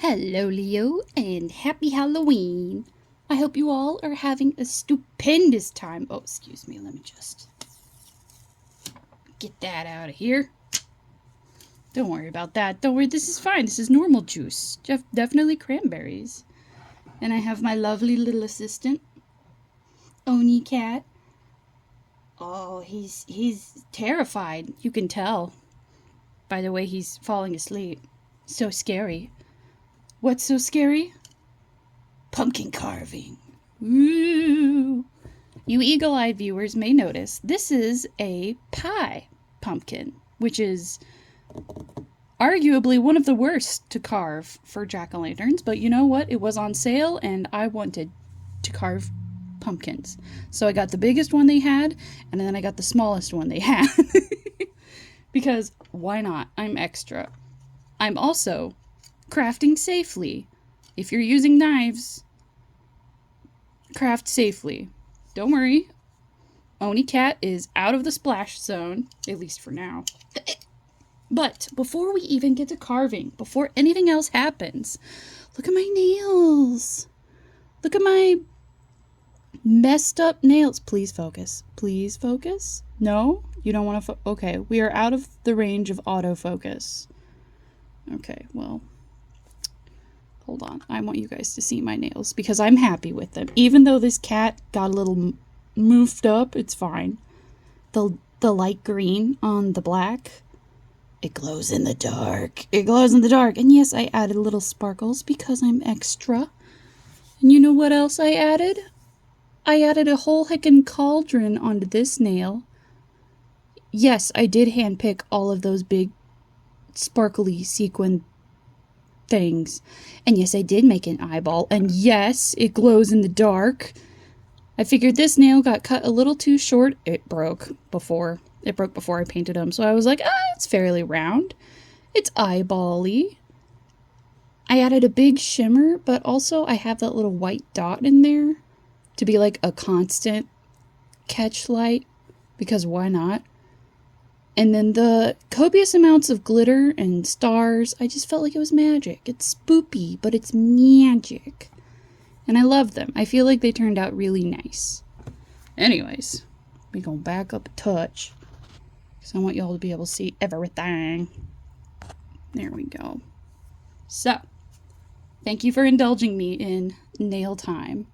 Hello, Leo, and happy Halloween. I hope you all are having a stupendous time. Oh, excuse me, let me just get that out of here. Don't worry about that. Don't worry, this is fine. This is normal juice. Definitely cranberries. And I have my lovely little assistant, Oni Cat. Oh, he's terrified. You can tell by the way he's falling asleep. So scary. What's so scary? Pumpkin carving. Woo! You eagle-eyed viewers may notice this is a pie pumpkin, which is arguably one of the worst to carve for jack-o'-lanterns, but you know what? It was on sale and I wanted to carve pumpkins. So I got the biggest one they had, and then I got the smallest one they had. Because why not? I'm extra. I'm also crafting safely. If you're using knives, craft safely. Don't worry. Oni Cat is out of the splash zone, at least for now. But before we even get to carving, before anything else happens, look at my nails. Look at my messed up nails. Please focus. Please focus. No? You don't want to okay, we are out of the range of autofocus. Okay, well, hold on. I want you guys to see my nails because I'm happy with them. Even though this cat got a little moofed up, it's fine. The light green on the black, it glows in the dark. It glows in the dark. And yes, I added little sparkles because I'm extra. And you know what else I added? I added a whole heckin' cauldron onto this nail. Yes, I did handpick all of those big sparkly sequin things. And yes, I did make an eyeball. And yes, it glows in the dark. I figured this nail got cut a little too short. It broke before I painted them. So I was like, it's fairly round. It's eyeball-y. I added a big shimmer, but also I have that little white dot in there to be like a constant catch light, because why not? And then the copious amounts of glitter and stars, I just felt like it was magic. It's spoopy, but it's magic. And I love them. I feel like they turned out really nice. Anyways, we gonna back up a touch, because I want y'all to be able to see everything. There we go. So, thank you for indulging me in nail time.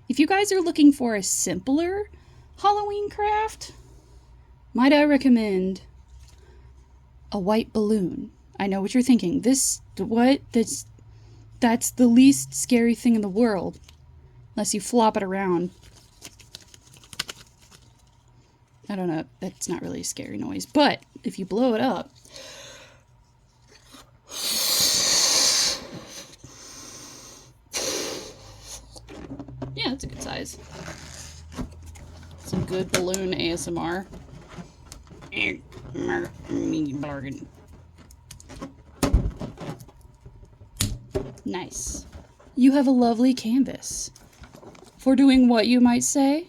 If you guys are looking for a simpler Halloween craft, might I recommend a white balloon? I know what you're thinking. That's the least scary thing in the world. Unless you flop it around. I don't know. That's not really a scary noise. But if you blow it up. Yeah, that's a good size. Some good balloon ASMR. Bargain. Nice. You have a lovely canvas. For doing what, you might say?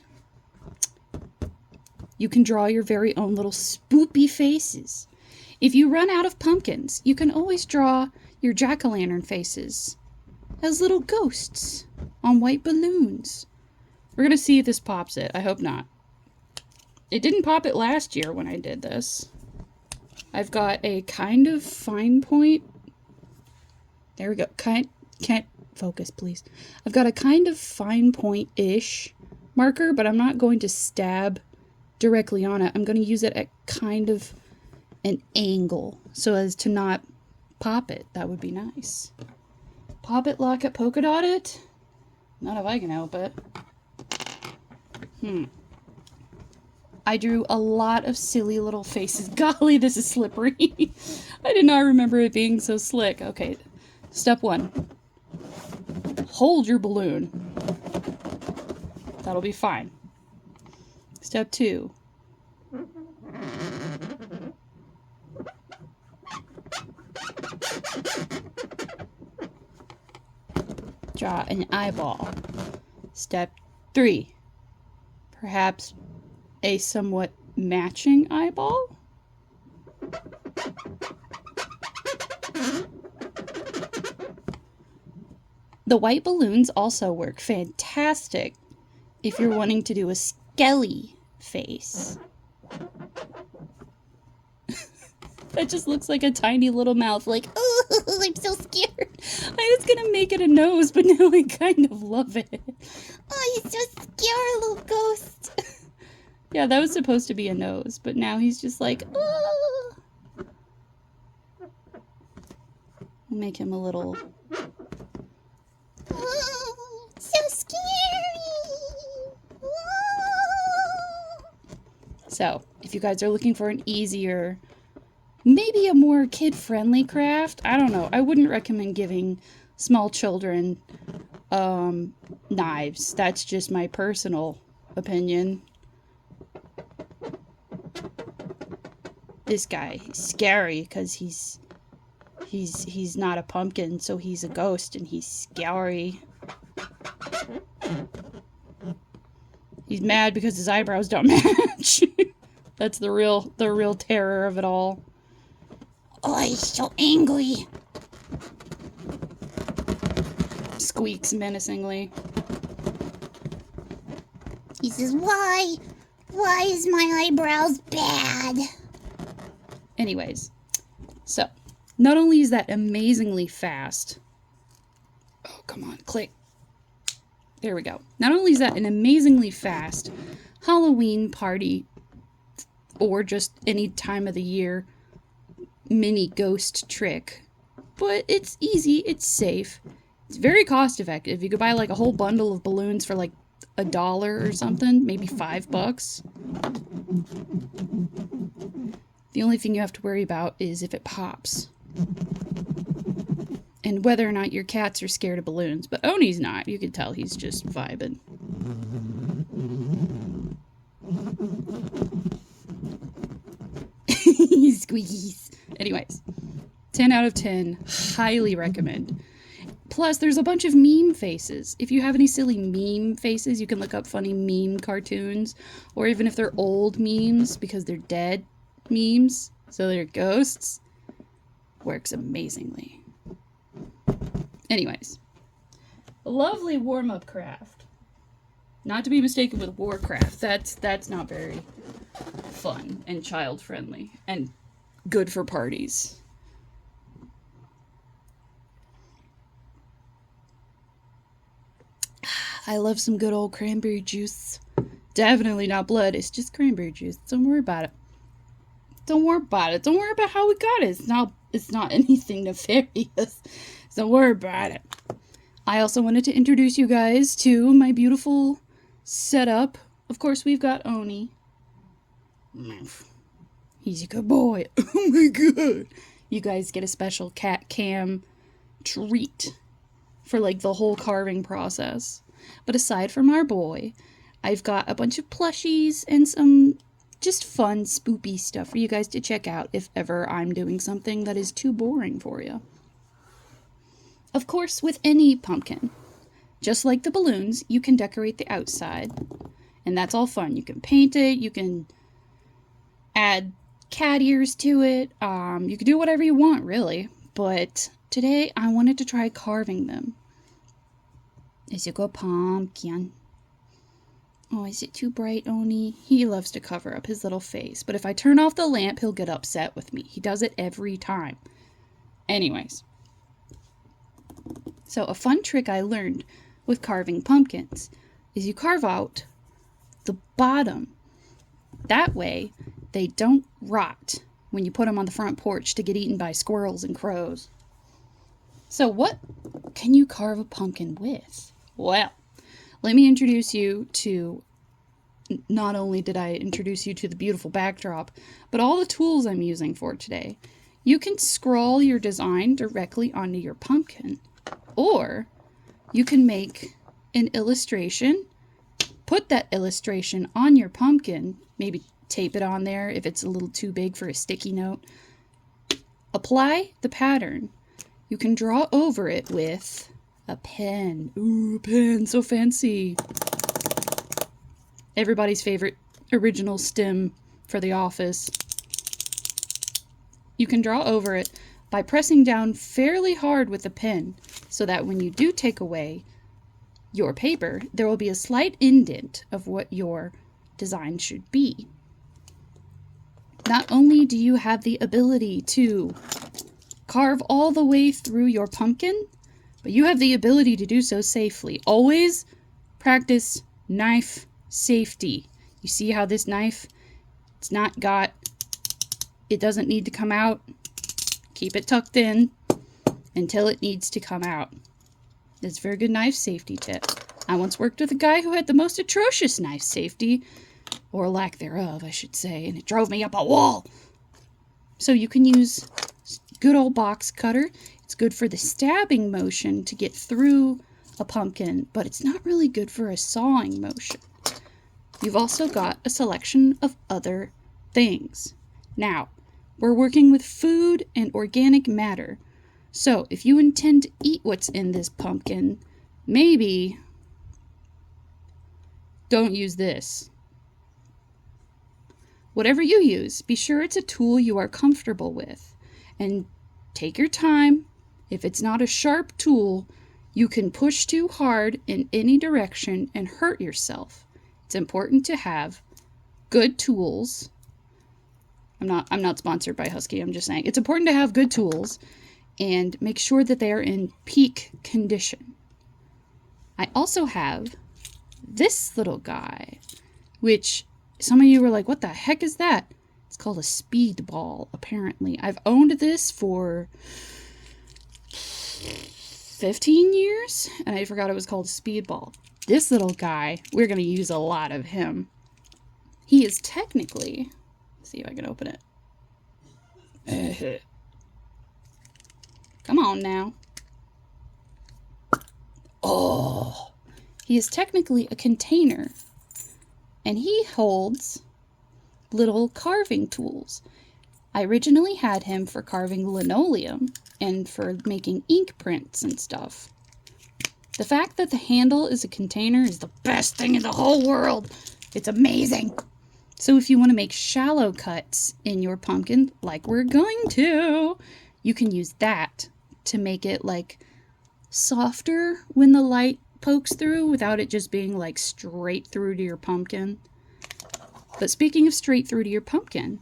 You can draw your very own little spoopy faces. If you run out of pumpkins, you can always draw your jack-o'-lantern faces as little ghosts on white balloons. We're gonna see if this pops it. I hope not. It didn't pop it last year when I did this. I've got a kind of fine point. There we go. Can't focus, please. I've got a kind of fine point-ish marker, but I'm not going to stab directly on it. I'm going to use it at kind of an angle so as to not pop it. That would be nice. Pop it, lock it, polka dot it? Not if I can help it. I drew a lot of silly little faces. Golly, this is slippery. I did not remember it being so slick. Okay, step 1. Hold your balloon. That'll be fine. Step 2. Draw an eyeball. Step 3. Perhaps a somewhat matching eyeball? The white balloons also work fantastic if you're wanting to do a skelly face. That just looks like a tiny little mouth, like, oh, I'm so scared. I was gonna make it a nose, but now I kind of love it. Oh, he's so scared, little ghost. Yeah, that was supposed to be a nose, but now he's just like, oh. We'll make him a little... Oh, so scary. Oh. So, if you guys are looking for an easier, maybe a more kid-friendly craft, I don't know. I wouldn't recommend giving small children knives. That's just my personal opinion. This guy is scary because he's not a pumpkin, so he's a ghost and he's scary. He's mad because his eyebrows don't match. That's the real terror of it all. Oh, he's so angry. Squeaks menacingly. He says, why? Why is my eyebrows bad? Anyways, so, not only is that amazingly fast. Oh, come on, click. There we go. Not only is that an amazingly fast Halloween party, or just any time of the year mini ghost trick, but it's easy, it's safe, it's very cost effective. You could buy like a whole bundle of balloons for like $1 or something, maybe $5. The only thing you have to worry about is if it pops. And whether or not your cats are scared of balloons. But Oni's not. You can tell he's just vibing. He squeaks. Anyways, 10 out of 10. Highly recommend. Plus, there's a bunch of meme faces. If you have any silly meme faces, you can look up funny meme cartoons. Or even if they're old memes, because they're dead memes, so they're ghosts. Works amazingly. Anyways, a lovely warm-up craft. Not to be mistaken with Warcraft. That's not very fun and child-friendly and good for parties. I love some good old cranberry juice. Definitely not blood. It's just cranberry juice. Don't worry about it. Don't worry about it. Don't worry about how we got it. It's not anything nefarious. Don't worry about it. I also wanted to introduce you guys to my beautiful setup. Of course, we've got Oni. He's a good boy. Oh my god. You guys get a special cat cam treat for like the whole carving process. But aside from our boy, I've got a bunch of plushies and some just fun, spoopy stuff for you guys to check out if ever I'm doing something that is too boring for you. Of course, with any pumpkin, just like the balloons, you can decorate the outside, and that's all fun. You can paint it, you can add cat ears to it, you can do whatever you want, really, but today I wanted to try carving them. Is it a pumpkin? Oh, is it too bright, Oni? He loves to cover up his little face, but if I turn off the lamp, he'll get upset with me. He does it every time. Anyways. So a fun trick I learned with carving pumpkins is you carve out the bottom. That way, they don't rot when you put them on the front porch to get eaten by squirrels and crows. So what can you carve a pumpkin with? Well, let me introduce you to, not only did I introduce you to the beautiful backdrop, but all the tools I'm using for today. You can scroll your design directly onto your pumpkin, or you can make an illustration, put that illustration on your pumpkin, maybe tape it on there if it's a little too big for a sticky note. Apply the pattern. You can draw over it with a pen. Ooh, a pen, so fancy. Everybody's favorite original stem for the office. You can draw over it by pressing down fairly hard with the pen so that when you do take away your paper, there will be a slight indent of what your design should be. Not only do you have the ability to carve all the way through your pumpkin, but you have the ability to do so safely. Always practice knife safety. You see how this knife, it doesn't need to come out. Keep it tucked in until it needs to come out. That's a very good knife safety tip. I once worked with a guy who had the most atrocious knife safety, or lack thereof, I should say, and it drove me up a wall. So you can use good old box cutter. It's good for the stabbing motion to get through a pumpkin, but it's not really good for a sawing motion. You've also got a selection of other things. Now, we're working with food and organic matter. So if you intend to eat what's in this pumpkin, maybe don't use this. Whatever you use, be sure it's a tool you are comfortable with. And take your time. If it's not a sharp tool, you can push too hard in any direction and hurt yourself. It's important to have good tools. I'm not sponsored by Husky. I'm just saying it's important to have good tools and make sure that they are in peak condition. I also have this little guy, which some of you were like, what the heck is that? It's called a speedball, apparently. I've owned this for 15 years, and I forgot it was called a speedball. This little guy, we're going to use a lot of him. He is technically, let's see if I can open it. Come on now. Oh, he is technically a container, and he holds little carving tools. I originally had him for carving linoleum and for making ink prints and stuff. The fact that the handle is a container is the best thing in the whole world. It's amazing. So if you want to make shallow cuts in your pumpkin, like we're going to, you can use that to make it like softer when the light pokes through without it just being like straight through to your pumpkin. But speaking of straight through to your pumpkin,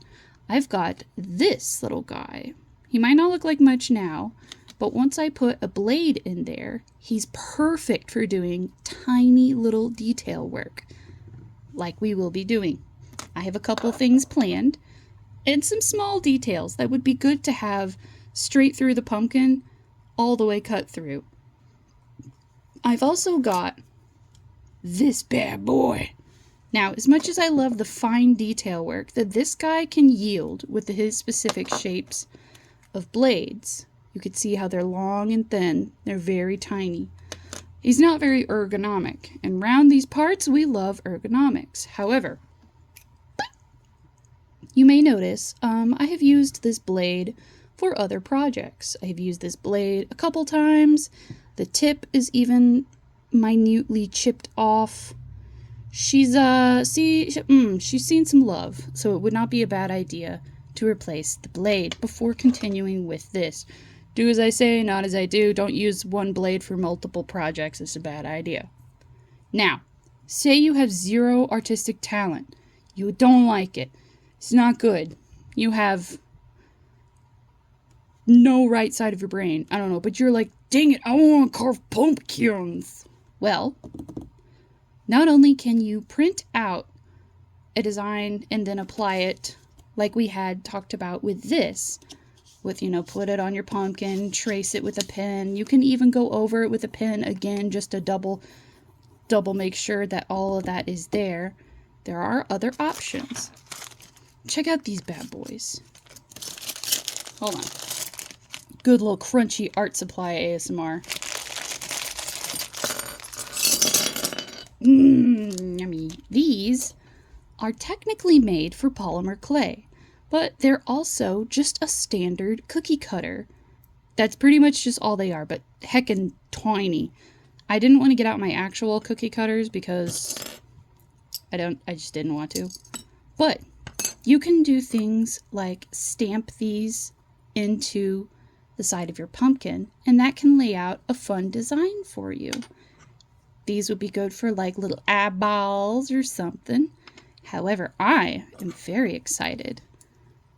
I've got this little guy. He might not look like much now, but once I put a blade in there, he's perfect for doing tiny little detail work, like we will be doing. I have a couple things planned, and some small details that would be good to have straight through the pumpkin, all the way cut through. I've also got this bad boy. Now, as much as I love the fine detail work that this guy can yield with his specific shapes of blades, you can see how they're long and thin. They're very tiny. He's not very ergonomic, and around these parts, we love ergonomics. However, you may notice I have used this blade for other projects. I have used this blade a couple times. The tip is even minutely chipped off. She's seen some love, so it would not be a bad idea to replace the blade before continuing with this. Do as I say, not as I do. Don't use one blade for multiple projects. It's a bad idea. Now, say you have zero artistic talent. You don't like it. It's not good. You have no right side of your brain. I don't know, but you're like, dang it, I want to carve pumpkins. Well, not only can you print out a design and then apply it like we had talked about with this, with, put it on your pumpkin, trace it with a pen. You can even go over it with a pen again, just to double make sure that all of that is there. There are other options. Check out these bad boys. Hold on. Good little crunchy art supply ASMR. Yummy. These are technically made for polymer clay, but they're also just a standard cookie cutter. That's pretty much just all they are, but heckin' tiny. I didn't want to get out my actual cookie cutters because I just didn't want to. But you can do things like stamp these into the the side of your pumpkin, and that can lay out a fun design for you. These would be good for like little eyeballs or something. However, I am very excited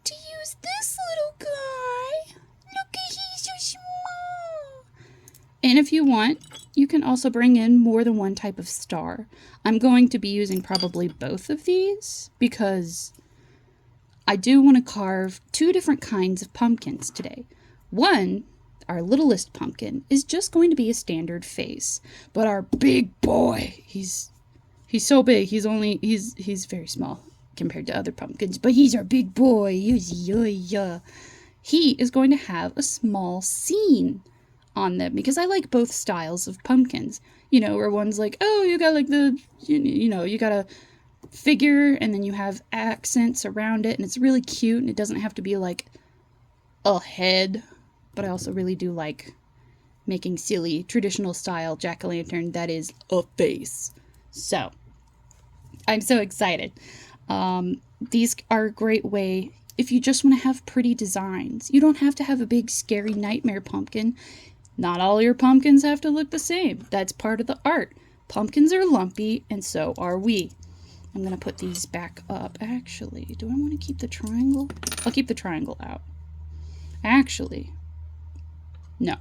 to use this little guy. Look at, he's so small. And if you want, you can also bring in more than one type of star. I'm going to be using probably both of these because I do want to carve 2 different kinds of pumpkins today. One, our littlest pumpkin, is just going to be a standard face. But our big boy, he's so big. He's very small compared to other pumpkins, but he's our big boy. He is going to have a small scene on them because I like both styles of pumpkins. You know, where one's like, oh, you got like the, you know, you got a figure and then you have accents around it and it's really cute and it doesn't have to be like a head. But I also really do like making silly traditional style jack-o'-lantern that is a face. So I'm so excited. These are a great way if you just want to have pretty designs. You don't have to have a big scary nightmare pumpkin. Not all your pumpkins have to look the same. That's part of the art. Pumpkins are lumpy and so are we. I'm going to put these back up. Actually, do I want to keep the triangle? I'll keep the triangle out. Actually, no.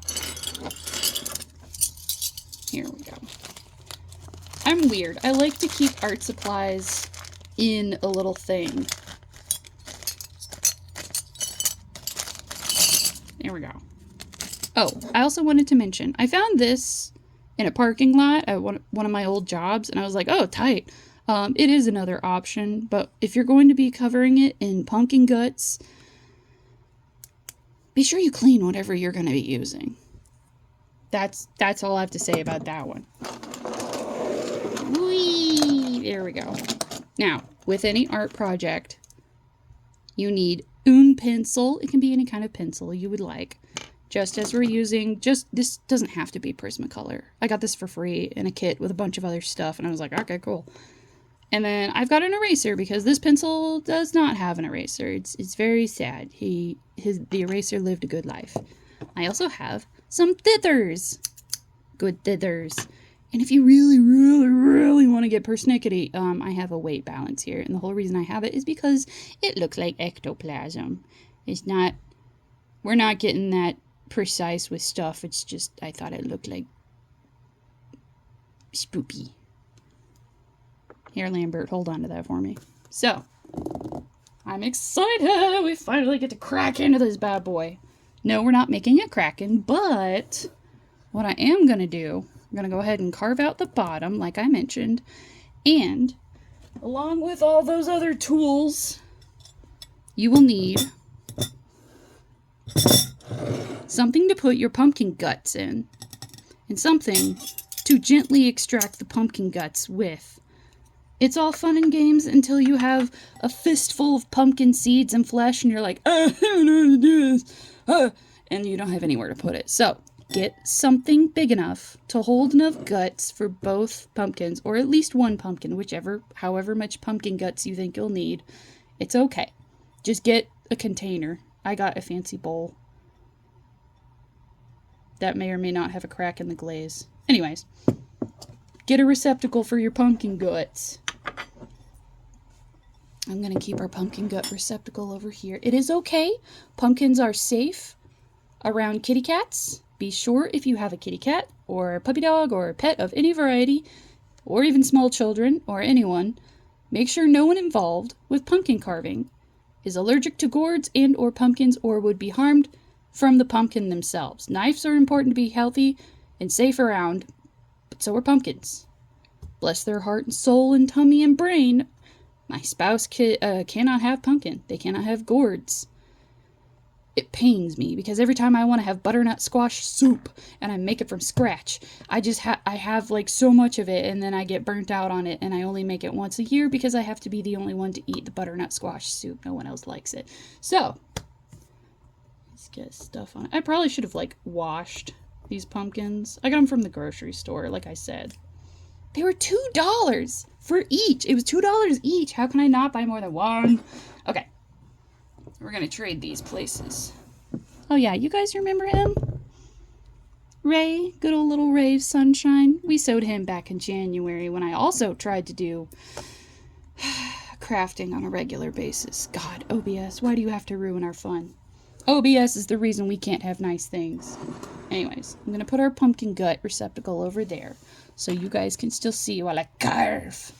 Here we go. I'm weird. I like to keep art supplies in a little thing. There we go. Oh, I also wanted to mention, I found this in a parking lot at one of my old jobs, and I was like, oh, tight. It is another option, but if you're going to be covering it in pumpkin guts, be sure you clean whatever you're going to be using. That's all I have to say about that one. Whee! There we go. Now, with any art project, you need un pencil. It can be any kind of pencil you would like. Just as we're using, this doesn't have to be Prismacolor. I got this for free in a kit with a bunch of other stuff, and I was like, okay, cool. And then I've got an eraser because this pencil does not have an eraser. It's very sad. The eraser lived a good life. I also have some thithers. Good thithers. And if you really, really, really want to get persnickety, I have a weight balance here. And the whole reason I have it is because it looks like ectoplasm. We're not getting that precise with stuff. It's just, I thought it looked like spoopy. Here, Lambert, hold on to that for me. So, I'm excited! We finally get to crack into this bad boy. No, we're not making a kraken, but what I am going to do, I'm going to go ahead and carve out the bottom, like I mentioned, and along with all those other tools, you will need something to put your pumpkin guts in, and something to gently extract the pumpkin guts with. It's all fun and games until you have a fistful of pumpkin seeds and flesh and you're like, I don't know how to do this, and you don't have anywhere to put it. So, get something big enough to hold enough guts for both pumpkins, or at least one pumpkin, however much pumpkin guts you think you'll need. It's okay. Just get a container. I got a fancy bowl. That may or may not have a crack in the glaze. Anyways, get a receptacle for your pumpkin guts. I'm going to keep our pumpkin gut receptacle over here. It is okay. Pumpkins are safe around kitty cats. Be sure if you have a kitty cat or a puppy dog or a pet of any variety, or even small children or anyone, make sure no one involved with pumpkin carving is allergic to gourds and or pumpkins or would be harmed from the pumpkin themselves. Knives are important to be healthy and safe around, but so are pumpkins. Bless their heart and soul and tummy and brain. My spouse cannot have pumpkin. They cannot have gourds. It pains me because every time I want to have butternut squash soup and I make it from scratch, I have like so much of it and then I get burnt out on it and I only make it once a year because I have to be the only one to eat the butternut squash soup. No one else likes it. So, let's get stuff on it. I probably should have like washed these pumpkins. I got them from the grocery store, like I said. They were $2 for each. It was $2 each. How can I not buy more than one? Okay. We're going to trade these places. Oh yeah, you guys remember him? Ray, good old little Ray of Sunshine. We sewed him back in January when I also tried to do crafting on a regular basis. God, OBS, why do you have to ruin our fun? OBS is the reason we can't have nice things. Anyways, I'm going to put our pumpkin gut receptacle over there so you guys can still see while I carve.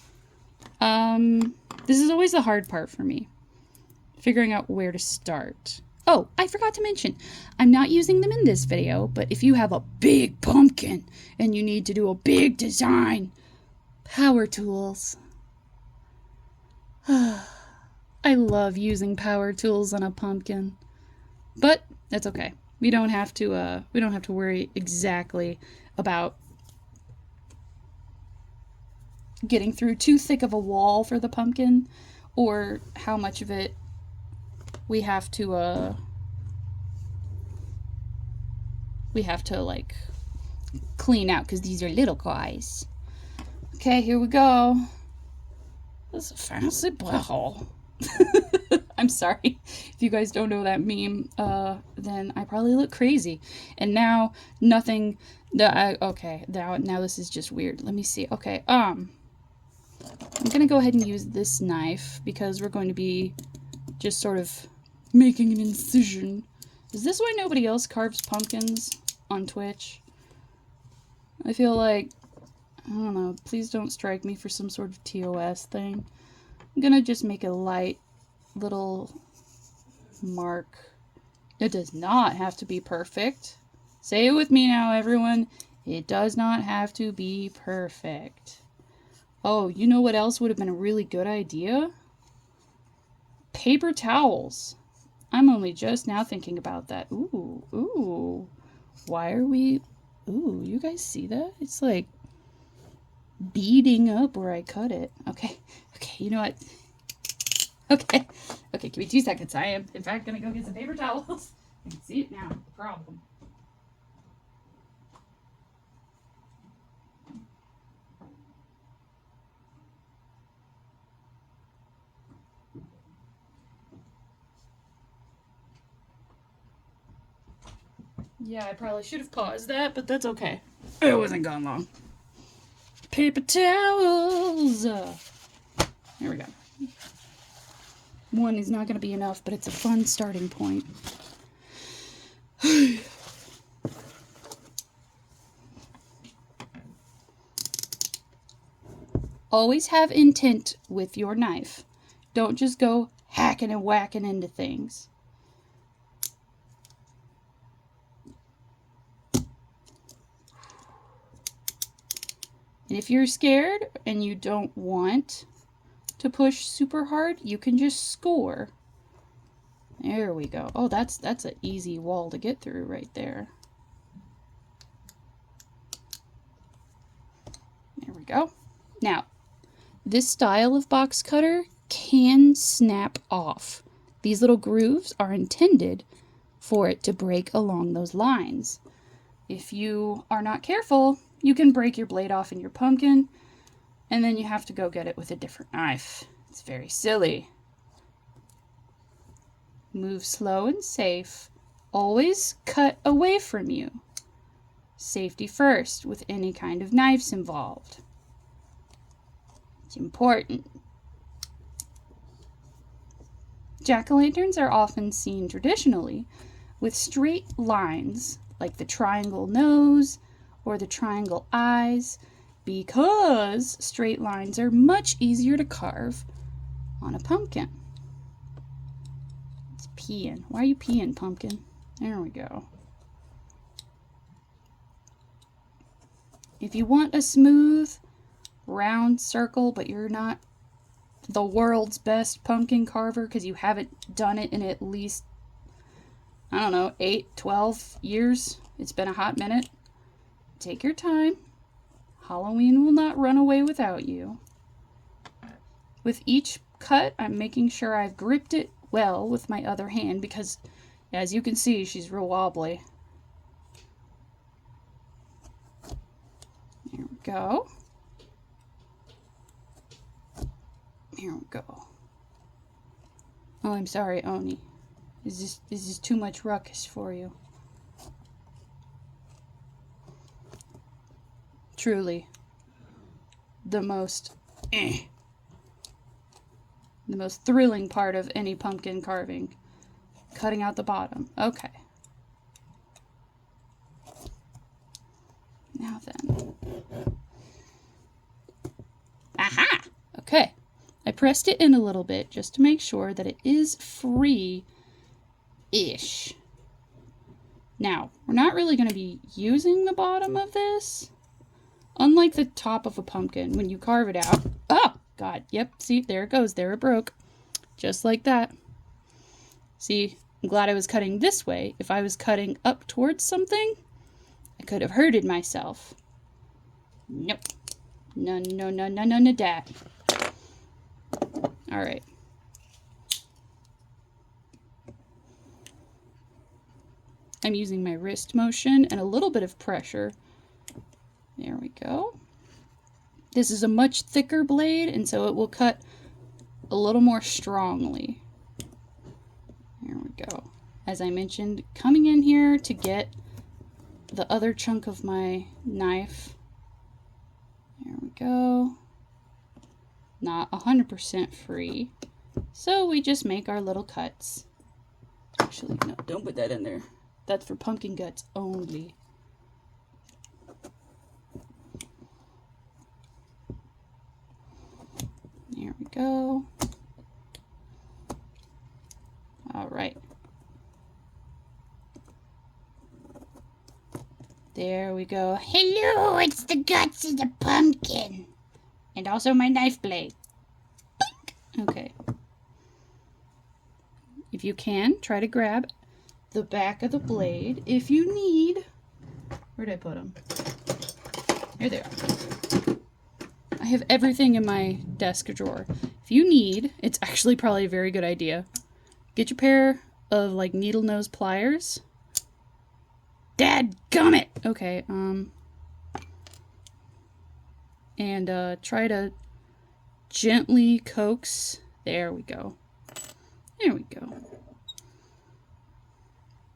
This is always the hard part for me. Figuring out where to start. Oh, I forgot to mention, I'm not using them in this video, but if you have a big pumpkin and you need to do a big design, power tools. I love using power tools on a pumpkin, but that's okay. We don't have to worry exactly about getting through too thick of a wall for the pumpkin, or how much of it we have to like clean out, because these are little guys. Okay, here we go. This is a fancy bottle. I'm sorry if you guys don't know that meme. Then I probably look crazy. And now nothing. Okay, now this is just weird. Let me see. Okay, I'm gonna go ahead and use this knife because we're going to be just sort of making an incision. Is this why nobody else carves pumpkins on Twitch? I feel like, I don't know, please don't strike me for some sort of TOS thing. I'm gonna just make a light little mark. It does not have to be perfect. Say it with me now, everyone. It does not have to be perfect. Oh, you know what else would have been a really good idea? Paper towels. I'm only just now thinking about that. Ooh. Why are we... Ooh, you guys see that? It's like beading up where I cut it. Okay, you know what? Okay, give me 2 seconds. I am, in fact, gonna go get some paper towels. I can see it now. The problem. Yeah, I probably should have paused that, but that's okay. It wasn't gone long. Paper towels. There we go. One is not going to be enough, but it's a fun starting point. Always have intent with your knife. Don't just go hacking and whacking into things. And if you're scared and you don't want to push super hard, you can just score. There we go. Oh, that's an easy wall to get through right there. There we go. Now, this style of box cutter can snap off. These little grooves are intended for it to break along those lines. If you are not careful, you can break your blade off in your pumpkin, and then you have to go get it with a different knife. It's very silly. Move slow and safe. Always cut away from you. Safety first with any kind of knives involved. It's important. Jack-o'-lanterns are often seen traditionally with straight lines, like the triangle nose or the triangle eyes, because straight lines are much easier to carve on a pumpkin. It's peeing. Why are you peeing, pumpkin? There we go. If you want a smooth, round circle, but you're not the world's best pumpkin carver because you haven't done it in at least, I don't know, 8, 12 years, it's been a hot minute, take your time. Halloween will not run away without you. With each cut, I'm making sure I've gripped it well with my other hand because, as you can see, she's real wobbly. There we go. Here we go. Oh, I'm sorry, Oni. Is this too much ruckus for you? Truly, the most thrilling part of any pumpkin carving. Cutting out the bottom. Okay. Now then. Aha! Okay. I pressed it in a little bit just to make sure that it is free-ish. Now, we're not really going to be using the bottom of this. Unlike the top of a pumpkin, when you carve it out. Oh, God. Yep. See, there it goes. There it broke. Just like that. See, I'm glad I was cutting this way. If I was cutting up towards something, I could have hurted myself. Nope. No, no, no, no, none of that. All right. I'm using my wrist motion and a little bit of pressure. There we go. This is a much thicker blade, and so it will cut a little more strongly. There we go. As I mentioned, coming in here to get the other chunk of my knife. There we go. Not 100% free. So we just make our little cuts. Actually, no, don't put that in there. That's for pumpkin guts only. There we go. All right. There we go. Hello, it's the guts of the pumpkin. And also my knife blade. Boink. Okay. If you can, try to grab the back of the blade. If you need... Where'd I put them? Here they are. I have everything in my desk drawer. If you need, it's actually probably a very good idea. Get your pair of like needle nose pliers. Dadgummit! Okay, and try to gently coax. There we go. There we go.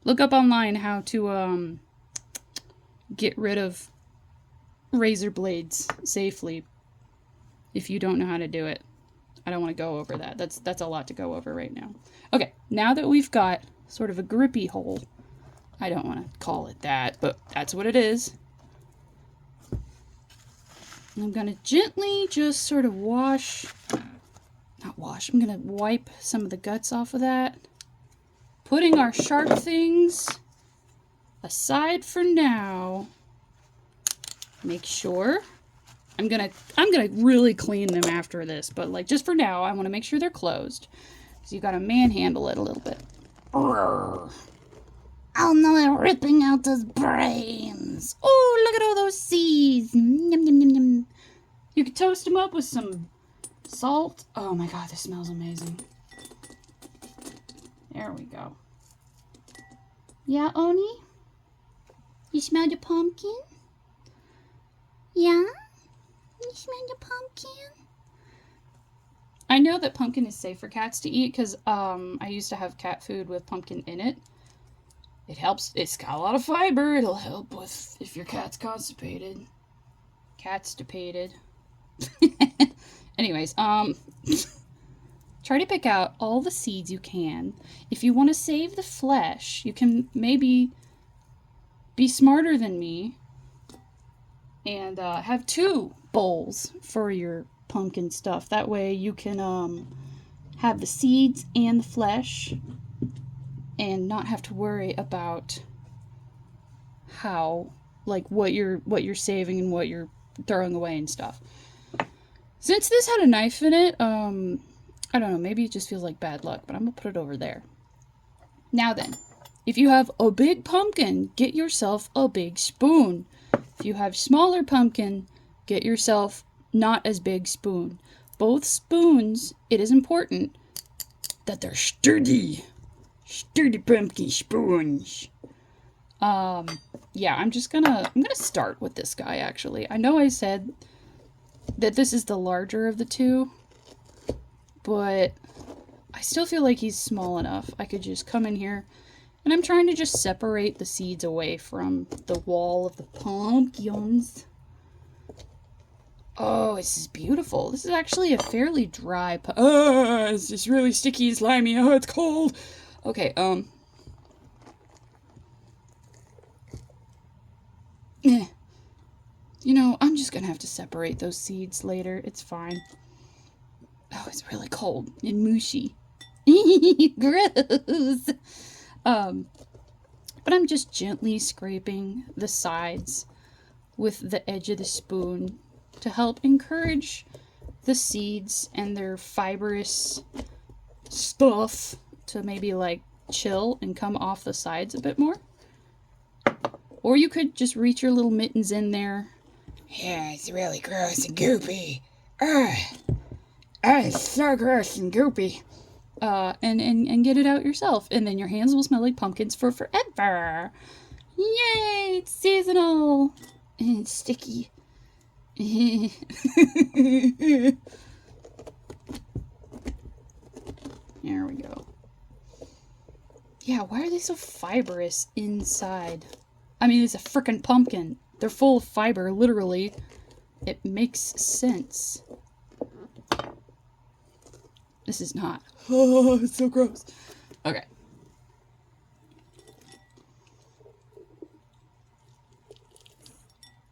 Look up online how to get rid of razor blades safely if you don't know how to do it. I don't want to go over that. That's a lot to go over right now. Okay, now that we've got sort of a grippy hole, I don't want to call it that, but that's what it is. I'm going to gently just sort of I'm going to wipe some of the guts off of that. Putting our sharp things aside for now. Make sure. I'm gonna really clean them after this, but like just for now, I want to make sure they're closed. So you gotta manhandle it a little bit. Oh no, they're ripping out those brains. Oh, look at all those seeds. Yum, yum, yum, yum. You could toast them up with some salt. Oh my god, this smells amazing. There we go. Yeah, Oni? You smell the pumpkin? Yeah? You smell the pumpkin? I know that pumpkin is safe for cats to eat because I used to have cat food with pumpkin in it. It helps. It's got a lot of fiber. It'll help with if your cat's constipated. Catstipated. Anyways, try to pick out all the seeds you can. If you want to save the flesh, you can maybe be smarter than me and have 2 bowls for your pumpkin stuff. That way you can have the seeds and the flesh and not have to worry about how, like, what you're saving and what you're throwing away and stuff. Since this had a knife in it, I don't know, maybe it just feels like bad luck, but I'm gonna put it over there. Now then, if you have a big pumpkin, get yourself a big spoon. If you have smaller pumpkin, get yourself not as big spoon. Both spoons, it is important that they're sturdy. Sturdy pumpkin spoons. Yeah, I'm gonna start with this guy actually. I know I said that this is the larger of the 2, but I still feel like he's small enough. I could just come in here, and I'm trying to just separate the seeds away from the wall of the pumpkins. Oh, this is beautiful. This is actually a fairly dry it's just really sticky and slimy. Oh, it's cold. Okay, You know, I'm just gonna have to separate those seeds later. It's fine. Oh, it's really cold and mushy. Gross. But I'm just gently scraping the sides with the edge of the spoon to help encourage the seeds and their fibrous stuff to maybe like chill and come off the sides a bit more. Or you could just reach your little mittens in there. Yeah, it's really gross and goopy. It's so gross and goopy. And get it out yourself. And then your hands will smell like pumpkins for forever. Yay! It's seasonal. And it's sticky. There we go. Yeah, why are they so fibrous inside? I mean, it's a frickin' pumpkin. They're full of fiber, literally. It makes sense. This is not. Oh, it's so gross. Okay.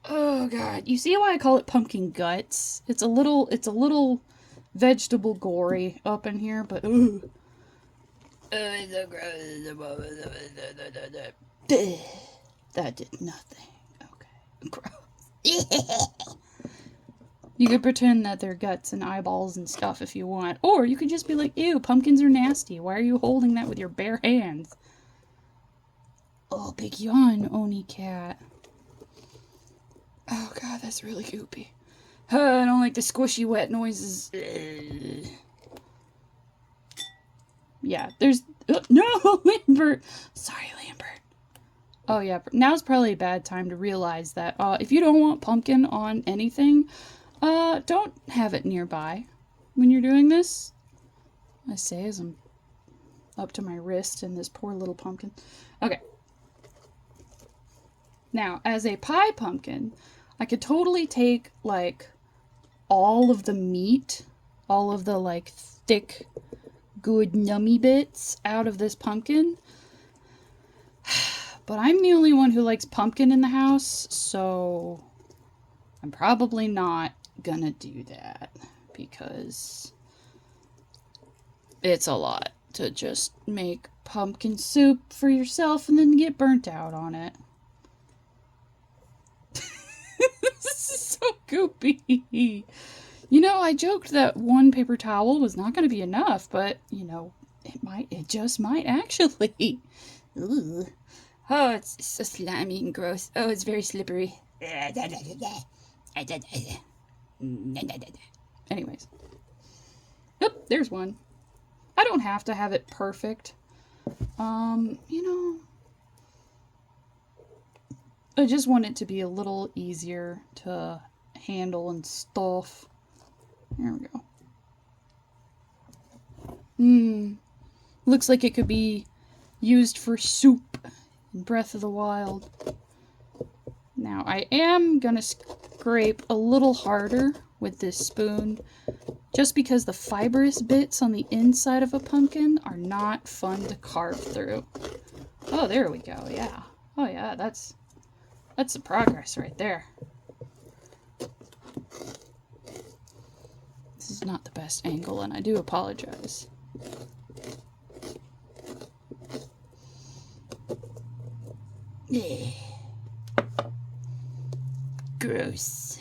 Oh god, you see why I call it pumpkin guts? It's a little vegetable gory up in here, but ooh. It's so gross. That did nothing. Okay. Gross. You could pretend that they're guts and eyeballs and stuff if you want. Or you could just be like, ew, pumpkins are nasty. Why are you holding that with your bare hands? Oh, big yawn, Oni cat. Oh god, that's really goopy. I don't like the squishy wet noises. Yeah, there's... no, Lambert! Sorry, Lambert. Oh yeah, now's probably a bad time to realize that if you don't want pumpkin on anything, don't have it nearby when you're doing this. I say as I'm up to my wrist in this poor little pumpkin. Okay. Now, as a pie pumpkin, I could totally take, like, all of the meat, all of the, like, thick, good, nummy bits out of this pumpkin. But I'm the only one who likes pumpkin in the house, so I'm probably not gonna do that because it's a lot to just make pumpkin soup for yourself and then get burnt out on it. This is so goopy. You know, I joked that one paper towel was not going to be enough, but, you know, it just might actually. Ooh. Oh, it's so slimy and gross. Oh, it's very slippery. Anyways. Yep, there's one. I don't have to have it perfect. You know, I just want it to be a little easier to handle and stuff. There we go. Looks like it could be used for soup in Breath of the Wild. Now, I am gonna scrape a little harder with this spoon, just because the fibrous bits on the inside of a pumpkin are not fun to carve through. Oh, there we go, yeah. Oh yeah, that's the progress right there. This is not the best angle, and I do apologize. Gross.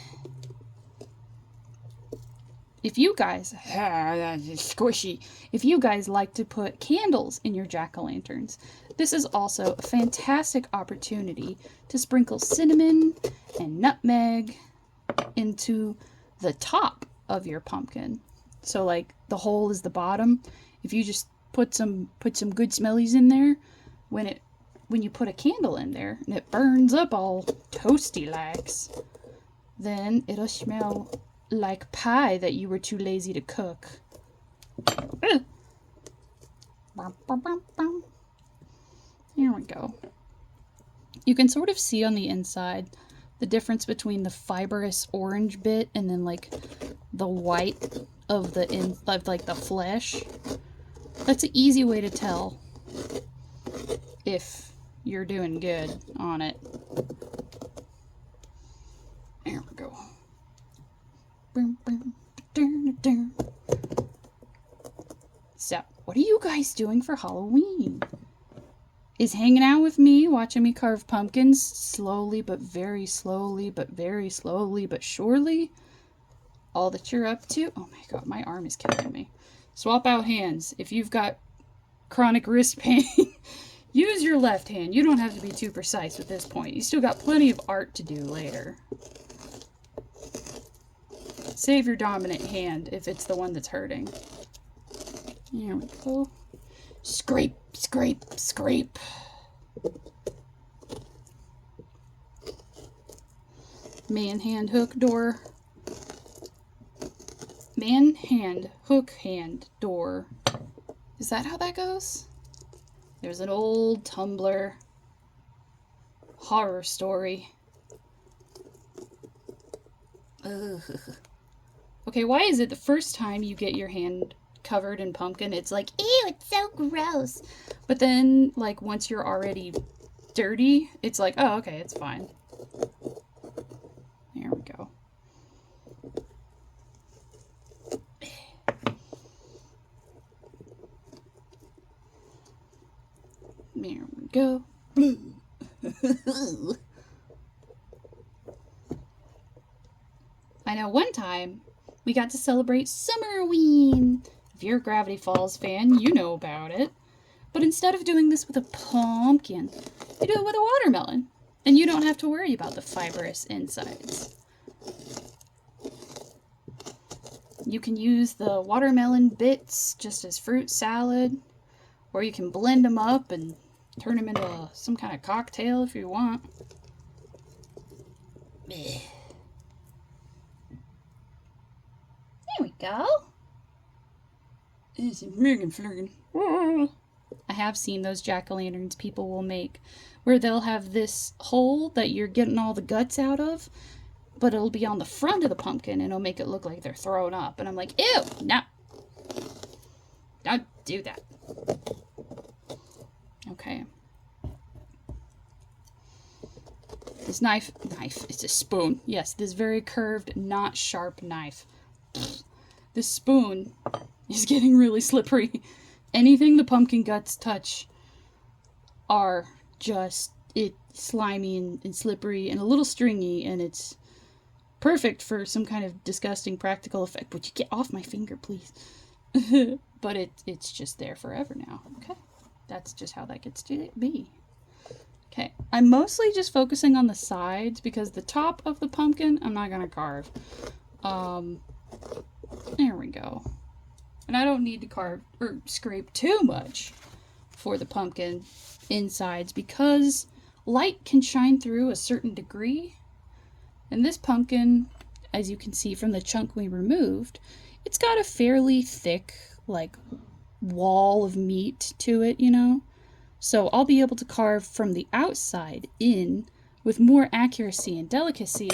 If you guys, squishy, if you guys like to put candles in your jack-o'-lanterns, this is also a fantastic opportunity to sprinkle cinnamon and nutmeg into the top of your pumpkin. So like the hole is the bottom. If you just put some good smellies in there, when you put a candle in there and it burns up all toasty likes, then it'll smell like pie that you were too lazy to cook. Here we go. You can sort of see on the inside the difference between the fibrous orange bit and then like the white of the like the flesh. That's an easy way to tell if you're doing good on it. There we go. So, what are you guys doing for Halloween? Is hanging out with me, watching me carve pumpkins slowly but very slowly but very slowly but surely all that you're up to? Oh my god, my arm is killing me. Swap out hands. If you've got chronic wrist pain, use your left hand. You don't have to be too precise at this point. You still got plenty of art to do later. Save your dominant hand if it's the one that's hurting. Here we go. Scrape, scrape, scrape. Man, hand, hook, door. Man, hand, hook, hand, door. Is that how that goes? There's an old Tumblr horror story. Ugh. Okay, why is it the first time you get your hand covered in pumpkin, it's like, ew, it's so gross. But then, like, once you're already dirty, it's like, oh, okay, it's fine. There we go. There we go. I know one time we got to celebrate Summerween. If you're a Gravity Falls fan, you know about it. But instead of doing this with a pumpkin, you do it with a watermelon. And you don't have to worry about the fibrous insides. You can use the watermelon bits just as fruit salad, or you can blend them up and turn them into some kind of cocktail if you want. There we go. It's Megan Flurgan. I have seen those jack-o'-lanterns people will make where they'll have this hole that you're getting all the guts out of, but it'll be on the front of the pumpkin and it'll make it look like they're thrown up. And I'm like, ew, no. Don't do that. Okay. This knife, it's a spoon. Yes, this very curved, not sharp knife. This spoon is getting really slippery. Anything the pumpkin guts touch are just slimy and slippery and a little stringy, and it's perfect for some kind of disgusting practical effect. Would you get off my finger, please? But it's just there forever now. Okay, that's just how that gets to be. Okay, I'm mostly just focusing on the sides because the top of the pumpkin I'm not gonna carve. There we go. And I don't need to carve or scrape too much for the pumpkin insides because light can shine through a certain degree. And this pumpkin, as you can see from the chunk we removed, it's got a fairly thick, like, wall of meat to it, you know? So I'll be able to carve from the outside in with more accuracy and delicacy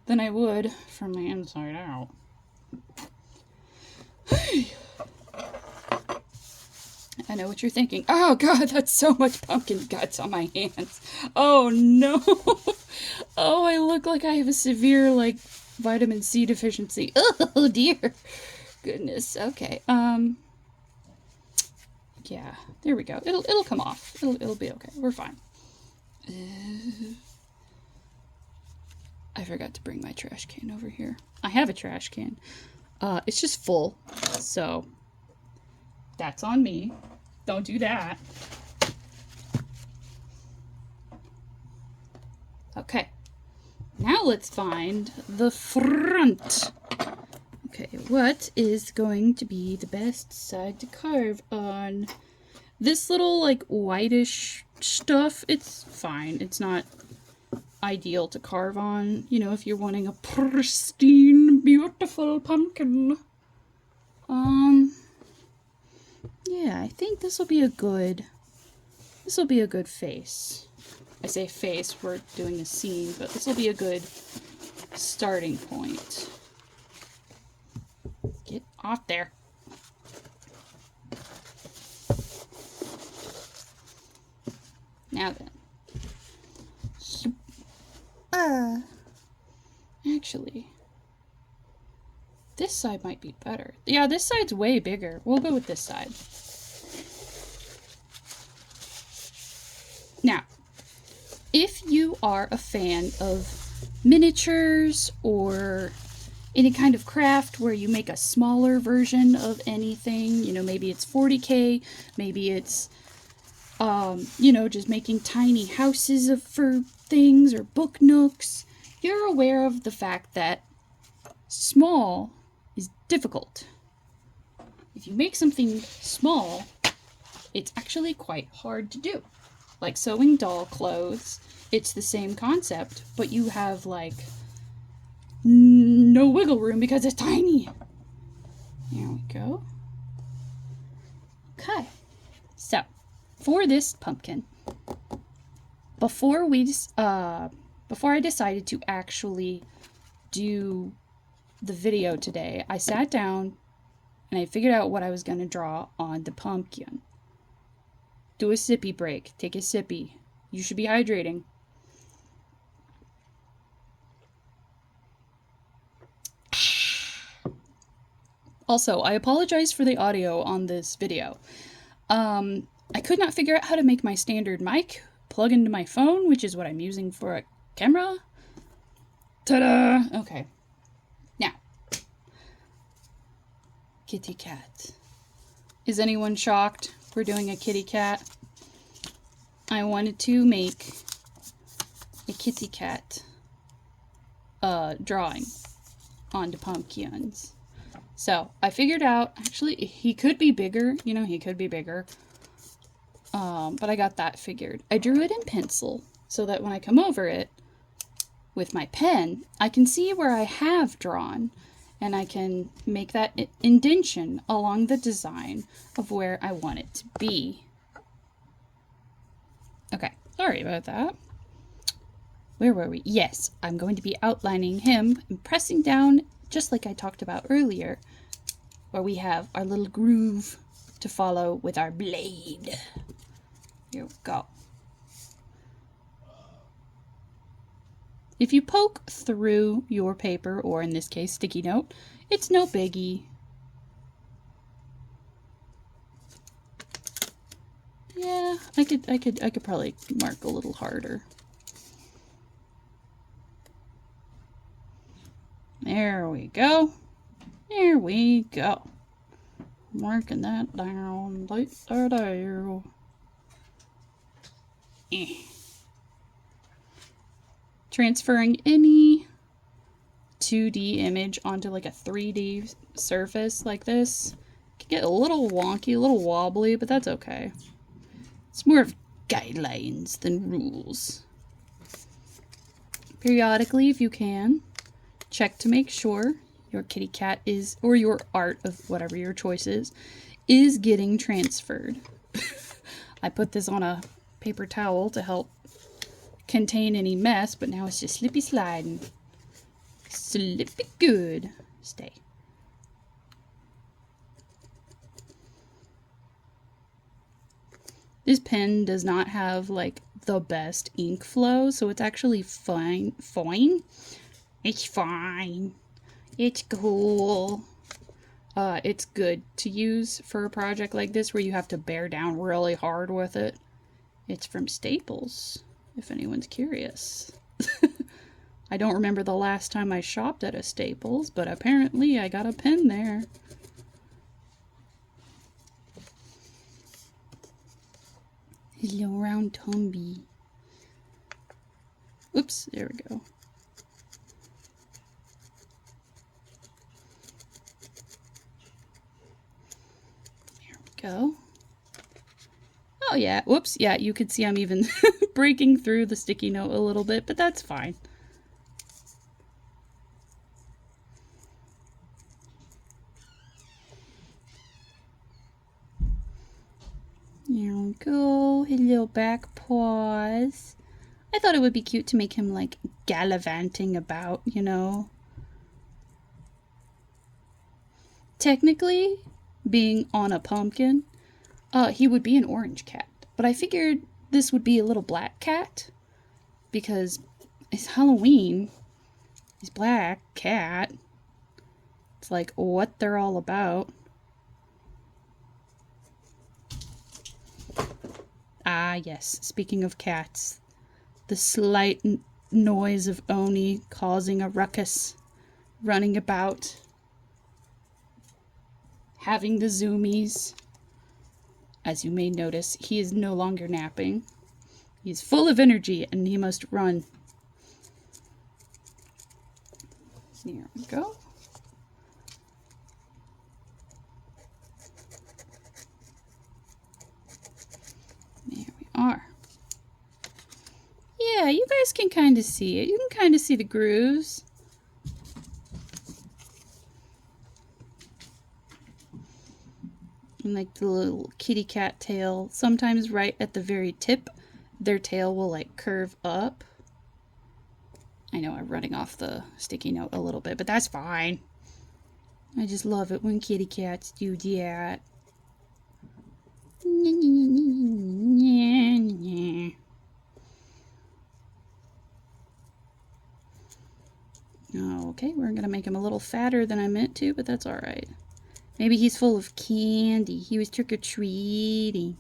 than I would from the inside out. I know what you're thinking. Oh god, that's so much pumpkin guts on my hands. Oh no. Oh, I look like I have a severe, like, vitamin C deficiency. Oh dear. Goodness. Okay. Yeah, there we go. It'll come off. It'll be okay. We're fine. I forgot to bring my trash can over here. I have a trash can. It's just full, so that's on me. Don't do that. Okay, now let's find the front. Okay, what is going to be the best side to carve on? This little, like, whitish stuff, it's fine. It's not ideal to carve on, you know, if you're wanting a pristine, beautiful pumpkin. Yeah, I think this will be a good face. I say face, we're doing a scene, but this will be a good starting point. Get off there. Now then. Actually, this side might be better. Yeah, this side's way bigger. We'll go with this side. Now, if you are a fan of miniatures or any kind of craft where you make a smaller version of anything, you know, maybe it's 40K, maybe it's, you know, just making tiny houses for things or book nooks, you're aware of the fact that small is difficult. If you make something small, it's actually quite hard to do. Like sewing doll clothes, it's the same concept, but you have like no wiggle room because it's tiny. There we go. Okay, so for this pumpkin, before I decided to actually do the video today, I sat down and I figured out what I was going to draw on the pumpkin. Do a sippy break. Take a sippy. You should be hydrating. Also, I apologize for the audio on this video. I could not figure out how to make my standard mic plug into my phone, which is what I'm using for a camera. Ta-da! Okay. Now, kitty cat. Is anyone shocked we're doing a kitty cat? I wanted to make a kitty cat drawing onto pumpkins. So I figured out, actually, he could be bigger. You know, he could be bigger. But I got that figured. I drew it in pencil so that when I come over it with my pen, I can see where I have drawn and I can make that indentation along the design of where I want it to be. Okay, sorry about that. Where were we? Yes, I'm going to be outlining him and pressing down just like I talked about earlier, where we have our little groove to follow with our blade. Here we go. If you poke through your paper, or in this case, sticky note, it's no biggie. Yeah, I could probably mark a little harder. There we go. There we go. Marking that down right there. Transferring any 2D image onto like a 3D surface like this can get a little wonky, a little wobbly, but that's okay. It's more of guidelines than rules. Periodically, if you can, check to make sure your kitty cat is, or your art of whatever your choice is getting transferred. I put this on a paper towel to help contain any mess, but now it's just slippy sliding. Slippy good. Stay. This pen does not have like the best ink flow, so it's actually fine. It's fine. It's cool. It's good to use for a project like this where you have to bear down really hard with it. It's from Staples, if anyone's curious. I don't remember the last time I shopped at a Staples, but apparently I got a pen there. His little round tumby. Oops, there we go. There we go. Oh yeah, whoops, yeah, you could see I'm even breaking through the sticky note a little bit, but that's fine. There we go. His little back paws. I thought it would be cute to make him like gallivanting about, you know. Technically, being on a pumpkin, he would be an orange cat. But I figured this would be a little black cat because it's Halloween. He's black cat. It's like what they're all about. Ah, yes. Speaking of cats, the slight noise of Oni causing a ruckus, running about, having the zoomies. As you may notice, he is no longer napping. He's full of energy and he must run. There we go. There we are. Yeah, you guys can kind of see it. You can kind of see the grooves. And like the little kitty cat tail, sometimes right at the very tip, their tail will like curve up. I know I'm running off the sticky note a little bit, but that's fine. I just love it when kitty cats do that. Okay, we're gonna make him a little fatter than I meant to, but that's alright. Maybe he's full of candy. He was trick-or-treating.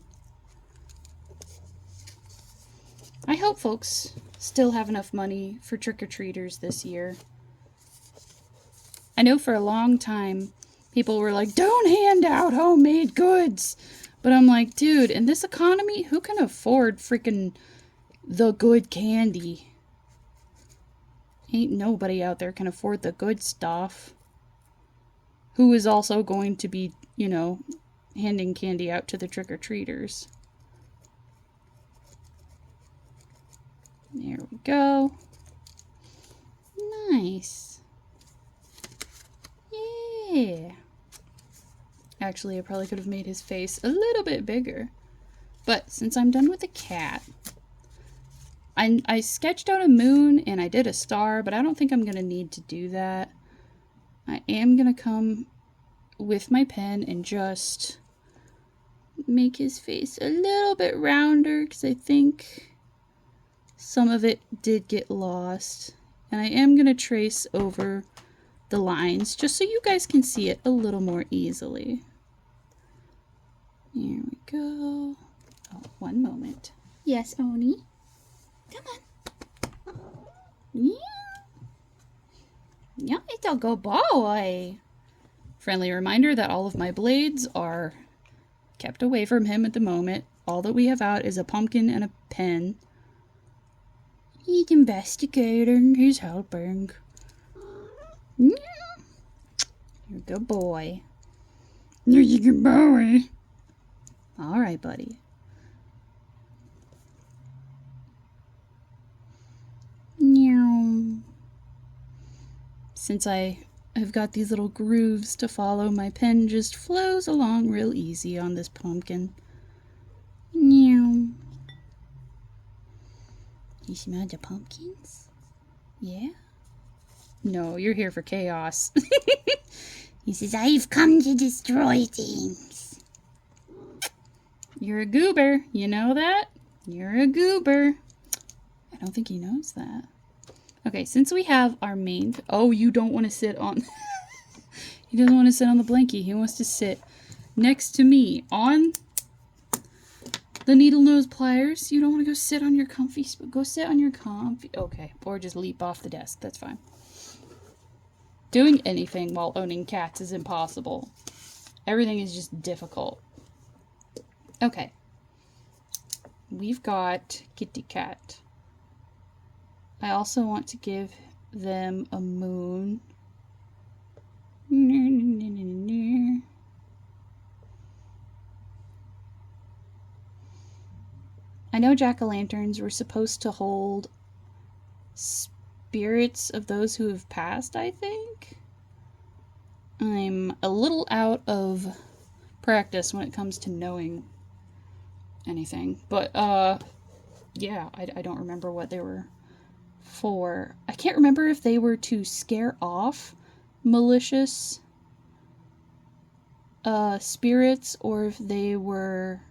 I hope folks still have enough money for trick-or-treaters this year. I know for a long time people were like, don't hand out homemade goods. But I'm like, dude, in this economy, who can afford freaking the good candy? Ain't nobody out there can afford the good stuff. Who is also going to be, you know, handing candy out to the trick-or-treaters. There we go. Nice. Yeah. Actually, I probably could have made his face a little bit bigger. But since I'm done with the cat, I sketched out a moon and I did a star, but I don't think I'm going to need to do that. I am going to come with my pen and just make his face a little bit rounder because I think some of it did get lost. And I am going to trace over the lines just so you guys can see it a little more easily. There we go. Oh, one moment. Yes, Oni? Come on. Yeah. Yeah, it's a good boy. Friendly reminder that all of my blades are kept away from him at the moment. All that we have out is a pumpkin and a pen. He's investigating. He's helping. Yeah. You're a good boy. You're a good boy. All right, buddy. Since I have got these little grooves to follow, my pen just flows along real easy on this pumpkin. You smell the pumpkins? Yeah? No, you're here for chaos. He says, I've come to destroy things. You're a goober. You know that? You're a goober. I don't think he knows that. Okay, since we have our main... Oh, you don't want to sit on... He doesn't want to sit on the blankie. He wants to sit next to me on the needle nose pliers. You don't want to go sit on your comfy... Go sit on your comfy... Okay, or just leap off the desk. That's fine. Doing anything while owning cats is impossible. Everything is just difficult. Okay. We've got Kitty Cat. I also want to give them a moon. I know jack-o'-lanterns were supposed to hold spirits of those who have passed, I think. I'm a little out of practice when it comes to knowing anything. But, yeah, I don't remember what they were for. I can't remember if they were to scare off malicious spirits or if they were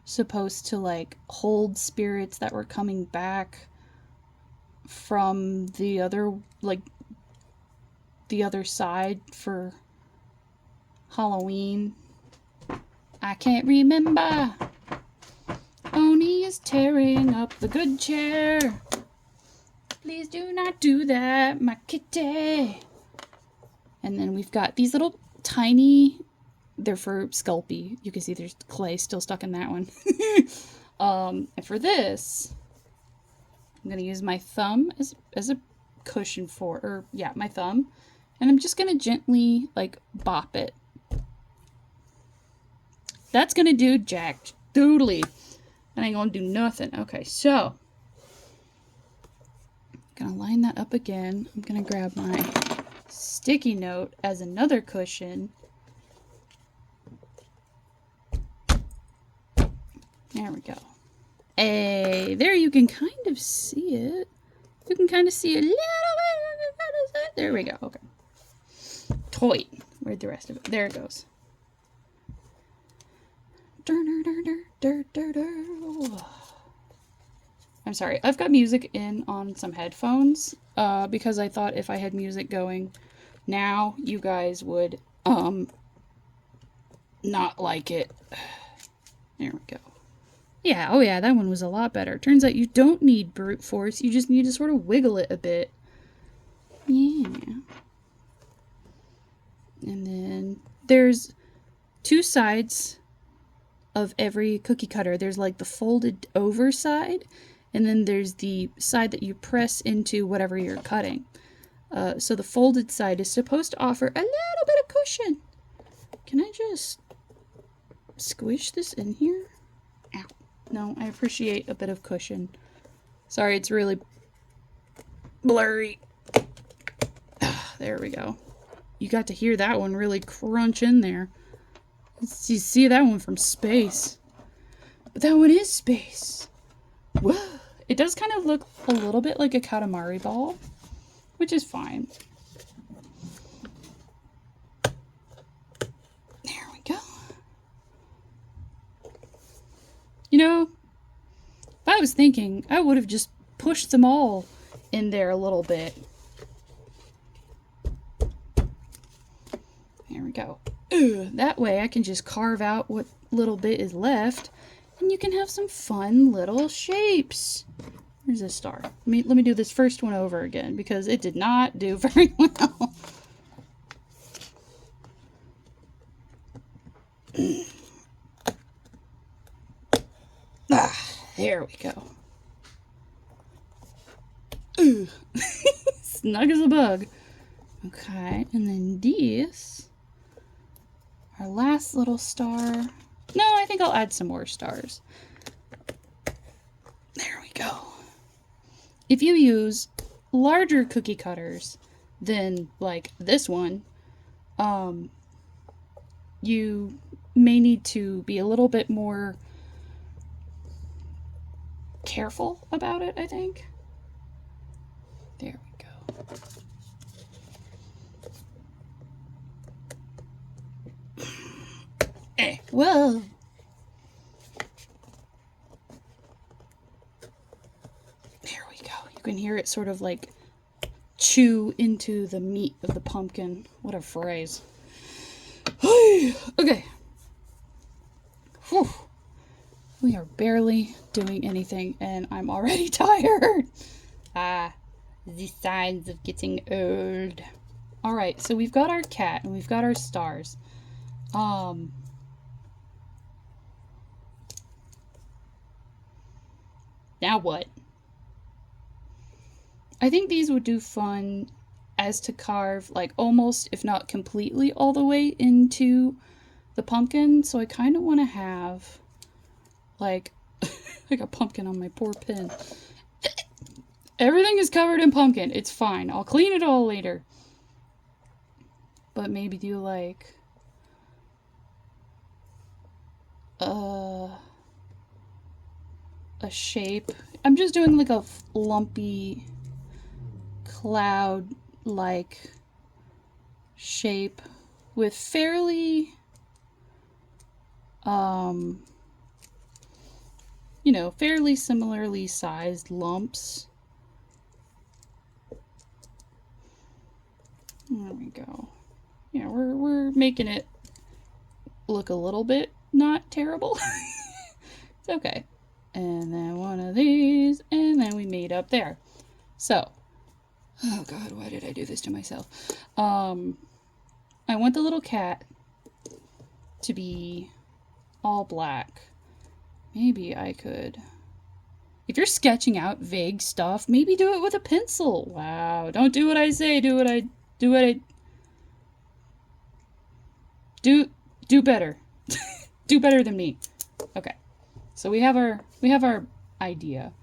supposed to like hold spirits that were coming back from the other side for Halloween. I can't remember. Oni is tearing up the good chair. Please do not do that, my kitty. And then we've got these little tiny, they're for Sculpey. You can see there's clay still stuck in that one. And for this, I'm going to use my thumb as a cushion my thumb. And I'm just going to gently, like, bop it. That's going to do jack doodly. And I ain't going to do nothing. Okay, so I'm going to line that up again. I'm going to grab my sticky note as another cushion. There we go. Hey, there you can kind of see it. You can kind of see a little bit. There we go. Okay. Toy. Where'd the rest of it? There it goes. I'm sorry. I've got music in on some headphones because I thought if I had music going now, you guys would not like it. There we go. Yeah, oh yeah, that one was a lot better. Turns out you don't need brute force, you just need to sort of wiggle it a bit. Yeah. And then there's two sides of every cookie cutter. There's like the folded over side, and then there's the side that you press into whatever you're cutting. So the folded side is supposed to offer a little bit of cushion. Can I just squish this in here? Ow. No, I appreciate a bit of cushion. Sorry, it's really blurry. There we go. You got to hear that one really crunch in there. You see that one from space. But that one is space. Whoa. It does kind of look a little bit like a Katamari ball, which is fine. There we go. You know, if I was thinking, I would have just pushed them all in there a little bit. There we go. Ooh, that way I can just carve out what little bit is left, and you can have some fun little shapes. Where's this star? Let me do this first one over again, because it did not do very well. There we go. Ooh. Snug as a bug. Okay, and then this, our last little star. No, I think I'll add some more stars. There we go. If you use larger cookie cutters than like this one, you may need to be a little bit more careful about it, I think. There we go. Whoa. There we go. You can hear it sort of like chew into the meat of the pumpkin. What a phrase. Okay. Whew. We are barely doing anything and I'm already tired. The signs of getting old. Alright, so we've got our cat and we've got our stars. Now what? I think these would do fun as to carve, like, almost, if not completely, all the way into the pumpkin. So I kind of want to have, like, like a pumpkin on my poor pen. Everything is covered in pumpkin. It's fine. I'll clean it all later. But maybe do, like, a shape. I'm just doing like a lumpy cloud-like shape with fairly, you know, fairly similarly sized lumps. There we go. Yeah, we're making it look a little bit not terrible. It's okay. And then one of these, and then we made up there. So, oh God, why did I do this to myself? I want the little cat to be all black. Maybe I could. If you're sketching out vague stuff, maybe do it with a pencil. Wow, don't do what I say. Do better. Do better than me. Okay. So we have our idea.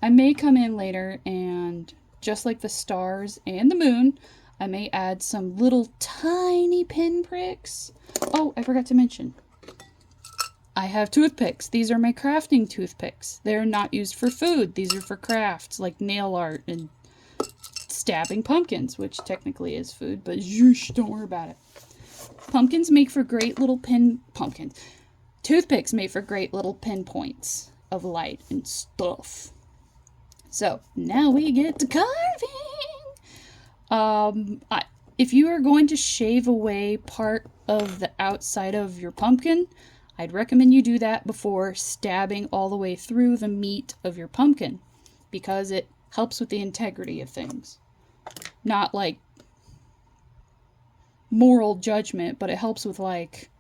I may come in later and just like the stars and the moon, I may add some little tiny pinpricks. Oh, I forgot to mention. I have toothpicks. These are my crafting toothpicks. They're not used for food. These are for crafts like nail art and stabbing pumpkins, which technically is food, but zhoosh, don't worry about it. Pumpkins make for great little toothpicks make for great little pinpoints of light and stuff. So now we get to carving. If you are going to shave away part of the outside of your pumpkin, I'd recommend you do that before stabbing all the way through the meat of your pumpkin, because it helps with the integrity of things. Not like moral judgment, but it helps with like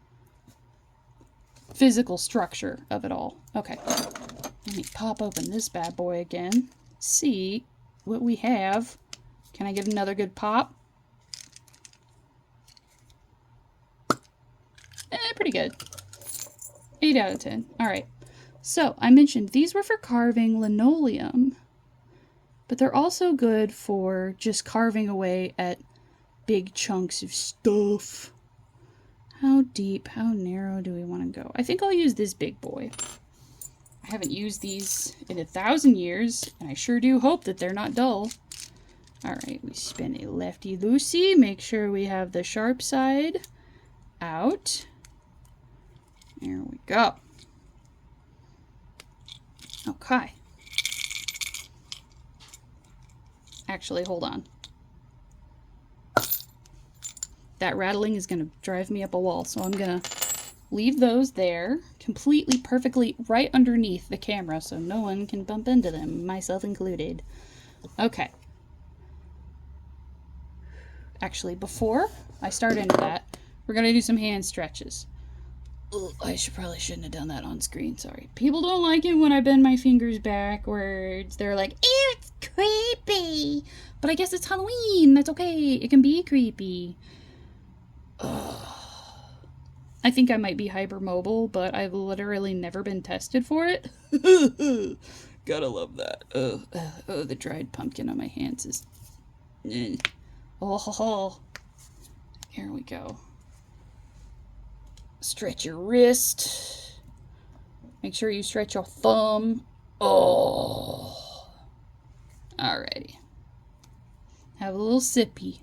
physical structure of it all. Okay, let me pop open this bad boy again. See what we have. Can I get another good pop? Pretty good. 8 out of 10. Alright. So, I mentioned these were for carving linoleum, but they're also good for just carving away at big chunks of stuff. How deep, how narrow do we want to go? I think I'll use this big boy. I haven't used these in 1,000 years, and I sure do hope that they're not dull. Alright, we spin a lefty-loosey. Make sure we have the sharp side out. There we go. Okay. Actually, hold on. That rattling is going to drive me up a wall, so I'm going to leave those there, completely, perfectly right underneath the camera, so no one can bump into them, myself included. Okay. Actually, before I start into that, we're going to do some hand stretches. Ugh, probably shouldn't have done that on screen, sorry. People don't like it when I bend my fingers backwards. They're like, ew, it's creepy. But I guess it's Halloween, that's okay. It can be creepy. Ugh. I think I might be hypermobile, but I've literally never been tested for it. Gotta love that. Oh, the dried pumpkin on my hands is... Oh, here we go. Stretch your wrist. Make sure you stretch your thumb. Oh. Alrighty. Have a little sippy.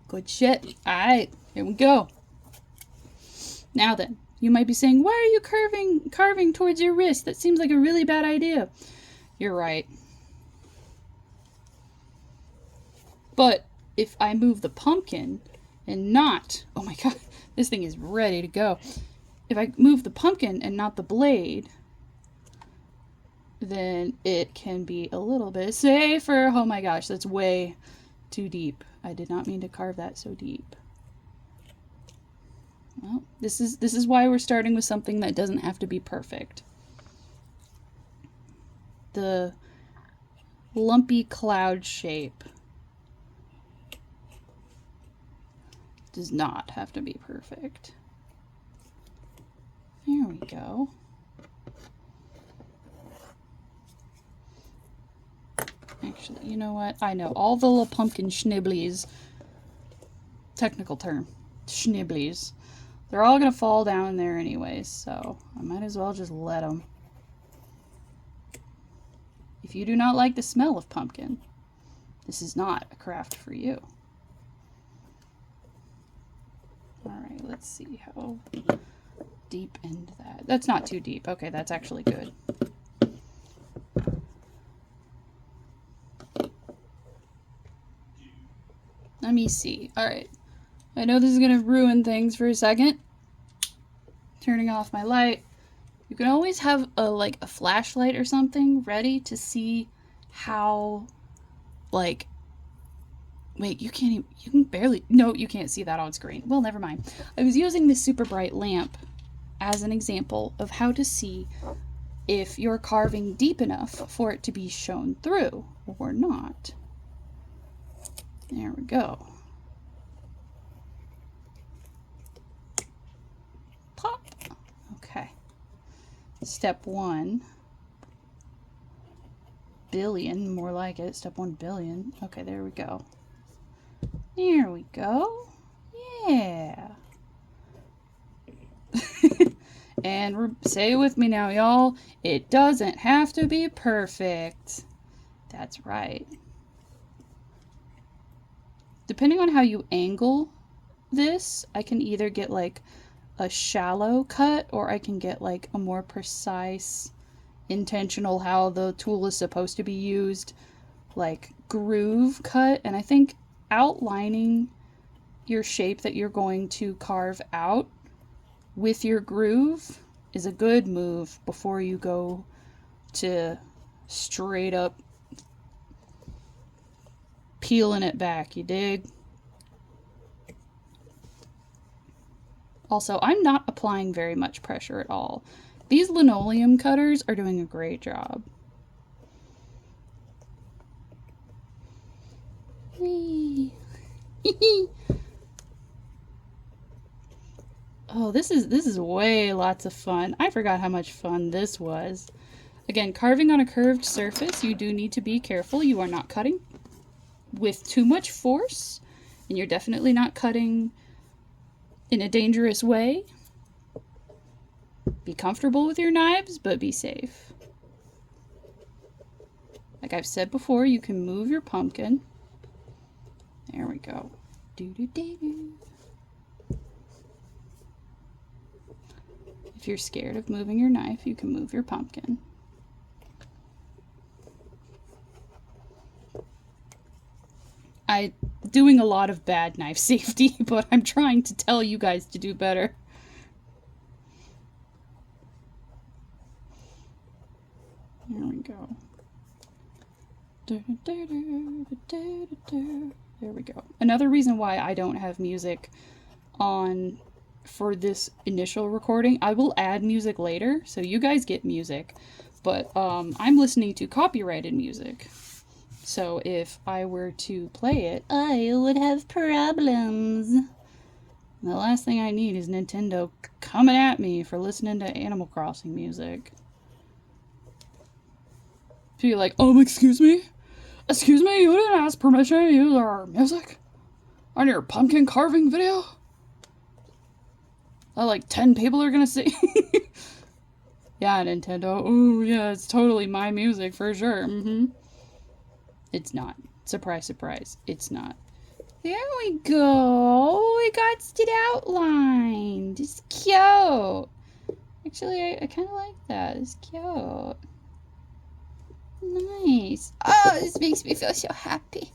Good shit. Alright, here we go. Now then, you might be saying, why are you carving towards your wrist? That seems like a really bad idea. You're right. But if I move the pumpkin and not... Oh my god, this thing is ready to go. If I move the pumpkin and not the blade, then it can be a little bit safer. Oh my gosh, that's way too deep. I did not mean to carve that so deep. Well, this is why we're starting with something that doesn't have to be perfect. The lumpy cloud shape does not have to be perfect. There we go. Actually, you know what? I know. All the little pumpkin schnibblies, technical term, schnibblies, They're all gonna fall down there anyways, so I might as well just let them. If you do not like the smell of pumpkin, this is not a craft for you. Alright, let's see how deep into that. That's not too deep. Okay, that's actually good. Let me see. Alright. I know this is going to ruin things for a second. Turning off my light. You can always have a flashlight or something ready to see how, like, wait, you can't even, you can barely, no, you can't see that on screen. Well, never mind. I was using this super bright lamp as an example of how to see if you're carving deep enough for it to be shown through or not. There we go. Pop. Okay. Step 1 billion, more like it. Step 1 billion. Okay, there we go. There we go. Yeah. And say it with me now, y'all. It doesn't have to be perfect. That's right. Depending on how you angle this, I can either get like a shallow cut or I can get like a more precise, intentional how the tool is supposed to be used, like groove cut. And I think outlining your shape that you're going to carve out with your groove is a good move before you go to straight up peeling it back, you dig? Also, I'm not applying very much pressure at all. These linoleum cutters are doing a great job. Whee! Oh, this is way lots of fun. I forgot how much fun this was. Again, carving on a curved surface, you do need to be careful. You are not cutting with too much force, and you're definitely not cutting in a dangerous way. Be comfortable with your knives, but be safe. Like I've said before, you can move your pumpkin. There we go. Do-do-do-do. If you're scared of moving your knife, you can move your pumpkin. I'm doing a lot of bad knife safety, but I'm trying to tell you guys to do better. There we go. There we go. Another reason why I don't have music on for this initial recording, I will add music later, so you guys get music, but I'm listening to copyrighted music. So if I were to play it, I would have problems. The last thing I need is Nintendo coming at me for listening to Animal Crossing music. So you're like, excuse me? Excuse me, you didn't ask permission to use our music on your pumpkin carving video? Like 10 people are gonna see. Yeah, Nintendo. Oh, yeah, it's totally my music for sure. It's not. Surprise, surprise. It's not. There we go. We got it outlined. It's cute. Actually, I kind of like that. It's cute. Nice. Oh, this makes me feel so happy.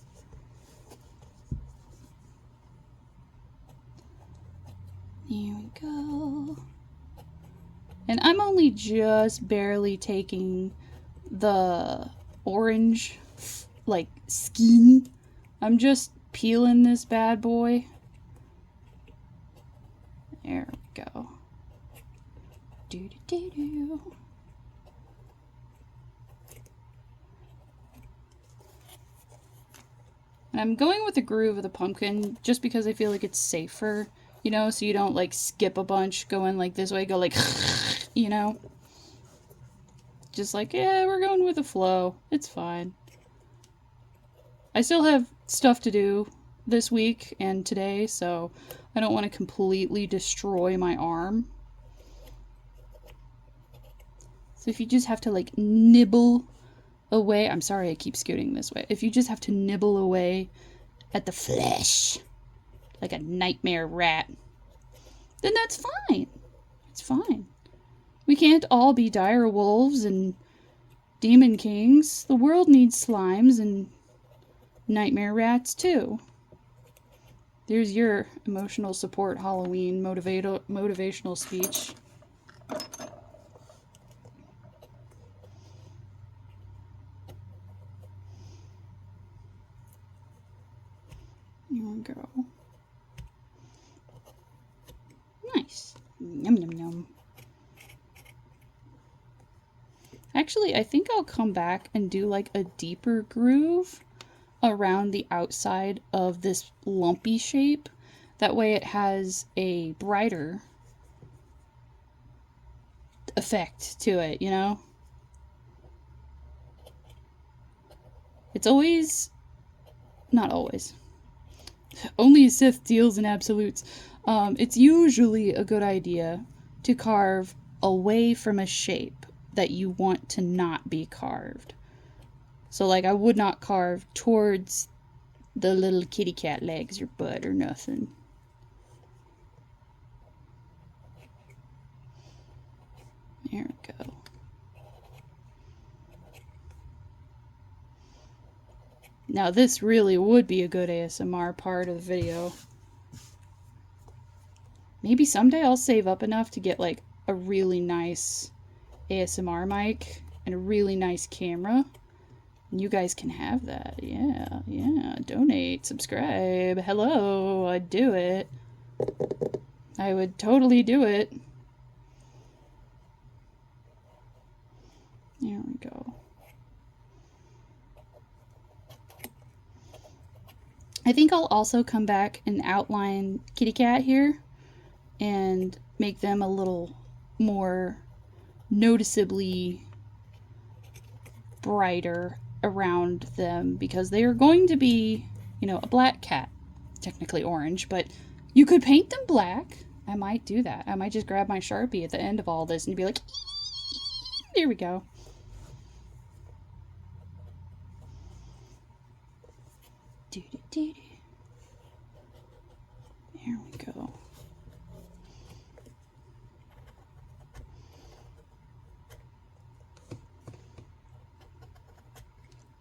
There we go. And I'm only just barely taking the orange, like, skin. I'm just peeling this bad boy. There we go. Do-do-do-do. And I'm going with the groove of the pumpkin just because I feel like it's safer, you know, so you don't like skip a bunch going like this way, go like, you know. Just like, yeah, we're going with the flow. It's fine. I still have stuff to do this week and today, so I don't want to completely destroy my arm. So if you just have to like nibble away, I'm sorry I keep scooting this way. If you just have to nibble away at the flesh like a nightmare rat, then that's fine. It's fine. We can't all be dire wolves and demon kings. The world needs slimes and nightmare rats too. There's your emotional support Halloween motivational speech. Here we go. Nice. Yum, yum, yum. Actually, I think I'll come back and do like a deeper groove around the outside of this lumpy shape. That way it has a brighter effect to it, you know? It's always... not always. Only a Sith deals in absolutes. It's usually a good idea to carve away from a shape that you want to not be carved. So, like, I would not carve towards the little kitty cat legs or butt or nothing. There we go. Now, this really would be a good ASMR part of the video. Maybe someday I'll save up enough to get, like, a really nice ASMR mic and a really nice camera. And you guys can have that. Yeah. Donate, subscribe. Hello, I'd do it. I would totally do it. There we go. I think I'll also come back and outline kitty cat here and make them a little more noticeably brighter around them, because they are going to be, you know, a black cat, technically orange, but you could paint them black. I might do that. I might just grab my Sharpie at the end of all this and be like, there we go. There we go.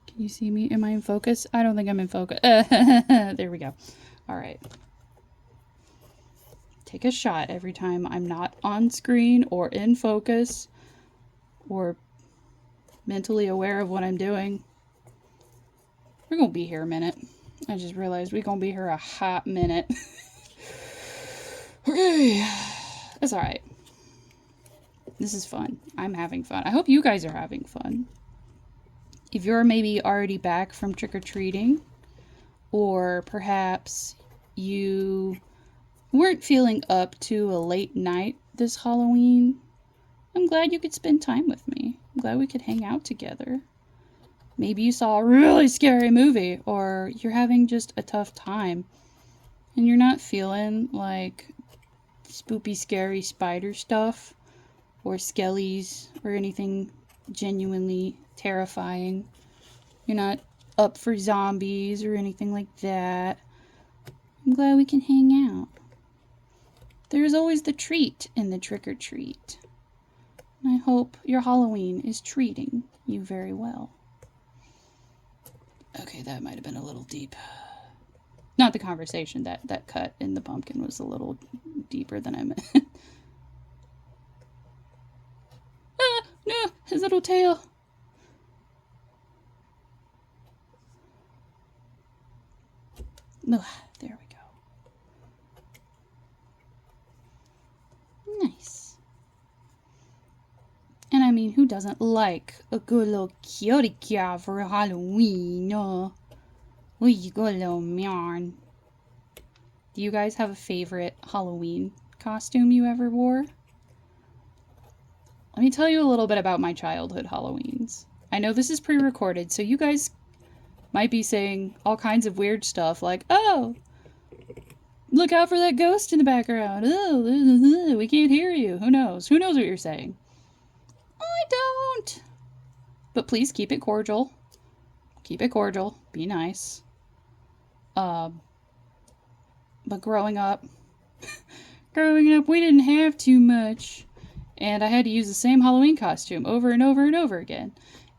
Can you see me? Am I in focus? I don't think I'm in focus. There we go. All right. Take a shot every time I'm not on screen or in focus or mentally aware of what I'm doing. We're going to be here a minute. I just realized we're going to be here a hot minute. Okay. That's all right. This is fun. I'm having fun. I hope you guys are having fun. If you're maybe already back from trick-or-treating, or perhaps you weren't feeling up to a late night this Halloween, I'm glad you could spend time with me. I'm glad we could hang out together. Maybe you saw a really scary movie, or you're having just a tough time, and you're not feeling like spoopy, scary spider stuff, or skellies, or anything genuinely terrifying. You're not up for zombies or anything like that. I'm glad we can hang out. There's always the treat in the trick-or-treat. And I hope your Halloween is treating you very well. Okay, that might have been a little deep. Not the conversation. That cut in the pumpkin was a little deeper than I meant. Ah, no, his little tail. Oh, there we go. Nice. And I mean, who doesn't like a good little cutie cat for Halloween? Oh, you good little man. Do you guys have a favorite Halloween costume you ever wore? Let me tell you a little bit about my childhood Halloweens. I know this is pre-recorded, so you guys might be saying all kinds of weird stuff like, oh, Look out for that ghost in the background. Oh, we can't hear you. Who knows? Who knows what you're saying? I don't. But please keep it cordial. Keep it cordial. Be nice. But growing up, we didn't have too much. And I had to use the same Halloween costume over and over and over again.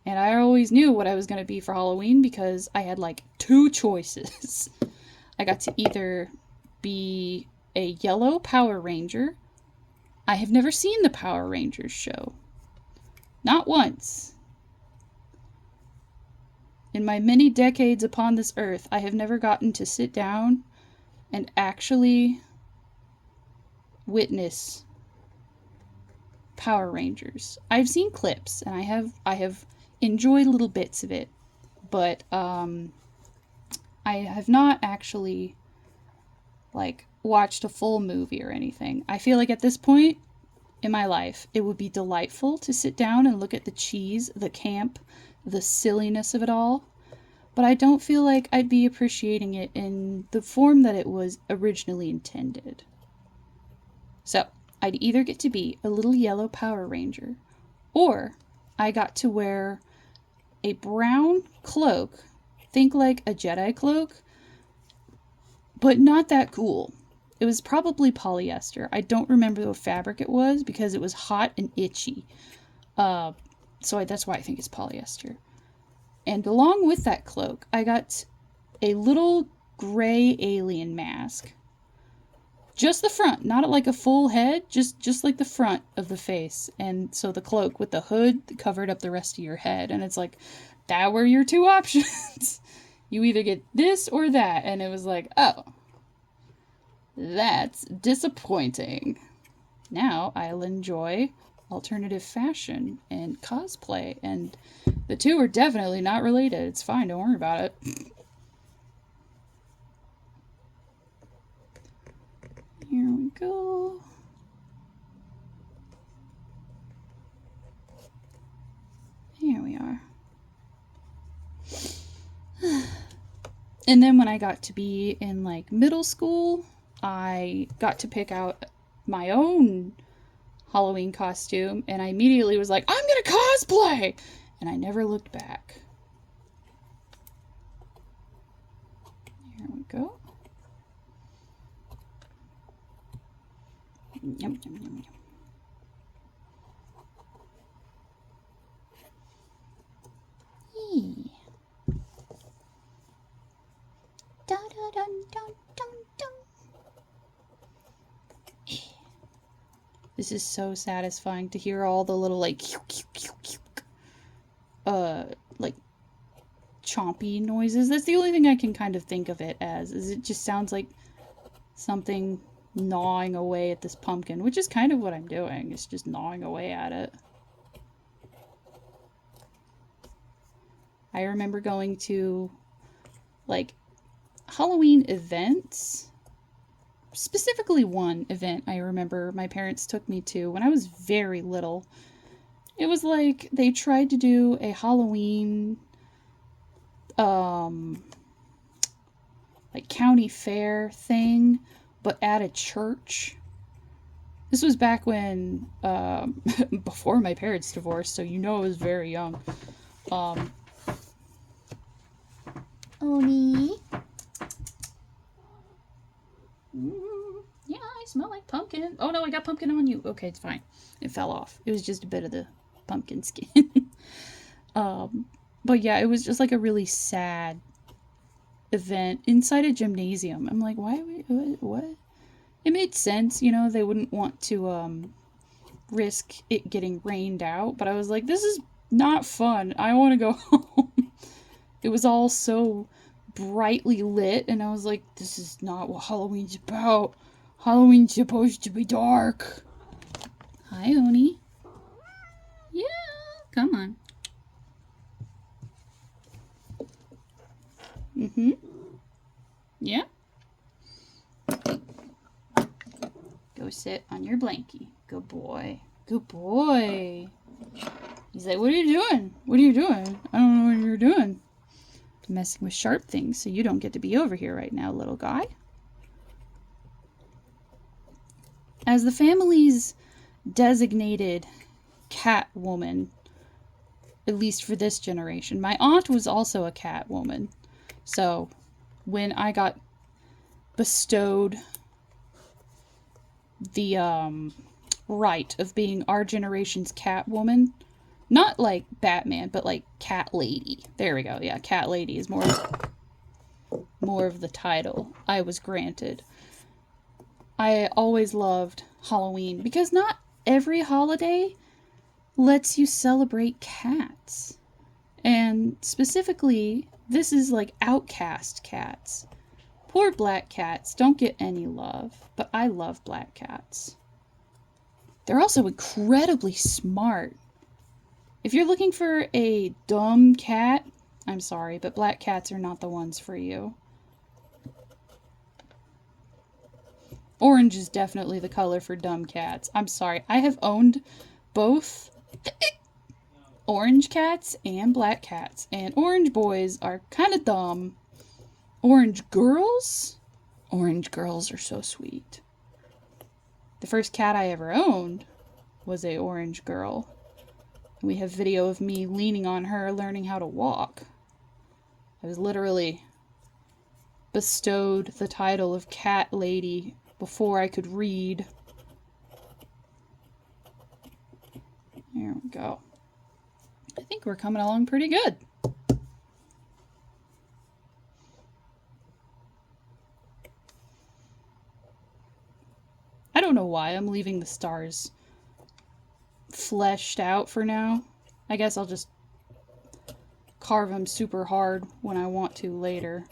And I always knew what I was going to be for Halloween because I had like 2 choices. I got to either be a yellow Power Ranger. I have never seen the Power Rangers show. Not once. In my many decades upon this earth, I have never gotten to sit down and actually witness Power Rangers. I've seen clips and I have enjoyed little bits of it, but I have not actually like watched a full movie or anything. I feel like at this point in my life, it would be delightful to sit down and look at the cheese, the camp, the silliness of it all, but I don't feel like I'd be appreciating it in the form that it was originally intended. So, I'd either get to be a little yellow Power Ranger, or I got to wear a brown cloak, think like a Jedi cloak, but not that cool. It was probably polyester. I don't remember what fabric it was because it was hot and itchy. So that's why I think it's polyester. And along with that cloak, I got a little gray alien mask. Just the front, not like a full head, just like the front of the face. And so the cloak with the hood covered up the rest of your head. And it's like, that were your 2 options. You either get this or that. And it was like, oh, that's disappointing. Now I'll enjoy alternative fashion and cosplay. And the 2 are definitely not related. It's fine, don't worry about it. Here we go. Here we are. And then when I got to be in like middle school, I got to pick out my own Halloween costume, and I immediately was like, I'm gonna cosplay! And I never looked back. Here we go. Yum, yum, yum, yum. Yee. Da, da, dun, dun, dun, dun. This is so satisfying to hear all the little like chompy noises. That's the only thing I can kind of think of it as, is it just sounds like something gnawing away at this pumpkin, which is kind of what I'm doing. It's just gnawing away at it. I remember going to like Halloween events. Specifically one event I remember my parents took me to when I was very little. It was like they tried to do a Halloween like county fair thing, but at a church. This was back when before my parents divorced, so you know I was very young. Oni. Yeah, I smell like pumpkin. Oh no, I got pumpkin on you. Okay, it's fine. It fell off. It was just a bit of the pumpkin skin. But yeah, it was just like a really sad event inside a gymnasium. I'm like, why? What? It made sense, you know. They wouldn't want to risk it getting rained out. But I was like, this is not fun. I want to go home. It was all so brightly lit, and I was like, this is not what Halloween's about. Halloween's supposed to be dark. Hi, Oni. Yeah, come on. Mm-hmm. Yeah. Go sit on your blankie. Good boy. Good boy. He's like, what are you doing? What are you doing? I don't know what you're doing. Messing with sharp things, so you don't get to be over here right now, little guy. As the family's designated cat woman, at least for this generation, my aunt was also a cat woman. So when I got bestowed the right of being our generation's cat woman, not like Batman, but like cat lady. There we go. Yeah, cat lady is more of the title I was granted. I always loved Halloween because not every holiday lets you celebrate cats. And specifically, this is like outcast cats. Poor black cats don't get any love, but I love black cats. They're also incredibly smart. If you're looking for a dumb cat, I'm sorry, but black cats are not the ones for you. Orange is definitely the color for dumb cats. I'm sorry. I have owned both orange cats and black cats, and orange boys are kind of dumb. Orange girls are so sweet. The first cat I ever owned was a orange girl. We have video of me leaning on her, learning how to walk. I was literally bestowed the title of cat lady before I could read. There we go. I think we're coming along pretty good. I don't know why I'm leaving the stars fleshed out for now. I guess I'll just carve them super hard when I want to later.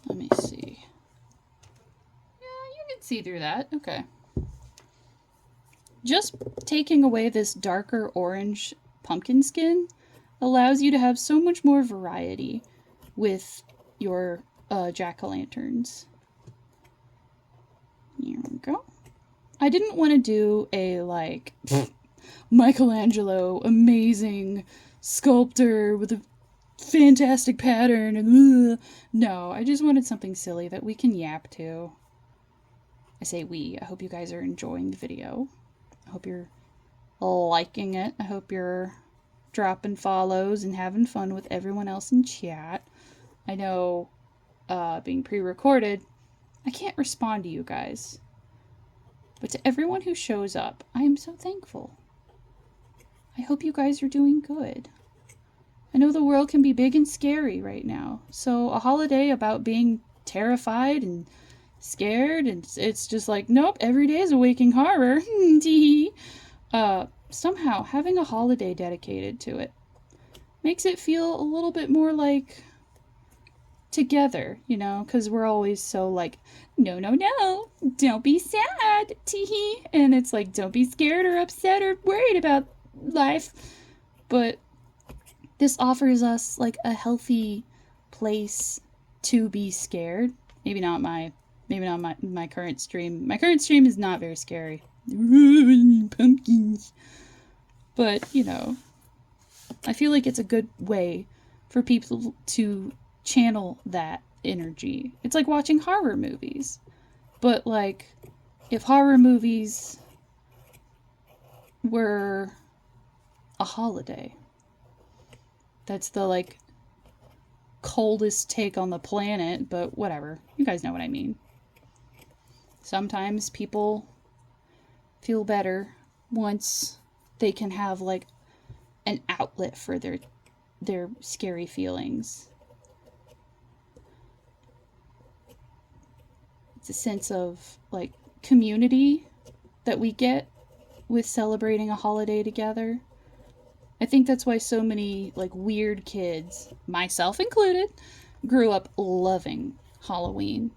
Let me see. Yeah, you can see through that. Okay. Just taking away this darker orange pumpkin skin allows you to have so much more variety with your jack-o'-lanterns. Here we go. I didn't want to do a, like, Michelangelo, amazing sculptor with a fantastic pattern, and no, I just wanted something silly that we can yap to. I say we. I hope you guys are enjoying the video. I hope you're liking it. I hope you're dropping follows and having fun with everyone else in chat. I know, being pre-recorded, I can't respond to you guys. But to everyone who shows up, I am so thankful. I hope you guys are doing good. I know the world can be big and scary right now, so a holiday about being terrified and scared, and it's just like, nope, every day is a waking horror. Somehow having a holiday dedicated to it makes it feel a little bit more like together, you know, because we're always so like, no, don't be sad, teehee, and it's like, don't be scared or upset or worried about life. But this offers us like a healthy place to be scared. Maybe not my current stream. My current stream is not very scary. Pumpkins. But, you know, I feel like it's a good way for people to channel that energy. It's like watching horror movies. But, like, if horror movies were a holiday, that's the, like, coldest take on the planet, but whatever. You guys know what I mean. Sometimes people feel better once they can have, like, an outlet for their scary feelings. It's a sense of, like, community that we get with celebrating a holiday together. I think that's why so many, like, weird kids, myself included, grew up loving Halloween.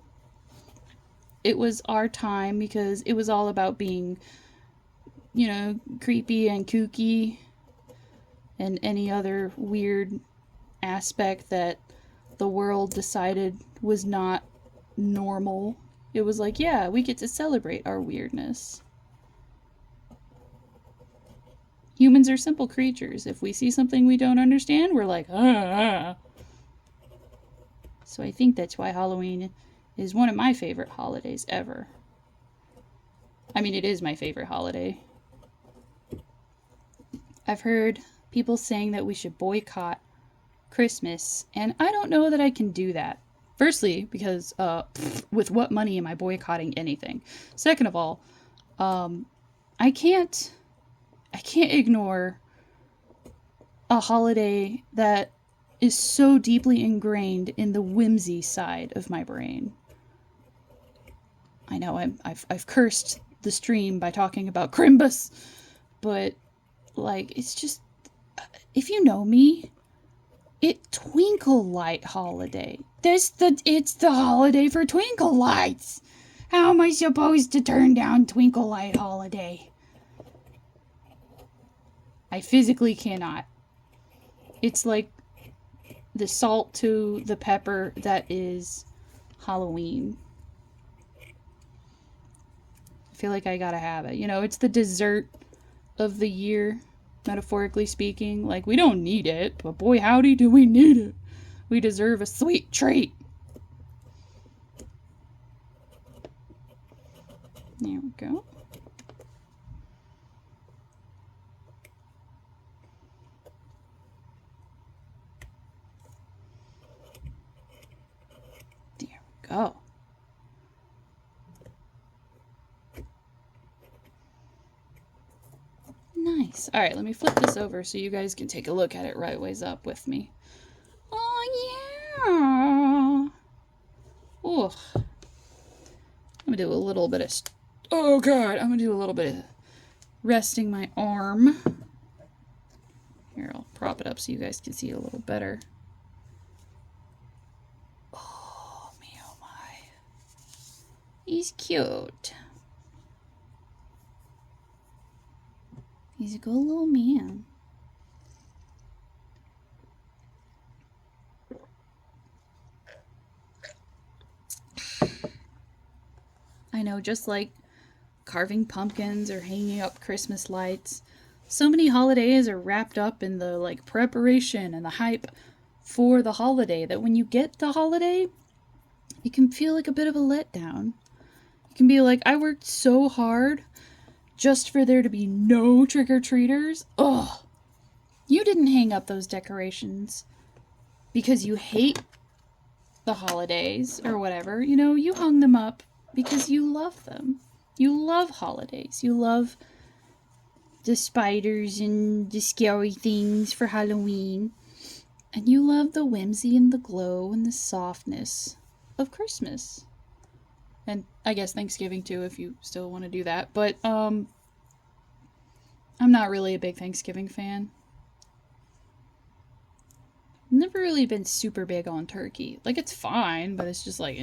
It was our time because it was all about being, you know, creepy and kooky and any other weird aspect that the world decided was not normal. It was like, yeah, we get to celebrate our weirdness. Humans are simple creatures. If we see something we don't understand, we're like, ah. So I think that's why Halloween is one of my favorite holidays ever. I mean, it is my favorite holiday. I've heard people saying that we should boycott Christmas, and I don't know that I can do that. Firstly, because with what money am I boycotting anything? Second of all, I can't ignore a holiday that is so deeply ingrained in the whimsy side of my brain. I know I've cursed the stream by talking about Crimbus, but like it's just, if you know me, it Twinkle Light holiday. It's the holiday for twinkle lights. How am I supposed to turn down Twinkle Light holiday? I physically cannot. It's like the salt to the pepper that is Halloween. I feel like I gotta have it. You know, it's the dessert of the year, metaphorically speaking. Like, we don't need it, but boy howdy do we need it. We deserve a sweet treat. There we go. There we go. Nice. All right, let me flip this over so you guys can take a look at it right ways up with me. Oh, yeah. Ooh. I'm going to do a little bit of... Oh, God. I'm going to do a little bit of resting my arm. Here, I'll prop it up so you guys can see it a little better. Oh, me, oh, my. He's cute. He's a good little man. I know, just like carving pumpkins or hanging up Christmas lights, so many holidays are wrapped up in the like preparation and the hype for the holiday that when you get the holiday, it can feel like a bit of a letdown. It can be like, I worked so hard just for there to be no trick-or-treaters. Ugh. You didn't hang up those decorations because you hate the holidays or whatever. You know, you hung them up because you love them. You love holidays. You love the spiders and the scary things for Halloween. And you love the whimsy and the glow and the softness of Christmas. And I guess Thanksgiving too, if you still want to do that. But I'm not really a big Thanksgiving fan. Never really been super big on turkey. Like, it's fine, but it's just like,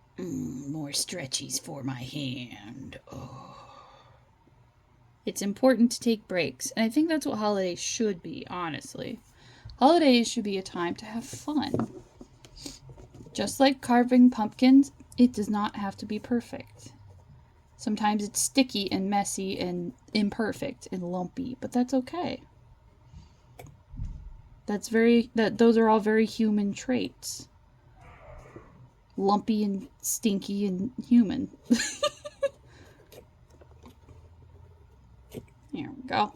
more stretchies for my hand. Oh. It's important to take breaks, and I think that's what holidays should be, honestly. Holidays should be a time to have fun. Just like carving pumpkins, it does not have to be perfect. Sometimes it's sticky and messy and imperfect and lumpy, but that's okay. Those are all very human traits. Lumpy and stinky and human. Here we go.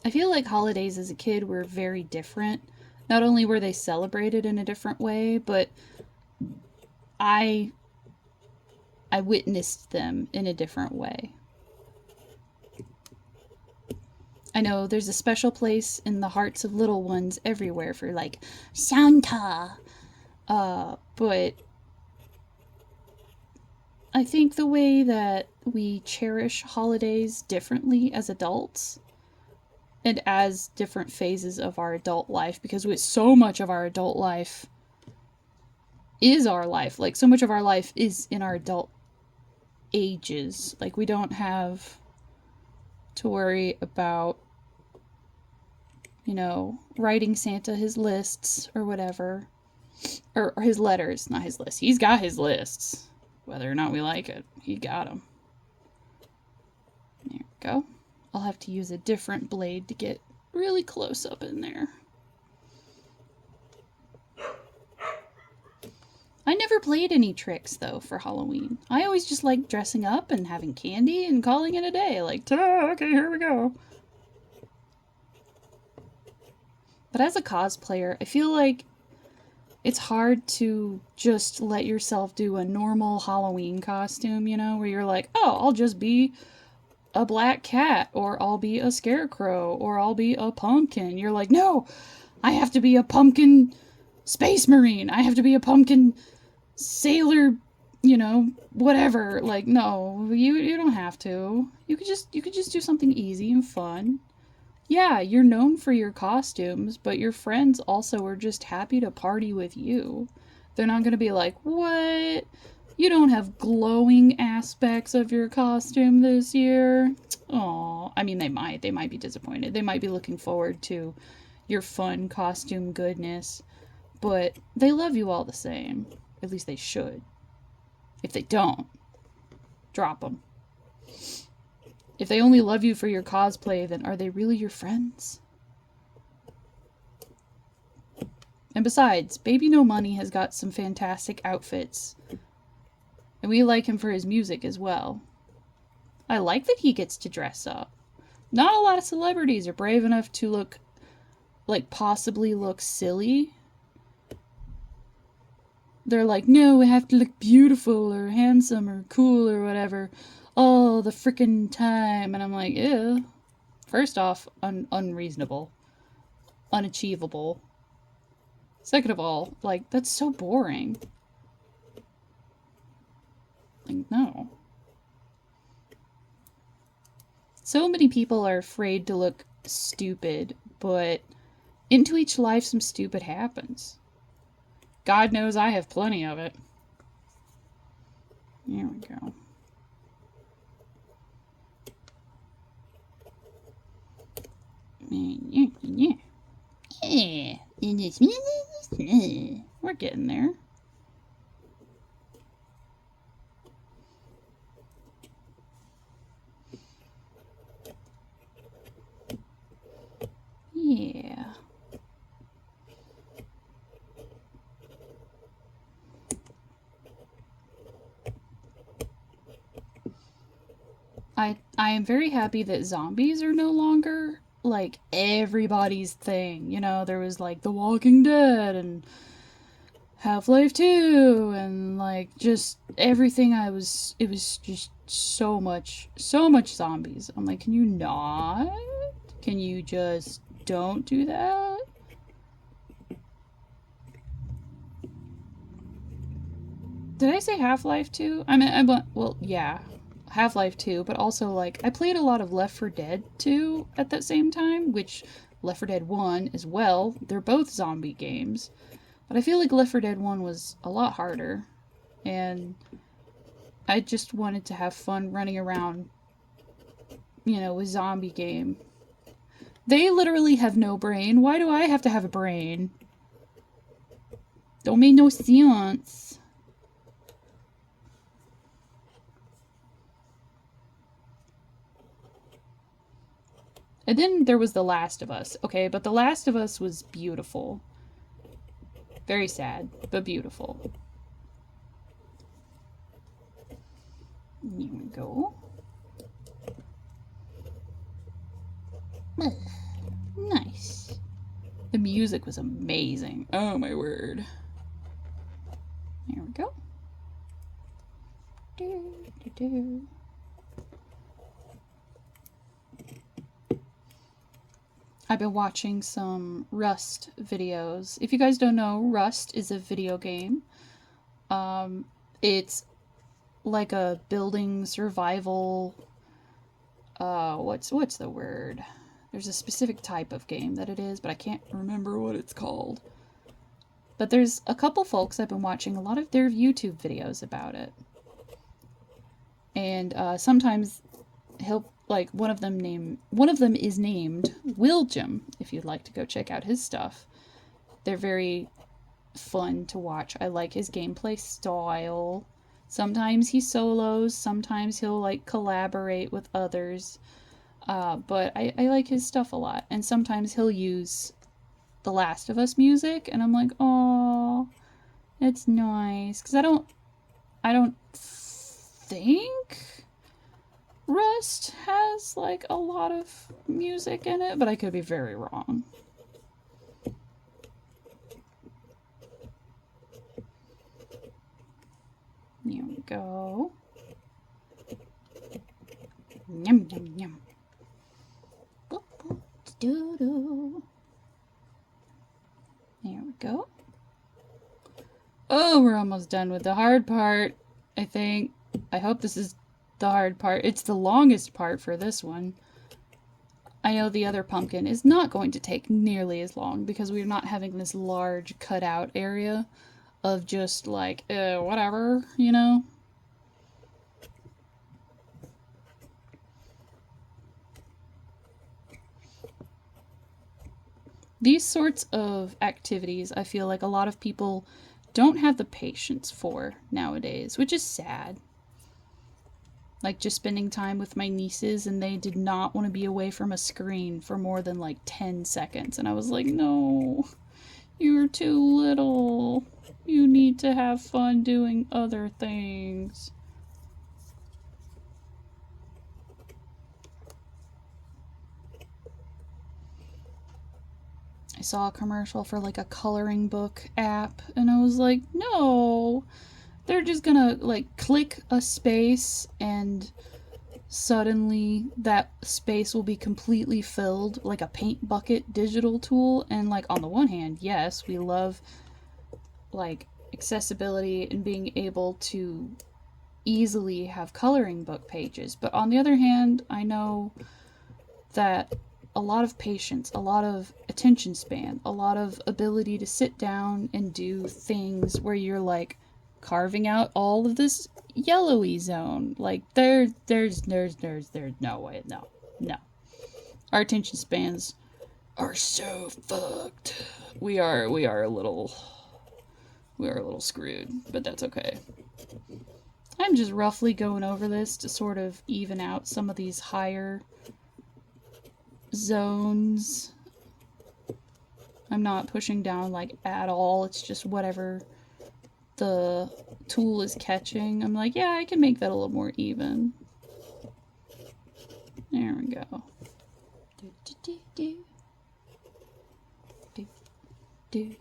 I feel like holidays as a kid were very different. Not only were they celebrated in a different way, but I witnessed them in a different way. I know there's a special place in the hearts of little ones everywhere for like Santa. But I think the way that we cherish holidays differently as adults and as different phases of our adult life, because with so much of our adult life is our life. Like, so much of our life is in our adult ages. Like, we don't have to worry about, you know, writing Santa his lists or whatever. Or his letters, not his lists. He's got his lists. Whether or not we like it, he got them. There we go. I'll have to use a different blade to get really close up in there. I never played any tricks, though, for Halloween. I always just liked dressing up and having candy and calling it a day. Like, ta-da, okay, here we go. But as a cosplayer, I feel like it's hard to just let yourself do a normal Halloween costume, you know, where you're like, oh, I'll just be a black cat, or I'll be a scarecrow, or I'll be a pumpkin. You're like, no, I have to be a pumpkin space marine. I have to be a pumpkin sailor, you know, whatever. Like, no, you don't have to. You could just do something easy and fun. Yeah, you're known for your costumes, but your friends also are just happy to party with you. They're not going to be like, what? You don't have glowing aspects of your costume this year? Oh, I mean, they might. They might be disappointed. They might be looking forward to your fun costume goodness, but they love you all the same. At least they should. If they don't, drop them. If they only love you for your cosplay, then are they really your friends? And besides, Baby No Money has got some fantastic outfits. And we like him for his music as well. I like that he gets to dress up. Not a lot of celebrities are brave enough to look, like, possibly look silly. They're like, no, we have to look beautiful or handsome or cool or whatever all the frickin' time. And I'm like, ew. First off, unreasonable. Unachievable. Second of all, like, that's so boring. Like, no. So many people are afraid to look stupid, but into each life some stupid happens. God knows I have plenty of it. There we go. Yeah. We're getting there. Yeah. I am very happy that zombies are no longer like everybody's thing. You know, there was like The Walking Dead and Half-Life 2 and like just everything it was just so much zombies. I'm like, can you not? Can you just don't do that? Did I say Half-Life 2? I mean, well, yeah, Half-Life 2, but also like I played a lot of Left 4 Dead 2 at that same time, which Left 4 Dead 1 as well. They're both zombie games. But I feel like Left 4 Dead 1 was a lot harder, and I just wanted to have fun running around, you know, with zombie game. They literally have no brain. Why do I have to have a brain? Don't make no sense. And then there was The Last of Us. Okay, but The Last of Us was beautiful. Very sad, but beautiful. Here we go. Nice. The music was amazing. Oh my word. There we go. I've been watching some Rust videos. If you guys don't know, Rust is a video game. It's like a building survival. What's the word? There's a specific type of game that it is, but I can't remember what it's called. But there's a couple folks I've been watching a lot of their YouTube videos about it, and sometimes he'll like one of them is named Willjum. If you'd like to go check out his stuff, they're very fun to watch. I like his gameplay style. Sometimes he solos, sometimes he'll like collaborate with others. But I like his stuff a lot. And sometimes he'll use The Last of Us music, and I'm like, oh, it's nice. Because I don't think Rust has like a lot of music in it, but I could be very wrong. Here we go. Yum, yum, yum. Boop, boop, doo, doo. There we go. Oh, we're almost done with the hard part, I think. I hope this is the hard part. It's the longest part for this one. I know the other pumpkin is not going to take nearly as long because we're not having this large cutout area of just like, whatever, you know? These sorts of activities, I feel like a lot of people don't have the patience for nowadays, which is sad. Like just spending time with my nieces, and they did not want to be away from a screen for more than like 10 seconds. And I was like, no, you're too little. You need to have fun doing other things. I saw a commercial for like a coloring book app, and I was like, no, they're just gonna like click a space and suddenly that space will be completely filled, like a paint bucket digital tool. And like on the one hand, yes, we love like accessibility and being able to easily have coloring book pages, but on the other hand, I know that a lot of patience, a lot of attention span, a lot of ability to sit down and do things where you're like carving out all of this yellowy zone. Like there's no way, no. Our attention spans are so fucked. We are a little screwed, but that's okay. I'm just roughly going over this to sort of even out some of these higher zones. I'm not pushing down like at all. It's just whatever the tool is catching. I'm like, yeah, I can make that a little more even. There we go. Do, do, do, do. Do, do.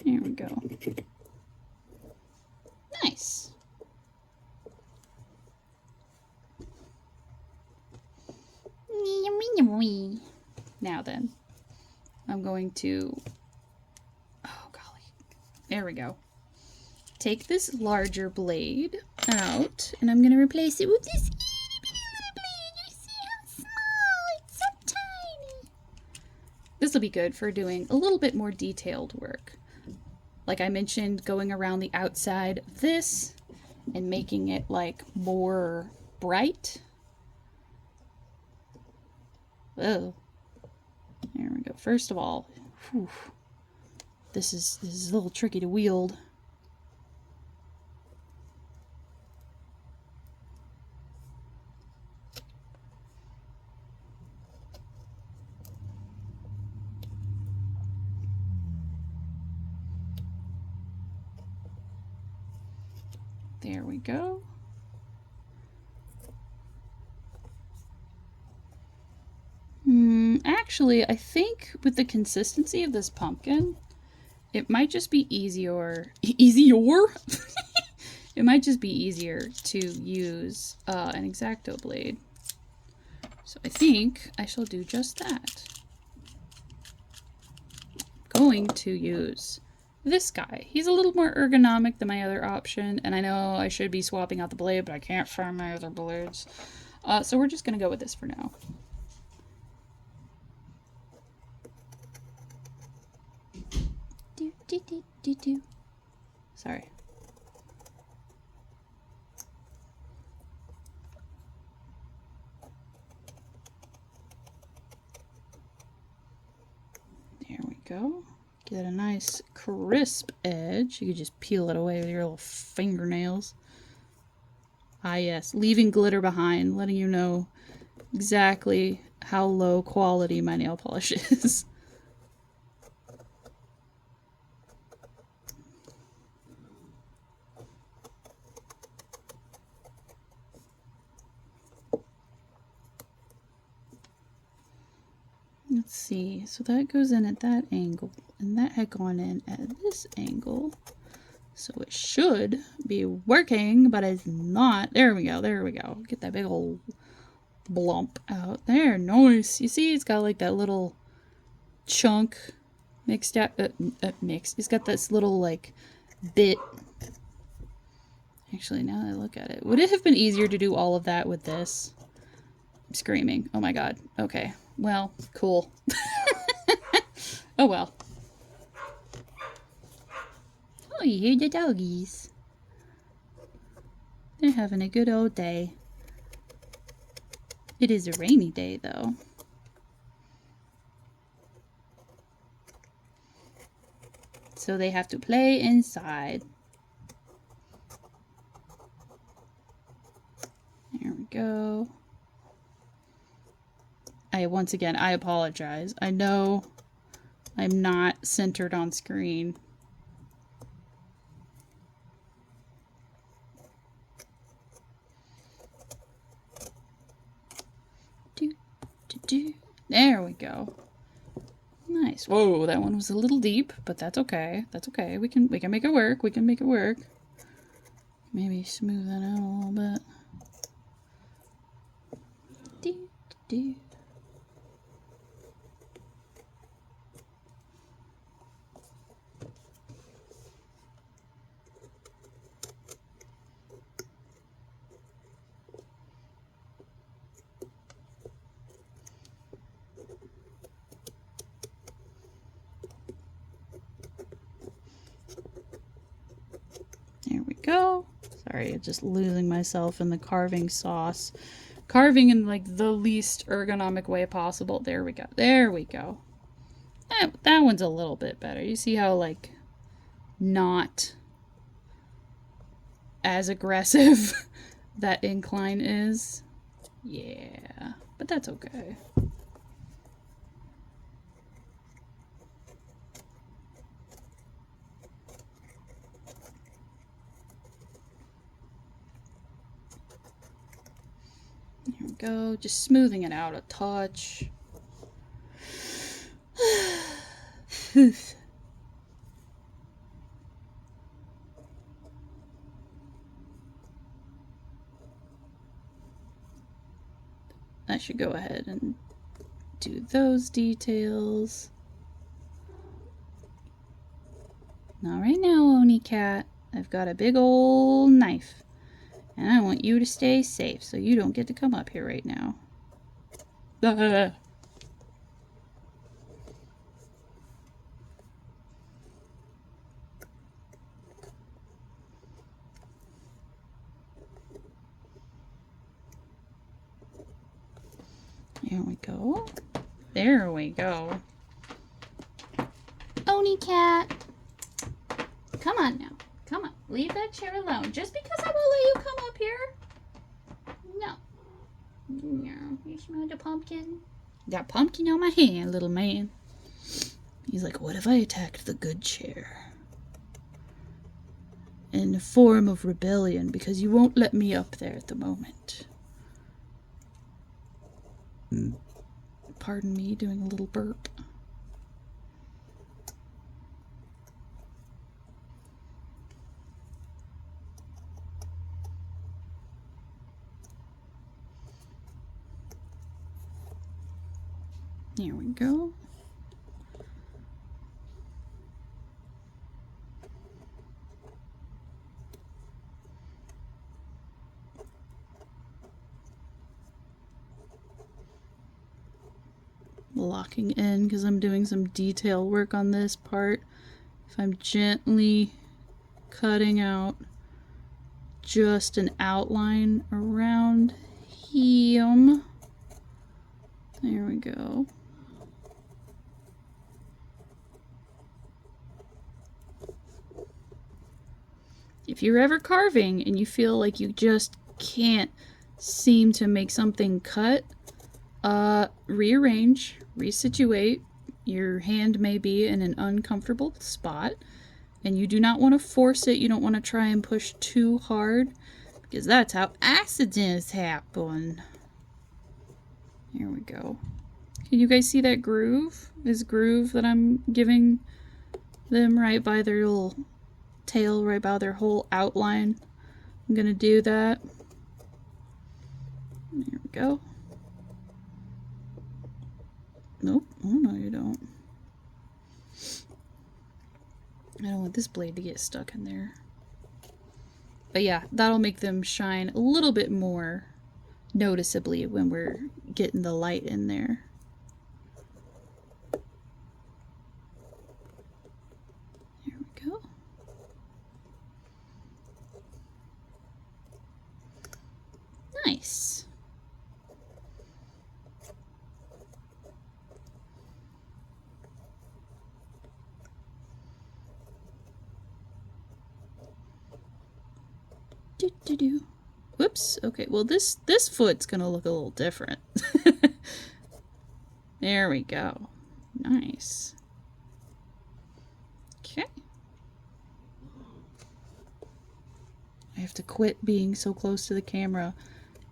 There we go. Nice. Now then, I'm going to, oh golly, there we go. Take this larger blade out, and I'm going to replace it with this itty bitty little blade. You see how small? It's so tiny. This will be good for doing a little bit more detailed work. Like I mentioned, going around the outside of this and making it like more bright. Oh, there we go. First of all, whew, this is a little tricky to wield. There we go. Actually, I think with the consistency of this pumpkin, it might just be easier. It might just be easier to use an X-Acto blade. So I think I shall do just that. I'm going to use this guy. He's a little more ergonomic than my other option, and I know I should be swapping out the blade, but I can't find my other blades. So we're just going to go with this for now. Sorry. There we go. Get a nice crisp edge. You could just peel it away with your little fingernails. Ah, yes. Leaving glitter behind, letting you know exactly how low quality my nail polish is. Let's see. So that goes in at that angle, and that had gone in at this angle. So it should be working, but it's not. There we go. There we go. Get that big old blump out there. Nice. You see, it's got like that little chunk mixed out. Mixed. It's got this little like bit. Actually, now that I look at it, would it have been easier to do all of that with this? I'm screaming. Oh my god. Okay. Well, cool. Oh well. Oh, you hear the doggies. They're having a good old day. It is a rainy day, though. So they have to play inside. There we go. Once again, I apologize. I know I'm not centered on screen. There we go. Nice. Whoa, that one was a little deep, but that's okay. That's okay. We can make it work. We can make it work. Maybe smooth that out a little bit. There we go. Sorry, I'm just losing myself in the carving sauce. Carving in like the least ergonomic way possible. There we go. There we go. That one's a little bit better. You see how like not as aggressive that incline is? Yeah, but that's okay. There we go, just smoothing it out a touch. I should go ahead and do those details. Not right now, Oni Cat. I've got a big old knife. And I want you to stay safe, so you don't get to come up here right now. There we go. There we go. Oni Cat. Come on now. Come on. Leave that chair alone. Just because I won't let you come up here? No. No. You smell the pumpkin? Got pumpkin on my hand, little man. He's like, what if I attacked the good chair? In the form of rebellion, because you won't let me up there at the moment. Pardon me doing a little burp. There we go. Locking in because I'm doing some detail work on this part. If I'm gently cutting out just an outline around him. There we go. If you're ever carving and you feel like you just can't seem to make something cut, rearrange, resituate. Your hand may be in an uncomfortable spot, and you do not want to force it. You don't want to try and push too hard, because that's how accidents happen. Here we go. Can you guys see that groove? This groove that I'm giving them right by their little tail, right by their whole outline. I'm gonna do that. There we go. Nope. Oh no, you don't. I don't want this blade to get stuck in there. But yeah, that'll make them shine a little bit more noticeably when we're getting the light in there. There we go. Nice. Do. Whoops. Okay, well this foot's gonna look a little different. There we go. Nice. Okay. I have to quit being so close to the camera.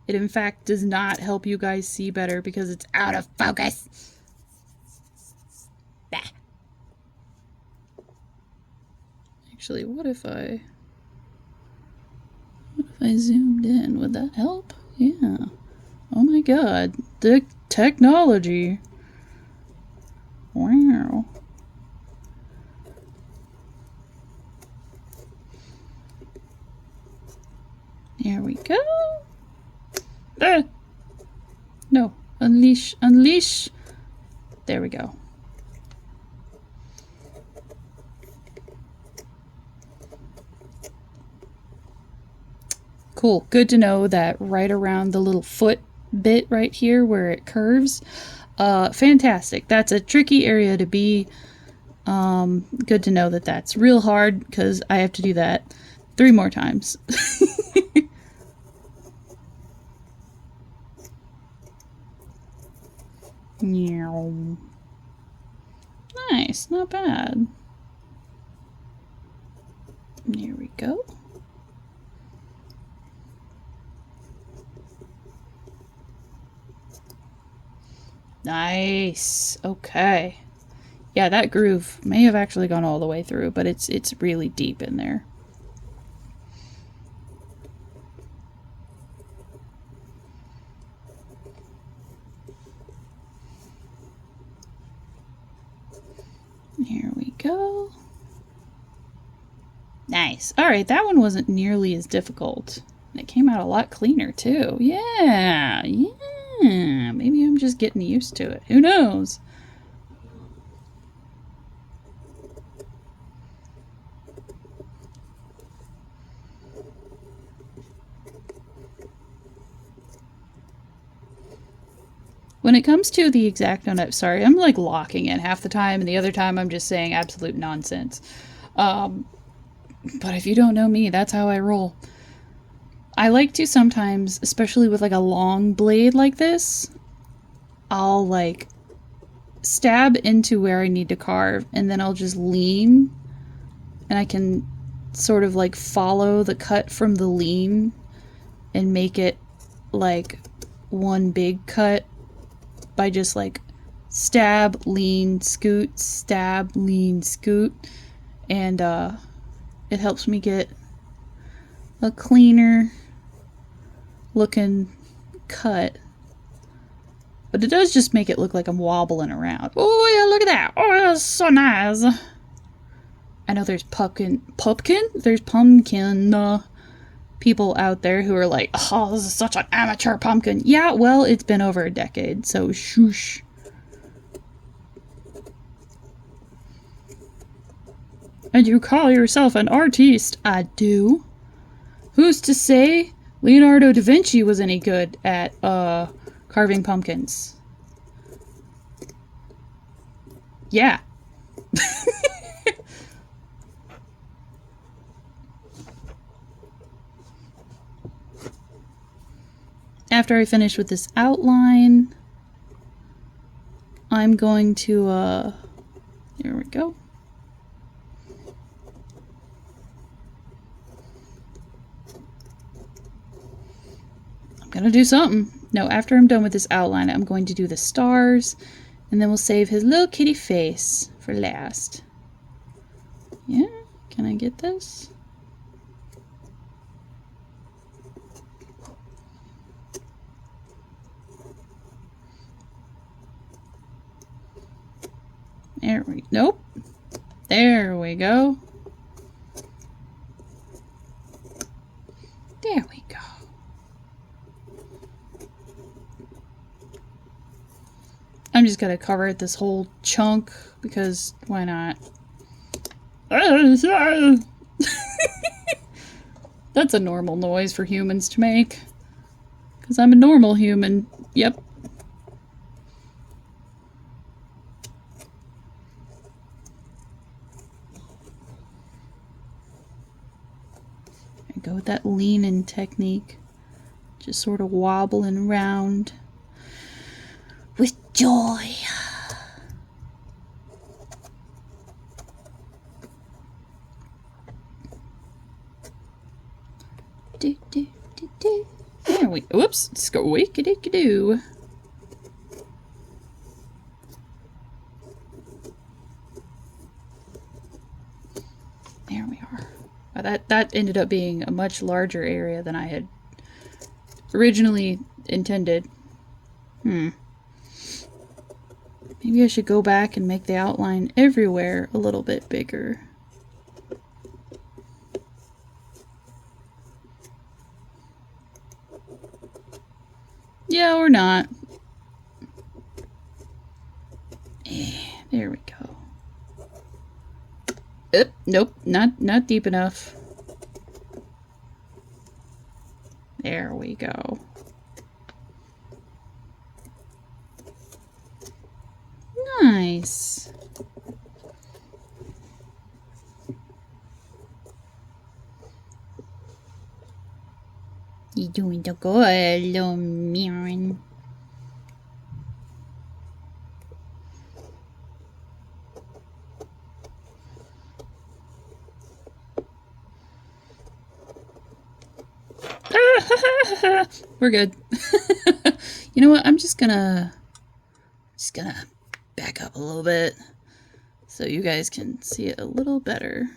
It in fact does not help you guys see better because it's out of focus. Bah. Actually, what if I zoomed in? Would that help? Yeah. Oh my god. The technology. Wow. There we go. Ah! No. Unleash. Unleash. There we go. Cool. Good to know that right around the little foot bit right here where it curves. Fantastic. That's a tricky area to be. Good to know that that's real hard because I have to do that 3 more times. Nice. Not bad. There we go. Nice. Okay. Yeah, that groove may have actually gone all the way through, but it's really deep in there. Here we go. Nice. All right, that one wasn't nearly as difficult. It came out a lot cleaner too. Yeah. Maybe I'm just getting used to it. Who knows? When it comes to the X-Acto, sorry, I'm like locking in half the time, and the other time I'm just saying absolute nonsense. But if you don't know me, that's how I roll. I like to sometimes, especially with like a long blade like this, I'll like stab into where I need to carve, and then I'll just lean, and I can sort of like follow the cut from the lean and make it like one big cut by just like stab, lean, scoot, stab, lean, scoot, and it helps me get a cleaner looking cut. But it does just make it look like I'm wobbling around. Oh yeah, look at that. Oh, that's so nice. I know there's pumpkin people out there who are like, oh, this is such an amateur pumpkin. Yeah, well, it's been over a decade, so shoosh. And you call yourself an artiste? I do. Who's to say Leonardo da Vinci was any good at carving pumpkins? Yeah. after I finish with this outline, I'm going to, here we go. I'm gonna do something. No, after I'm done with this outline, I'm going to do the stars, and then we'll save his little kitty face for last. Yeah, can I get this? There we, nope. There we go. There we go. I'm just gonna cover this whole chunk because why not? That's a normal noise for humans to make. Because I'm a normal human. Yep. I go with that lean-in technique. Just sort of wobbling around with joy. Do, do, do, do. There we go. Whoops. Squeaky-dicky-doo. There we are. That ended up being a much larger area than I had originally intended. Maybe I should go back and make the outline everywhere a little bit bigger. Yeah, or not. There we go. Nope, not deep enough. There we go. Nice. You're doing the good, little Mirren. We're good. You know what? I'm just gonna back up a little bit so you guys can see it a little better.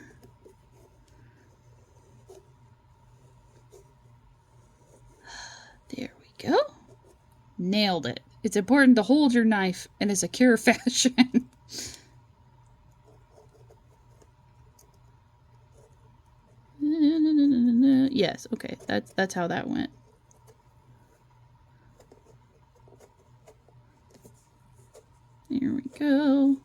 There we go. Nailed it. It's important to hold your knife in a secure fashion. Yes, okay. That's how that went. There we go.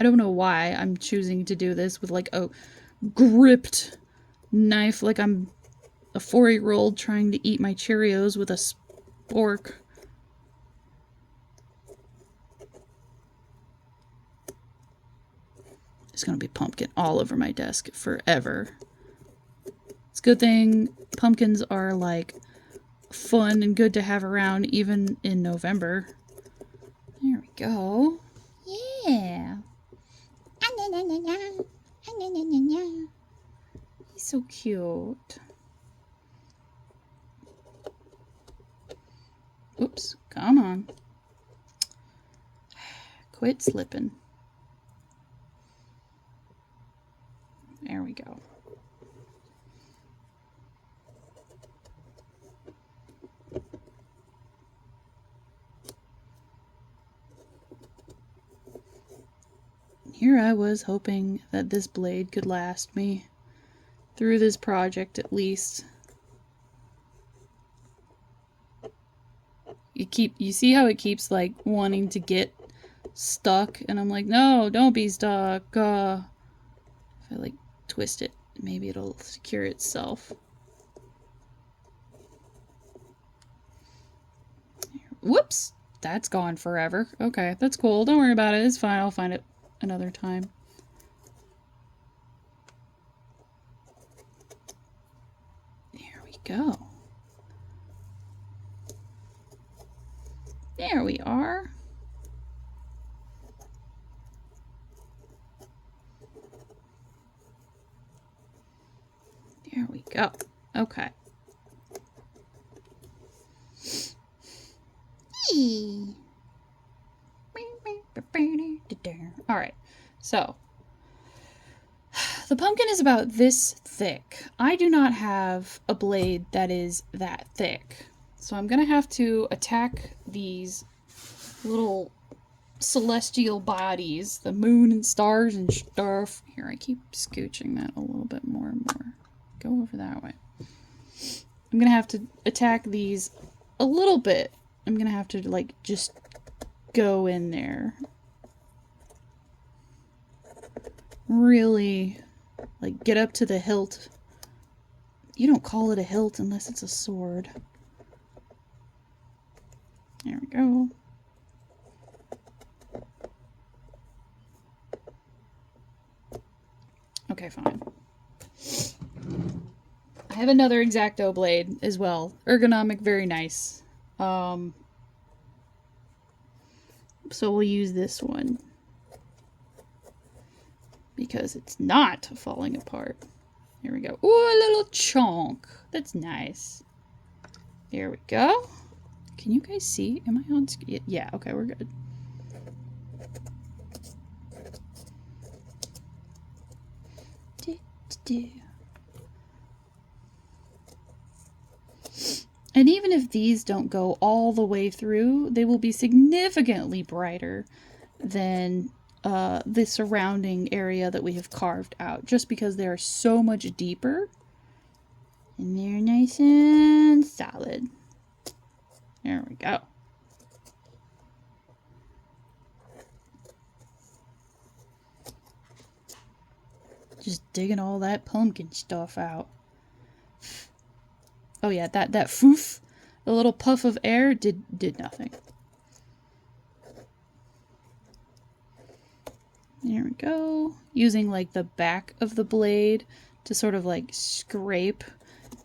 I don't know why I'm choosing to do this with like a gripped knife, like I'm a 4-year-old trying to eat my Cheerios with a spork. There's gonna be pumpkin all over my desk forever. It's a good thing pumpkins are like fun and good to have around even in November. There we go. Yeah. He's so cute. Oops, come on. Quit slipping. There we go. Here I was hoping that this blade could last me through this project at least. You see how it keeps like wanting to get stuck, and I'm like, no, don't be stuck. If I like twist it, maybe it'll secure itself. Whoops, that's gone forever. Okay, that's cool. Don't worry about it. It's fine. I'll find it another time. There we go. There we are. There we go. Okay. All right. So the pumpkin is about this thick. I do not have a blade that is that thick. So I'm going to have to attack these little celestial bodies, the moon and stars and stuff. Here, I keep scooching that a little bit more and more. Go over that way. I'm going to have to attack these a little bit. I'm going to have to, like, just go in there. Really, like, get up to the hilt. You don't call it a hilt unless it's a sword. There we go. Okay, fine. I have another X-Acto blade as well. Ergonomic, very nice. So we'll use this one. Because it's not falling apart. Here we go. Ooh, a little chunk. That's nice. There we go. Can you guys see? Am I on screen? Yeah, okay, we're good. And even if these don't go all the way through, they will be significantly brighter than the surrounding area that we have carved out, just because they are so much deeper. And they're nice and solid. There we go. Just digging all that pumpkin stuff out. Oh yeah, that foof, the little puff of air did nothing. There we go. Using like the back of the blade to sort of like scrape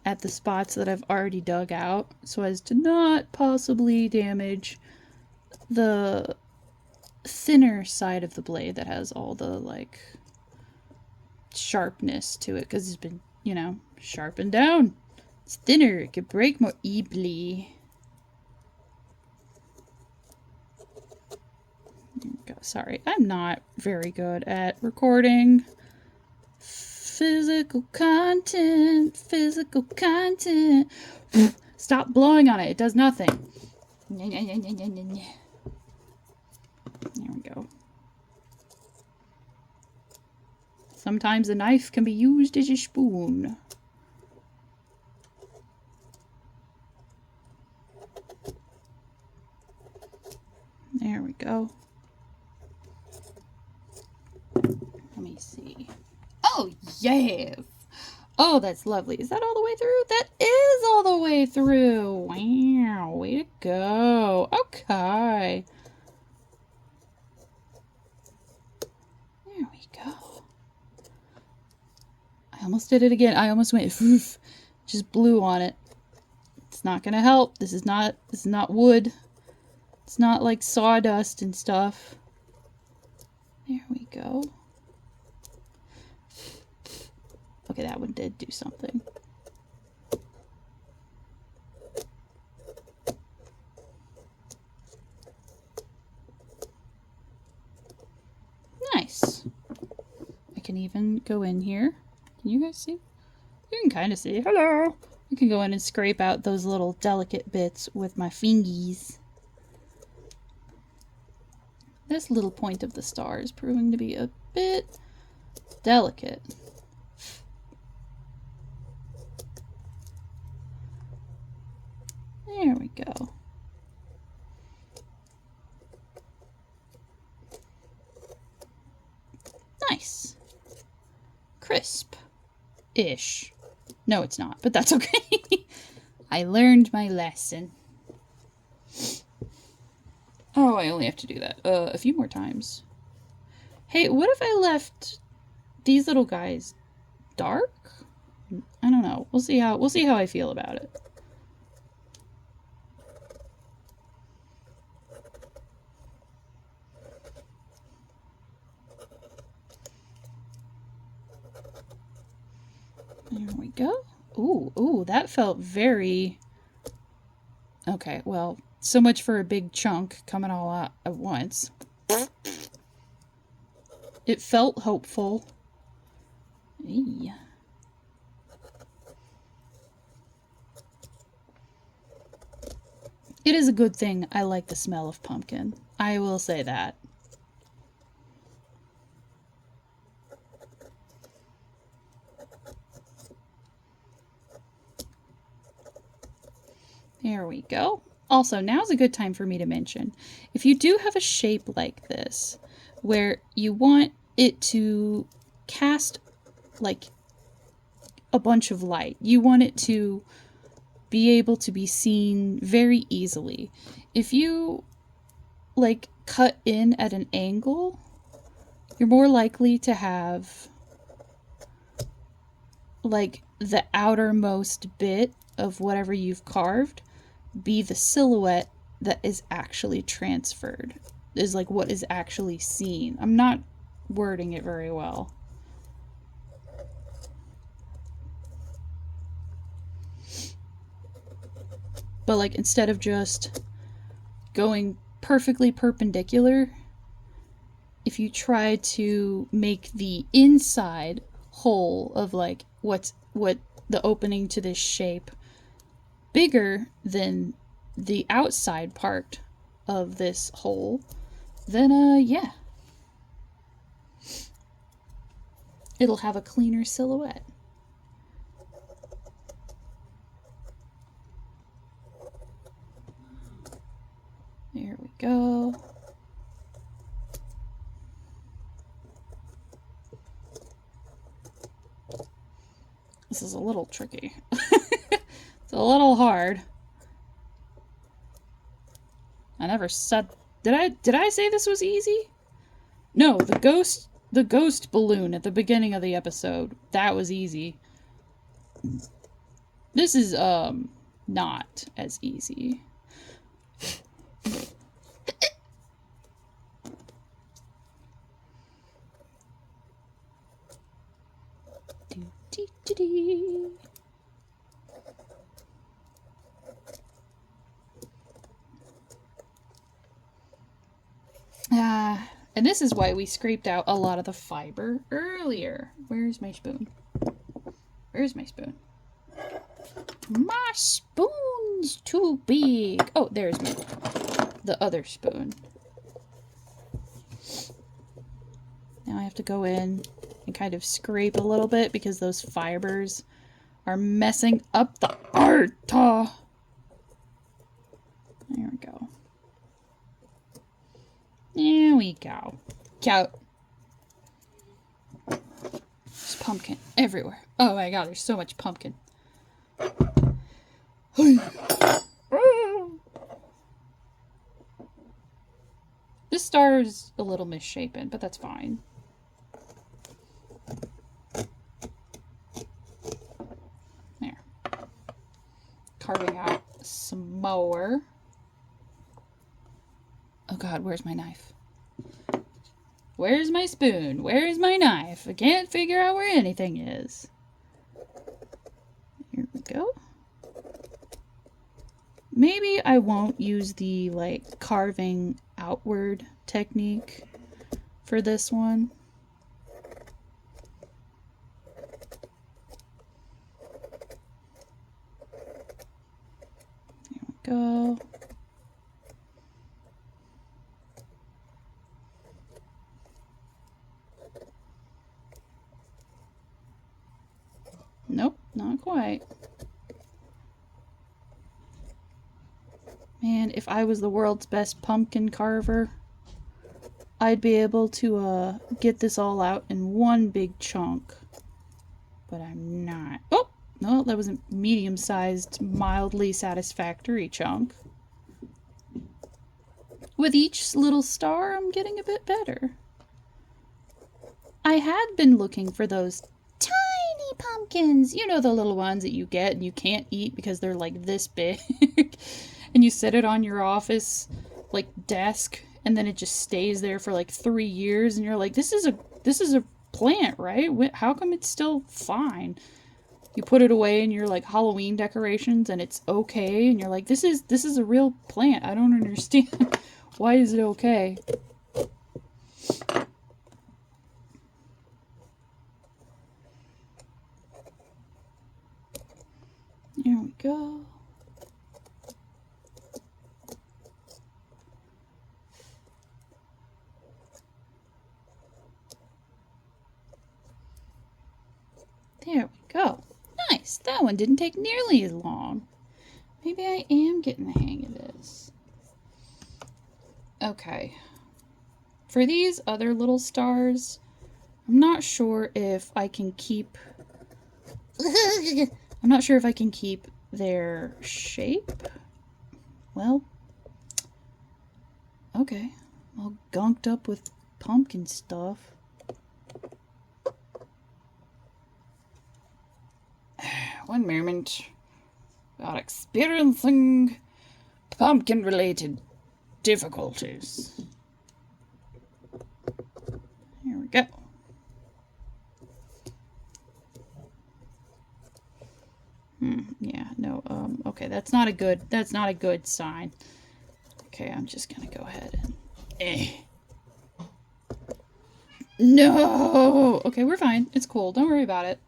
at the spots that I've already dug out so as to not possibly damage the thinner side of the blade that has all the like sharpness to it because it's been, you know, sharpened down. It's thinner, it could break more easily. Sorry, I'm not very good at recording physical content. Stop blowing on it, it does nothing. There we go. Sometimes a knife can be used as a spoon. There we go. Let me see. Oh, yes! Oh, that's lovely. Is that all the way through? That is all the way through! Wow, way to go. Okay. There we go. I almost did it again. I almost went, oof, just blew on it. It's not gonna help. This is not wood. It's not like sawdust and stuff. There we go. Okay, that one did do something. Nice. I can even go in here. Can you guys see? You can kind of see. Hello! I can go in and scrape out those little delicate bits with my fingies. This little point of the star is proving to be a bit delicate. There we go. Nice. Crisp-ish. No, it's not, but that's okay. I learned my lesson. Oh, I only have to do that a few more times. Hey, what if I left these little guys dark? I don't know. We'll see how I feel about it. There we go. Ooh, that felt very... Okay, well, so much for a big chunk coming all out at once. It felt hopeful. Eey. It is a good thing I like the smell of pumpkin. I will say that. There we go. Also, now's a good time for me to mention, if you do have a shape like this, where you want it to cast like a bunch of light, you want it to be able to be seen very easily. If you like cut in at an angle, you're more likely to have like the outermost bit of whatever you've carved be the silhouette that is actually transferred, is like what is actually seen. I'm not wording it very well. But like instead of just going perfectly perpendicular, if you try to make the inside hole of like what the opening to this shape bigger than the outside part of this hole, then yeah, it'll have a cleaner silhouette. There we go. This is a little tricky. It's a little hard. I never said... Did I say this was easy? No, the ghost balloon at the beginning of the episode, that was easy. This is not as easy. And this is why we scraped out a lot of the fiber earlier. Where's my spoon? Where's my spoon? My spoon's too big. Oh, there's the other spoon. Now I have to go in and kind of scrape a little bit because those fibers are messing up the art. There we go. There we go. There's pumpkin everywhere. Oh my god, there's so much pumpkin. This star is a little misshapen, but that's fine. There. Carving out some more. Oh god, where's my knife? Where's my spoon? Where's my knife? I can't figure out where anything is. Here we go. Maybe I won't use the like carving outward technique for this one. There we go. Nope, not quite. Man, if I was the world's best pumpkin carver, I'd be able to get this all out in one big chunk. But I'm not. Oh, no, that was a medium-sized, mildly satisfactory chunk. With each little star, I'm getting a bit better. I had been looking for those tiny pumpkins. You know, the little ones that you get and you can't eat because they're like this big. And you set it on your office like desk and then it just stays there for like 3 years and you're like, this is a plant, right? How come it's still fine? You put it away in your like Halloween decorations and it's okay and you're like, this is a real plant. I don't understand. Why is it okay? There we go. There we go. Nice. That one didn't take nearly as long. Maybe I am getting the hang of this. Okay. For these other little stars, I'm not sure if I can keep... I'm not sure if I can keep their shape. Well, okay. All gunked up with pumpkin stuff. One moment. About experiencing pumpkin-related difficulties. Here we go. Yeah, no, okay, that's not a good sign. Okay, I'm just gonna go ahead and, No! Okay, we're fine. It's cool. Don't worry about it.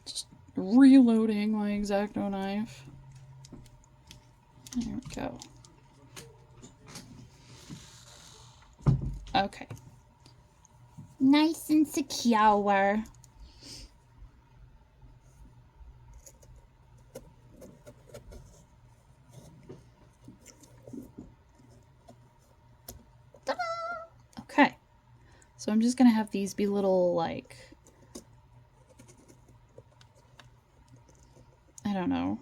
Just reloading my X-Acto knife. There we go. Okay. Nice and secure. Okay. So I'm just gonna have these be little, like, I don't know.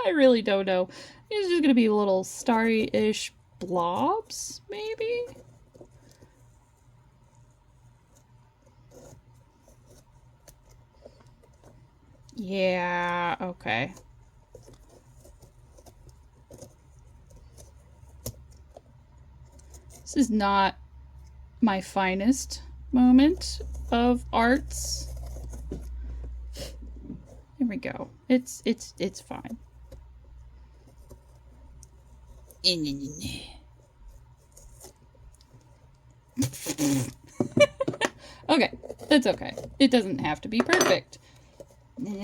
I really don't know. It's just gonna be little starry-ish blobs, maybe? Yeah, okay. This is not my finest moment of arts. There we go. It's fine. Okay, that's okay. It doesn't have to be perfect. There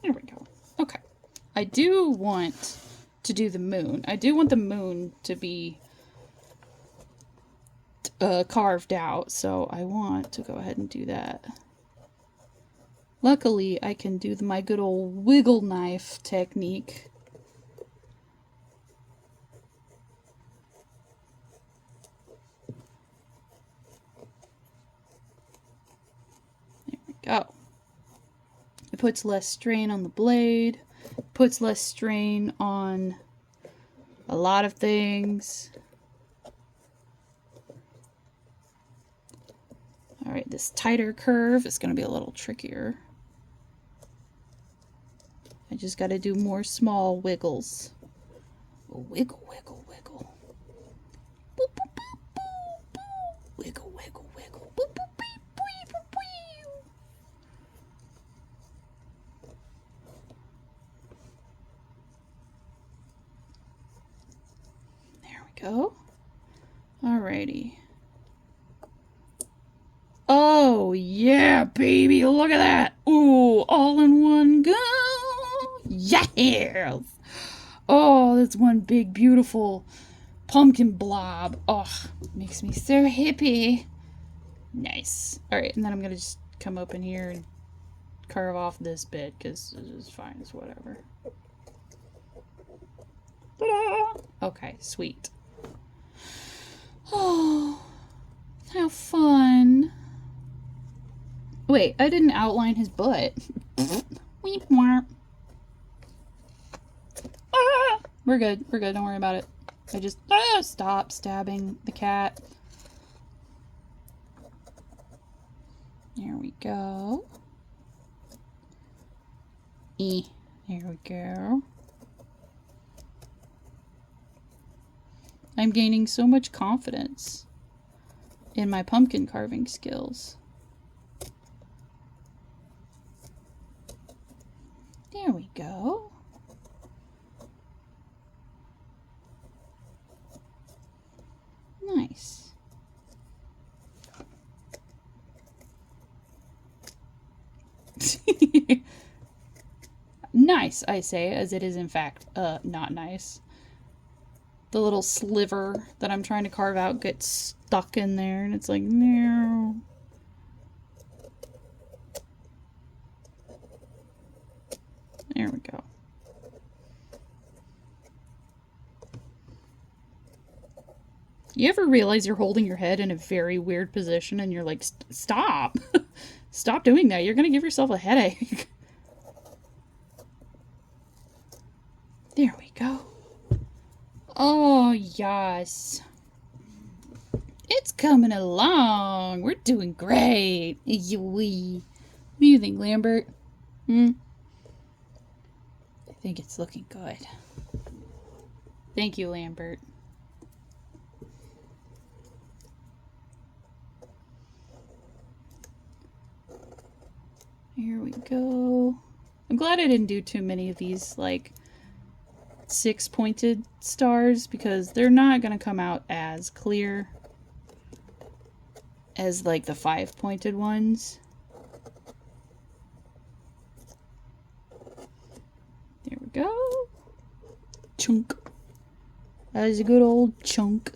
we go. Okay. I do want to do the moon. I do want the moon to be carved out, so I want to go ahead and do that. Luckily, I can do my good old wiggle knife technique. There we go. It puts less strain on the blade, puts less strain on a lot of things. Alright, this tighter curve is going to be a little trickier. I just got to do more small wiggles. Wiggle, wiggle, wiggle. Boop, boop, boop, boop, boop. Wiggle, wiggle, wiggle. Boop, boop, beep, beep, beep, beep. There we go. Alrighty. Oh, yeah, baby. Look at that. Ooh, all in one go. Yes. Oh, that's one big, beautiful pumpkin blob. Oh, makes me so happy. Nice. All right, and then I'm going to just come up in here and carve off this bit because it's fine. It's whatever. Ta-da! Okay, sweet. Oh, how fun. Wait, I didn't outline his butt. Wee. Meep warp. Ah! We're good. We're good. Don't worry about it. I just stop stabbing the cat. There we go. There we go. I'm gaining so much confidence in my pumpkin carving skills. There we go. Nice. Nice, I say, as it is in fact not nice. The little sliver that I'm trying to carve out gets stuck in there, and it's like, no. There we go. You ever realize you're holding your head in a very weird position and you're like, stop! Stop doing that. You're going to give yourself a headache. There we go. Oh, yes. It's coming along. We're doing great. What do you think, Lambert? I think it's looking good. Thank you, Lambert. Here we go. I'm glad I didn't do too many of these, like, 6-pointed stars, because they're not going to come out as clear as, like, the 5-pointed ones. There we go. Chunk. That is a good old chunk.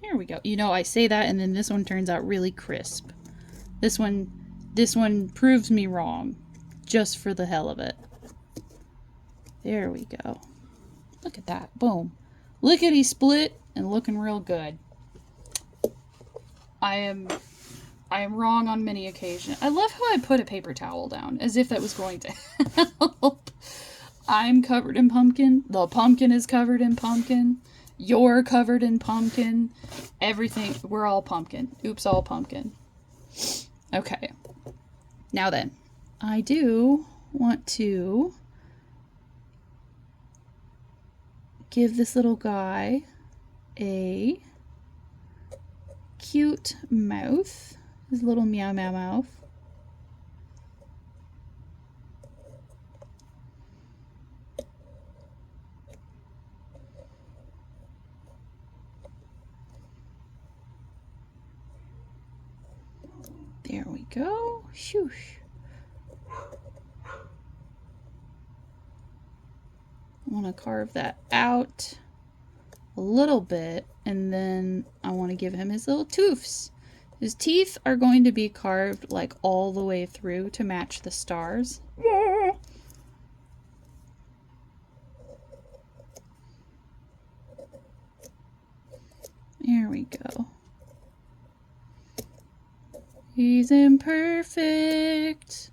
There we go. You know, I say that and then this one turns out really crisp. This one proves me wrong. Just for the hell of it. There we go. Look at that. Boom. Lickety split and looking real good. I am wrong on many occasions. I love how I put a paper towel down as if that was going to help. I'm covered in pumpkin. The pumpkin is covered in pumpkin. You're covered in pumpkin. Everything. We're all pumpkin. Oops, all pumpkin. Okay. Now then, I do want to give this little guy a cute mouth. His little meow meow mouth. There we go. Shoosh. I want to carve that out a little bit, and then I want to give him his little toofs. His teeth are going to be carved like all the way through to match the stars. There we go. He's imperfect,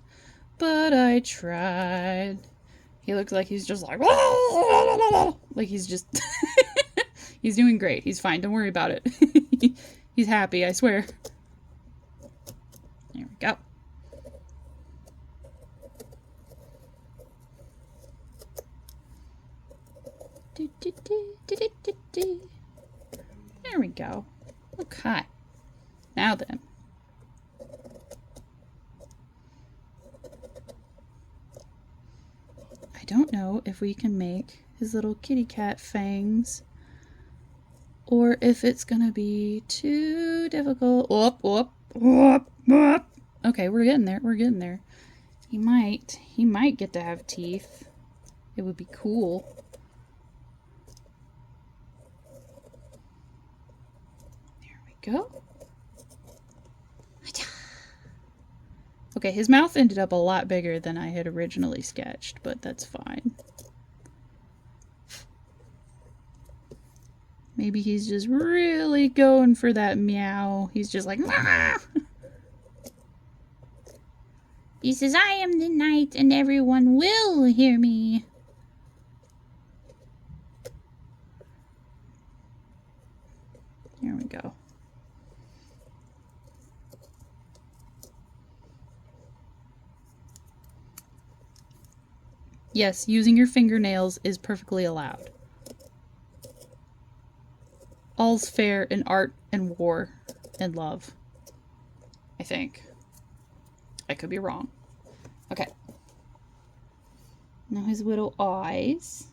but I tried. He looks like he's just like he's just he's doing great. He's fine. Don't worry about it. He's happy, I swear. There we go. There we go. Okay. Now then. I don't know if we can make his little kitty cat fangs or if it's gonna be too difficult. Okay, we're getting there. We're getting there. He might get to have teeth. It would be cool. There we go. Okay, his mouth ended up a lot bigger than I had originally sketched, but that's fine. Maybe he's just really going for that meow. He's just like, "Meow." He says, I am the night and everyone will hear me. Here we go. Yes, using your fingernails is perfectly allowed. All's fair in art and war and love. I think. I could be wrong. Okay. Now his little eyes.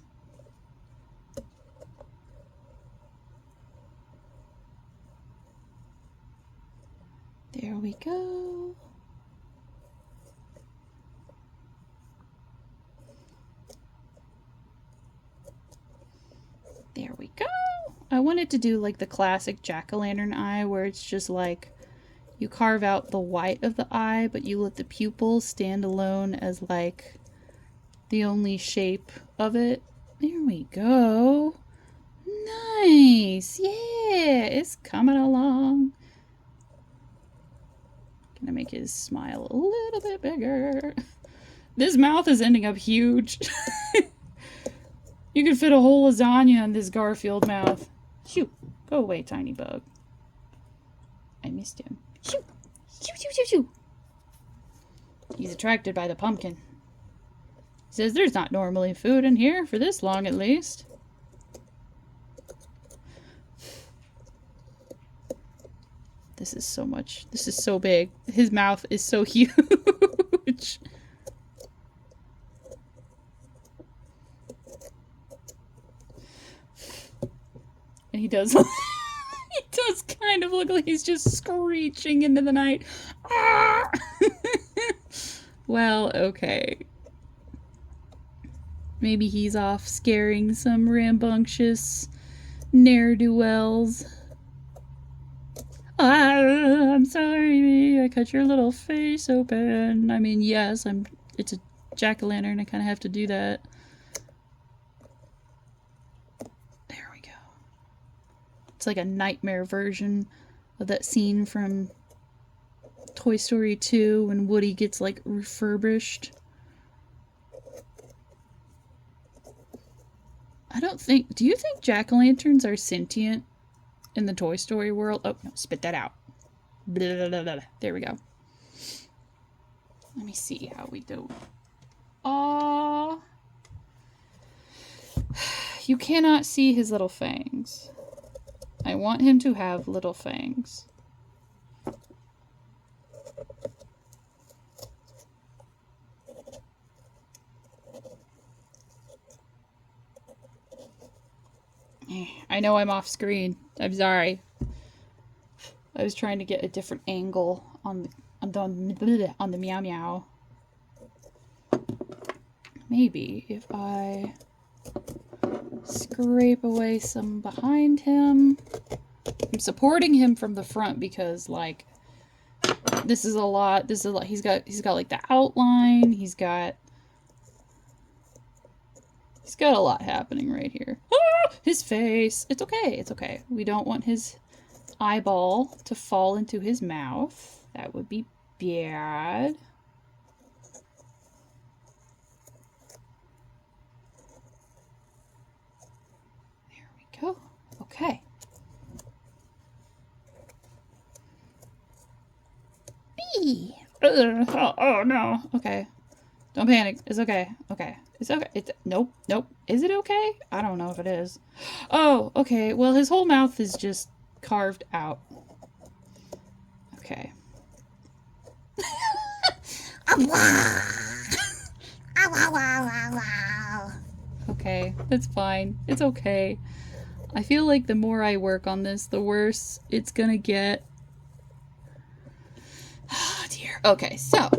There we go. There we go. I wanted to do like the classic jack-o'-lantern eye where it's just like you carve out the white of the eye, but you let the pupil stand alone as like the only shape of it. There we go. Nice. Yeah, it's coming along. Gonna make his smile a little bit bigger. This mouth is ending up huge. You could fit a whole lasagna in this Garfield mouth. Shoo! Go away, tiny bug. I missed him. Shoo! Shoo, shoo, shoo, shoo! He's attracted by the pumpkin. He says there's not normally food in here, for this long at least. This is so much. This is so big. His mouth is so huge. And he does he does kind of look like he's just screeching into the night. Ah! Well, okay. Maybe he's off scaring some rambunctious ne'er-do-wells. Ah, I'm sorry, I cut your little face open. I mean, yes, it's a jack-o'-lantern, I kind of have to do that. There we go. It's like a nightmare version of that scene from Toy Story 2 when Woody gets like refurbished. Do you think jack-o'-lanterns are sentient in the Toy Story world? Oh, no, spit that out. Blah, blah, blah, blah. There we go. Let me see how we do. You cannot see his little fangs. I want him to have little fangs. I know I'm off screen. I'm sorry. I was trying to get a different angle on the meow meow. Maybe if I scrape away some behind him. I'm supporting him from the front because like this is a lot. He's got like the outline. He's got a lot happening right here. Ah, his face. It's okay. It's okay. We don't want his eyeball to fall into his mouth. That would be bad. There we go. Okay. Bee. Oh no. Okay. Don't panic. It's okay. Okay. It's okay. Nope. Nope. Is it okay? I don't know if it is. Oh, okay. Well, his whole mouth is just carved out. Okay. Okay. That's fine. It's okay. I feel like the more I work on this, the worse it's gonna get. Oh, dear. Okay, so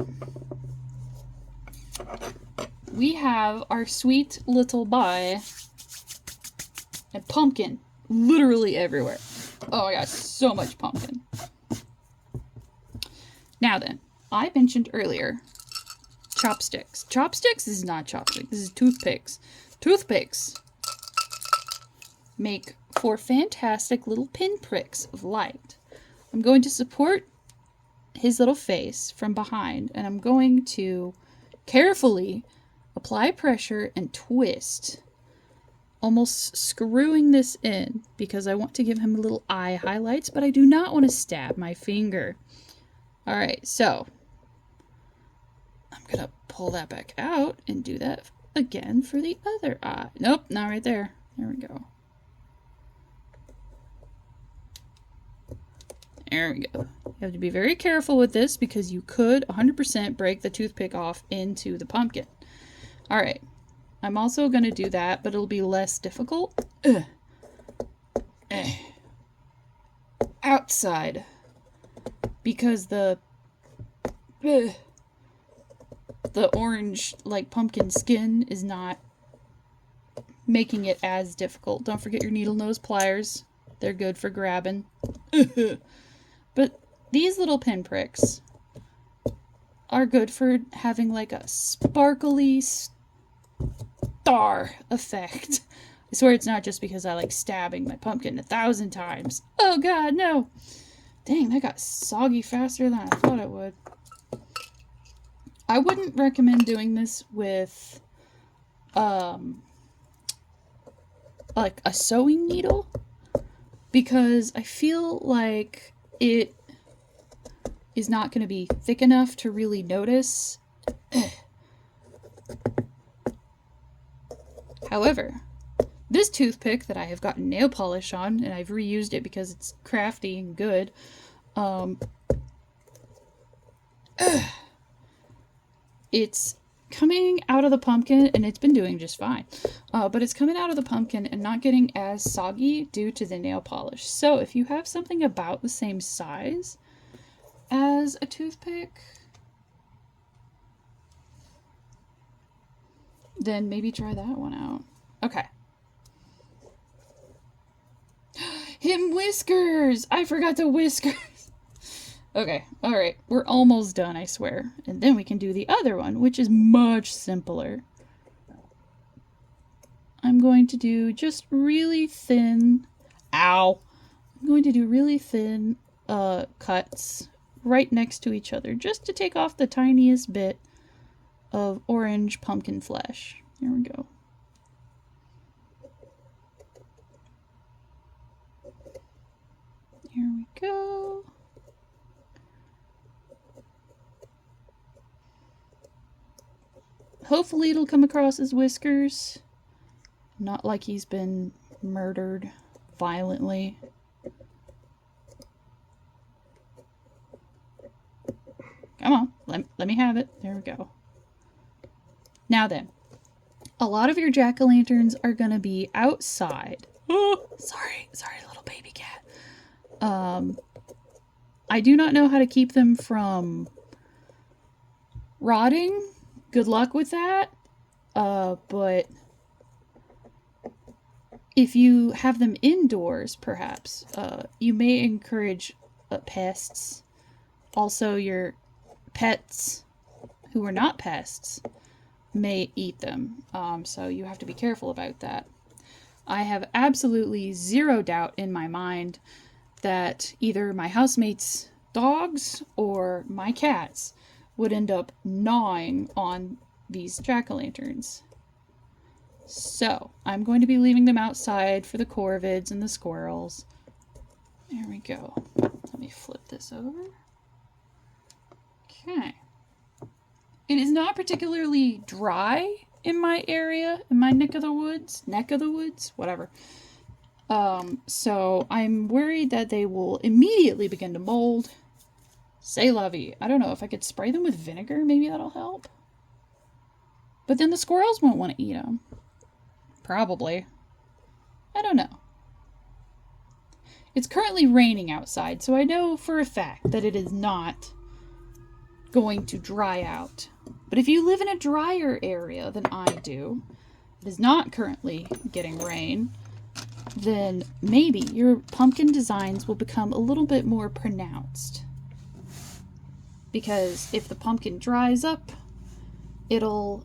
we have our sweet little boy and pumpkin literally everywhere. Oh my gosh, so much pumpkin. Now then, I mentioned earlier chopsticks. Chopsticks is not chopsticks. This is toothpicks. Toothpicks make 4 fantastic little pinpricks of light. I'm going to support his little face from behind, and I'm going to carefully apply pressure and twist, almost screwing this in because I want to give him little eye highlights, but I do not want to stab my finger. All right, so I'm going to pull that back out and do that again for the other eye. Nope, not right there. There we go. There we go. You have to be very careful with this because you could 100% break the toothpick off into the pumpkin. All right. I'm also going to do that, but it'll be less difficult. Outside. Because the orange, like, pumpkin skin is not making it as difficult. Don't forget your needle nose pliers. They're good for grabbing. But these little pinpricks are good for having like a sparkly star effect. I swear it's not just because I like stabbing my pumpkin 1,000 times. Oh god, no! Dang, that got soggy faster than I thought it would. I wouldn't recommend doing this with like a sewing needle because I feel like it is not going to be thick enough to really notice. However, this toothpick that I have gotten nail polish on, and I've reused it because it's crafty and good, it's coming out of the pumpkin, and it's been doing just fine. But it's coming out of the pumpkin and not getting as soggy due to the nail polish. So if you have something about the same size as a toothpick, then maybe try that one out. Okay. Him whiskers! I forgot the whiskers! Okay, alright. We're almost done, I swear. And then we can do the other one, which is much simpler. I'm going to do just really thin... Ow! I'm going to do really thin cuts right next to each other, just to take off the tiniest bit of orange pumpkin flesh. Here we go. Here we go. Hopefully it'll come across as whiskers. Not like he's been murdered violently. Come on, let me have it. There we go. Now then, a lot of your jack-o'-lanterns are going to be outside. Oh, sorry, little baby cat. I do not know how to keep them from rotting. Good luck with that. But if you have them indoors, perhaps, you may encourage pests. Also, your pets who are not pests may eat them. So you have to be careful about that. I have absolutely zero doubt in my mind that either my housemates' dogs or my cats would end up gnawing on these jack-o'-lanterns. So, I'm going to be leaving them outside for the corvids and the squirrels. There we go. Let me flip this over. Okay. It is not particularly dry in my area, in my neck of the woods, whatever. So I'm worried that they will immediately begin to mold. C'est la vie. I don't know if I could spray them with vinegar. Maybe that'll help. But then the squirrels won't want to eat them. Probably. I don't know. It's currently raining outside, so I know for a fact that it is not going to dry out. But if you live in a drier area than I do, it is not currently getting rain, then maybe your pumpkin designs will become a little bit more pronounced. Because if the pumpkin dries up, it'll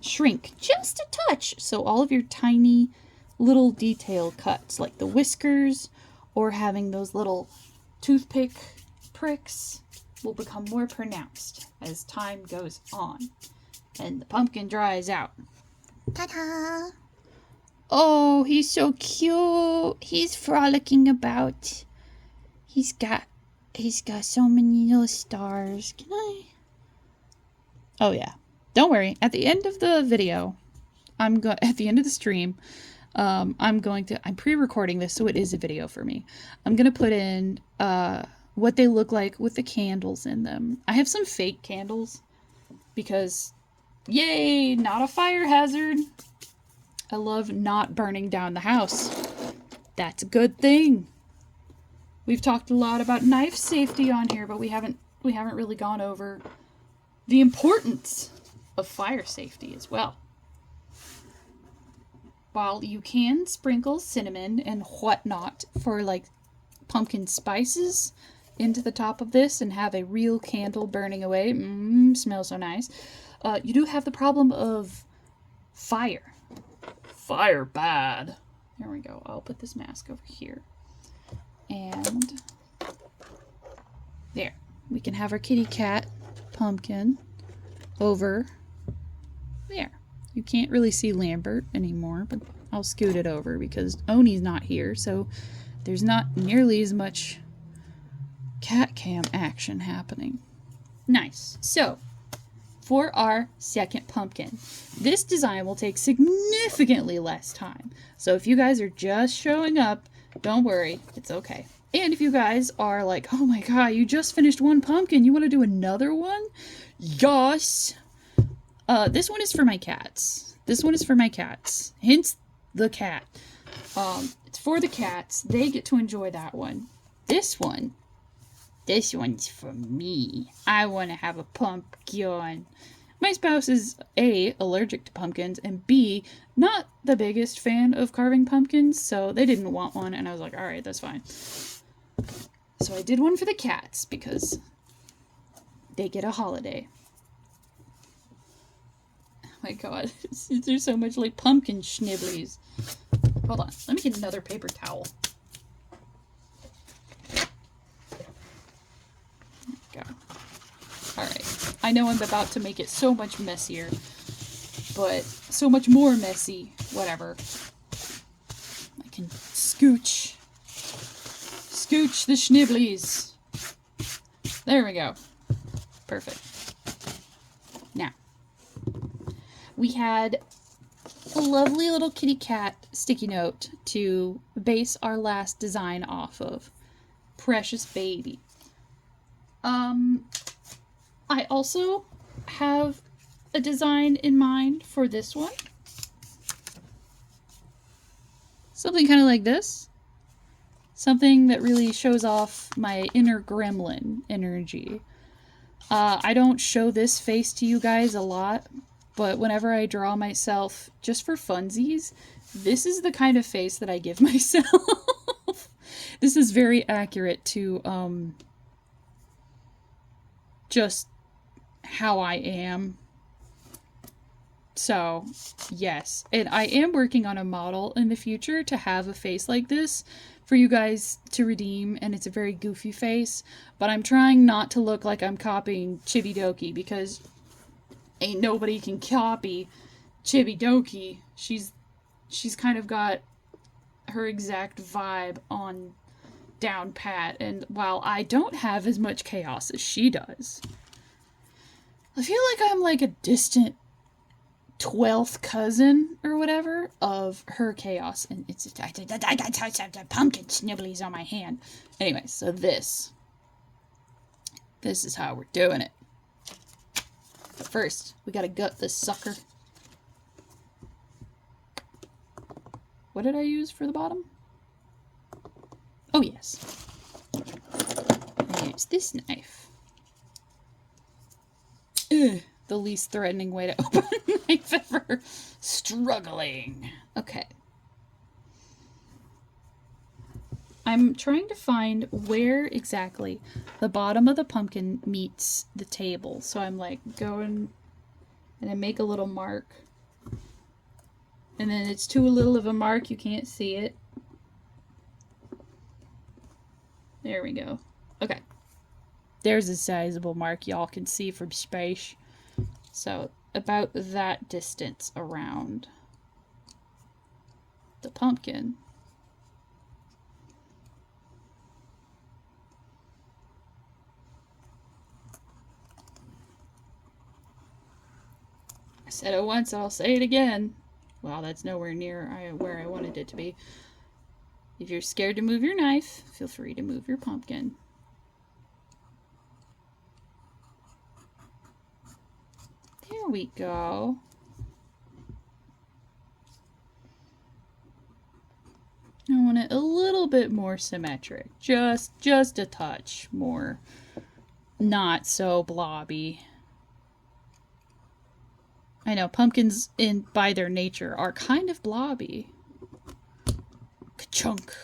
shrink just a touch. So all of your tiny little detail cuts, like the whiskers or having those little toothpick pricks, will become more pronounced as time goes on and the pumpkin dries out. Ta-da! Oh, he's so cute. He's frolicking about. He's got so many little stars. Can I? Oh yeah. Don't worry. At the end of the video, at the end of the stream, I'm pre-recording this, so it is a video for me. I'm gonna put in what they look like with the candles in them. I have some fake candles because, yay, not a fire hazard. I love not burning down the house. That's a good thing. We've talked a lot about knife safety on here, but we haven't really gone over the importance of fire safety as well. While you can sprinkle cinnamon and whatnot for like pumpkin spices into the top of this and have a real candle burning away, smells so nice, you do have the problem of fire. Fire bad. There we go. I'll put this mask over here. And there. We can have our kitty cat pumpkin over there. You can't really see Lambert anymore, but I'll scoot it over because Oni's not here, so there's not nearly as much cat cam action happening. Nice. So, for our second pumpkin, this design will take significantly less time. So if you guys are just showing up, don't worry, it's okay. And if you guys are like, oh my god, you just finished one pumpkin, you want to do another one? Yes! This one is for my cats. This one is for my cats. Hence the cat. It's for the cats. They get to enjoy that one. This one's for me. I want to have a pumpkin. My spouse is A, allergic to pumpkins, and B, not the biggest fan of carving pumpkins, so they didn't want one, and I was like, alright, that's fine. So I did one for the cats, because they get a holiday. Oh my god, there's so much like pumpkin schnibblies. Hold on, let me get another paper towel. There we go. Alright, I know I'm about to make it so much messier, but so much more messy, whatever. I can scooch the schnibblies. There we go. Perfect. Now, we had a lovely little kitty cat sticky note to base our last design off of. Precious baby. I also have a design in mind for this one. Something kind of like this. Something that really shows off my inner gremlin energy. I don't show this face to you guys a lot, but whenever I draw myself just for funsies, this is the kind of face that I give myself. This is very accurate to just how I am. So, yes. And I am working on a model in the future to have a face like this for you guys to redeem, and it's a very goofy face, but I'm trying not to look like I'm copying Chibi Doki, because ain't nobody can copy Chibi Doki. She's kind of got her exact vibe on down pat, and while I don't have as much chaos as she does, I feel like I'm like a distant 12th cousin or whatever of her chaos, and it's I got pumpkin snibblies on my hand. Anyway, so this is how we're doing it. But first, we gotta gut this sucker. What did I use for the bottom? Oh yes, I used this knife. Ugh. The least threatening way to open a knife ever. Struggling. Okay. I'm trying to find where exactly the bottom of the pumpkin meets the table. So I'm like going And then make a little mark. And then it's too little of a mark, you can't see it. There we go. Okay. There's a sizable mark y'all can see from space. So about that distance around the pumpkin. I said it once, I'll say it again. Well, that's nowhere near where I wanted it to be. If you're scared to move your knife, feel free to move your pumpkin. There we go. I want it a little bit more symmetric. Just a touch more. Not so blobby. I know, pumpkins by their nature are kind of blobby. Ka-chunk.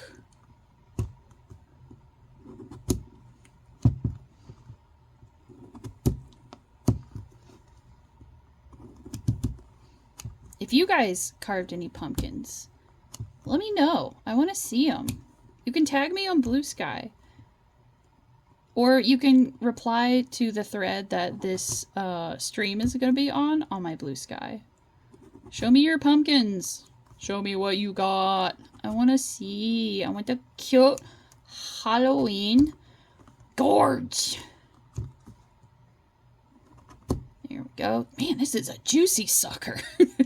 If you guys carved any pumpkins, let me know. I want to see them. You can tag me on Blue Sky. Or you can reply to the thread that this stream is going to be on my Blue Sky. Show me your pumpkins. Show me what you got. I want to see. I want the cute Halloween gorge. There we go. Man, this is a juicy sucker.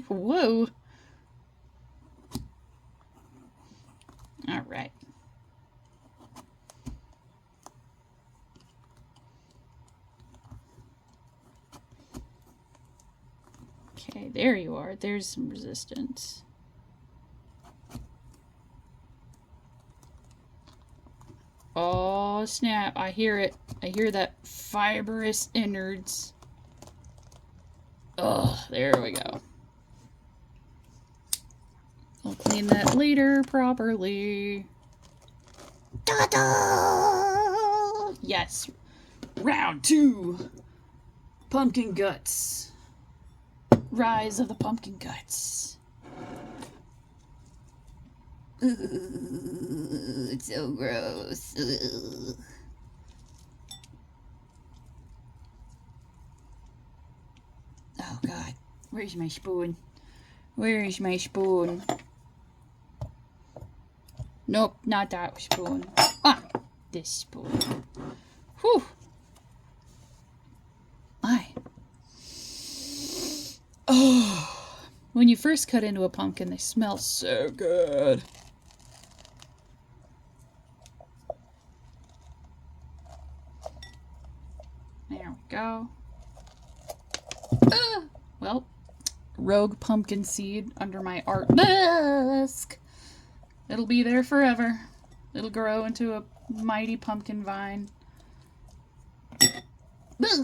Whoa. All right. Okay, there you are. There's some resistance. Oh, snap. I hear it. I hear that fibrous innards. Oh, there we go. I'll clean that later properly. Ta-da! Yes. Round 2. Pumpkin guts. Rise of the pumpkin guts. Ooh, it's so gross. Ooh. Oh God, where's my spoon? Where is my spoon? Nope, not that spoon. Ah, this spoon. Whew. Oh, when you first cut into a pumpkin, they smell so good. There we go. Well, rogue pumpkin seed under my art desk. It'll be there forever. It'll grow into a mighty pumpkin vine. This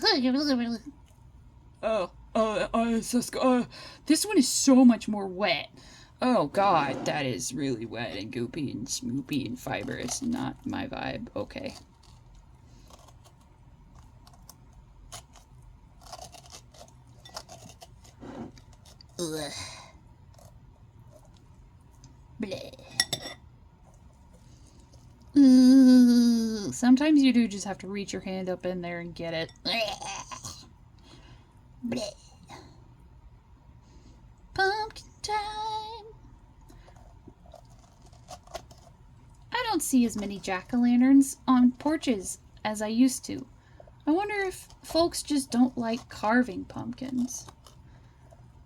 one is so much more wet. Oh God, that is really wet and goopy and smoopy and fibrous. Not my vibe. Okay. Ugh. Bleh. Ooh. Sometimes you do just have to reach your hand up in there and get it. Bleh. Pumpkin time. I don't see as many jack-o'-lanterns on porches as I used to. I wonder if folks just don't like carving pumpkins.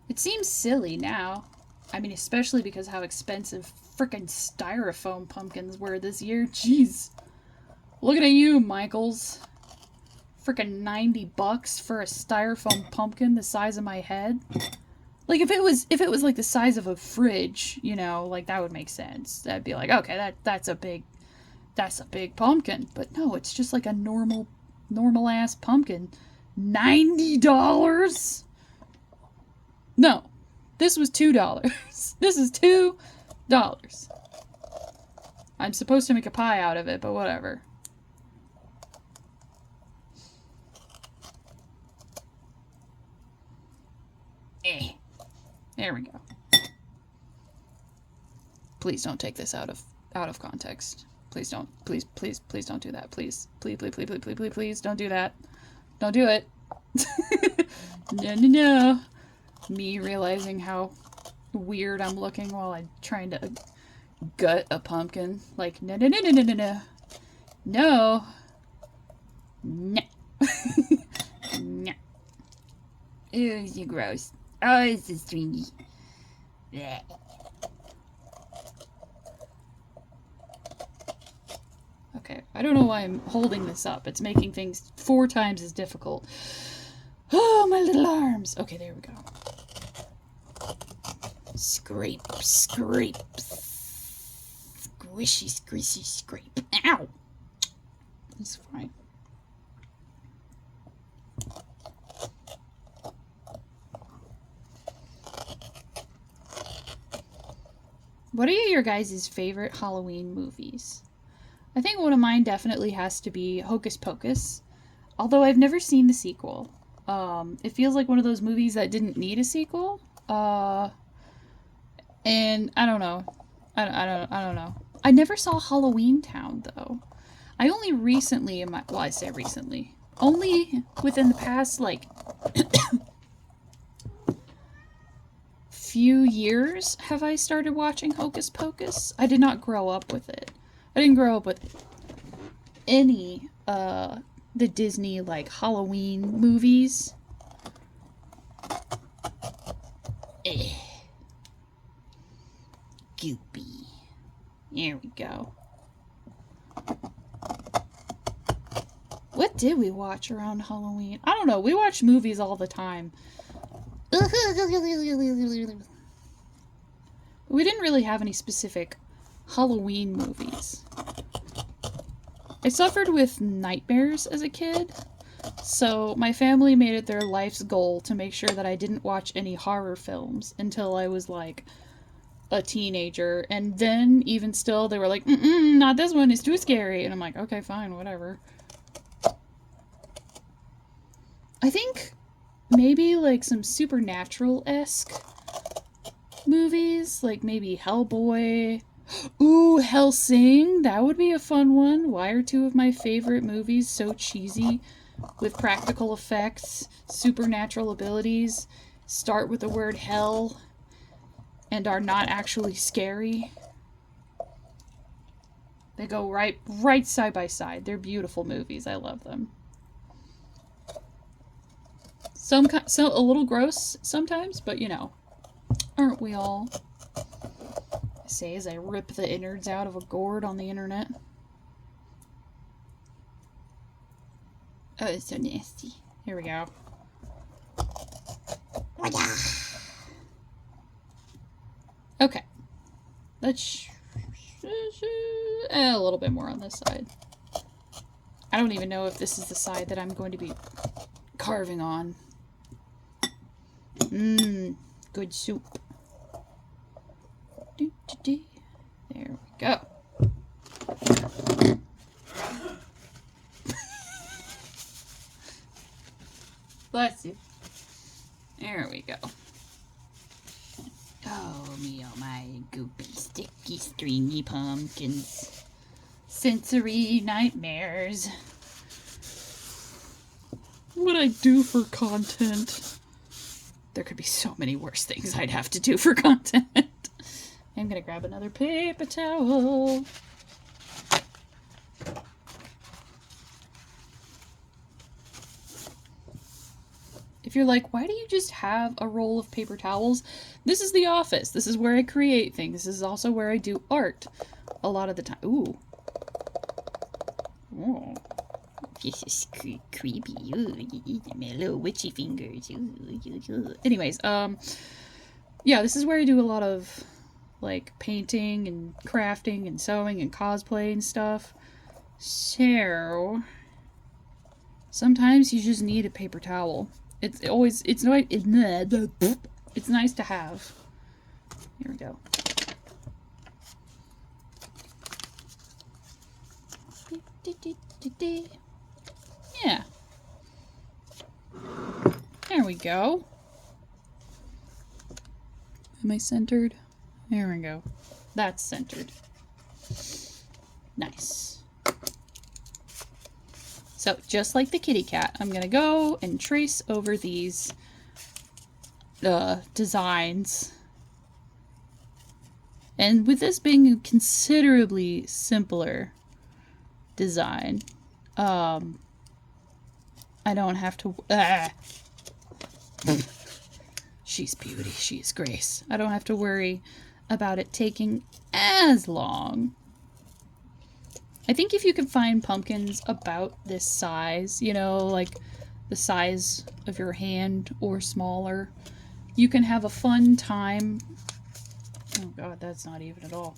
It seems silly now. I mean, especially because how expensive frickin' styrofoam pumpkins were this year. Jeez. Looking at you, Michaels. Frickin' $90 for a styrofoam pumpkin the size of my head. Like, if it was like the size of a fridge, you know, like that would make sense. That'd be like, okay, that's a big pumpkin. But no, it's just like a normal ass pumpkin. $90? No, this was $2. This is $2. I'm supposed to make a pie out of it, but whatever. There we go. Please don't take this out of context. Please don't. Please don't do that. Please don't do that. Don't do it. No. Me realizing how weird I'm looking while I'm trying to gut a pumpkin. Like, no. No. No. No. Ew, you gross. Oh, this is stringy. Blech. Okay, I don't know why I'm holding this up. It's making things 4 times as difficult. Oh, my little arms. Okay, there we go. Scrape. Squishy, squishy, scrape. Ow! It's fine. What are your guys' favorite Halloween movies? I think one of mine definitely has to be Hocus Pocus, although I've never seen the sequel. It feels like one of those movies that didn't need a sequel. And I don't know. I don't know. I never saw Halloween Town though. I only recently I say recently. Only within the past like few years have I started watching Hocus Pocus. I did not grow up with it. I didn't grow up with any the Disney like Halloween movies. Goopy. There we go. What did we watch around Halloween? I don't know. We watch movies all the time. We didn't really have any specific Halloween movies. I suffered with nightmares as a kid, so my family made it their life's goal to make sure that I didn't watch any horror films until I was like a teenager. And then, even still, they were like, not this one, it's too scary. And I'm like, okay, fine, whatever. I think maybe like some supernatural-esque movies, like maybe Hellboy. Ooh, Hellsing, that would be a fun one. Why are 2 of my favorite movies so cheesy with practical effects, supernatural abilities, start with the word hell, and are not actually scary? They go right side by side. They're beautiful movies. I love them. So a little gross sometimes, but you know, aren't we all? I say as I rip the innards out of a gourd on the internet. Oh, it's so nasty. Here we go. Okay. Let's a little bit more on this side. I don't even know if this is the side that I'm going to be carving on. Good soup. There we go. Bless you. There we go. Oh, me, oh my goopy, sticky, stringy pumpkins. Sensory nightmares. What I do for content. There could be so many worse things I'd have to do for content. I'm gonna grab another paper towel. If you're like, why do you just have a roll of paper towels? This is the office. This is where I create things. This is also where I do art a lot of the time. Ooh. Oh. This is creepy. Ooh, my little witchy fingers. Ooh. Anyways, yeah, this is where I do a lot of like painting and crafting and sewing and cosplay and stuff. So sometimes you just need a paper towel. It's nice to have. Here we go. Yeah. There we go. Am I centered? There we go. That's centered. Nice. So just like the kitty cat, I'm gonna go and trace over these designs. And with this being a considerably simpler design, I don't have to... She's beauty, she's grace. I don't have to worry about it taking as long. I think if you can find pumpkins about this size, you know, like the size of your hand or smaller, you can have a fun time. Oh god, that's not even at all.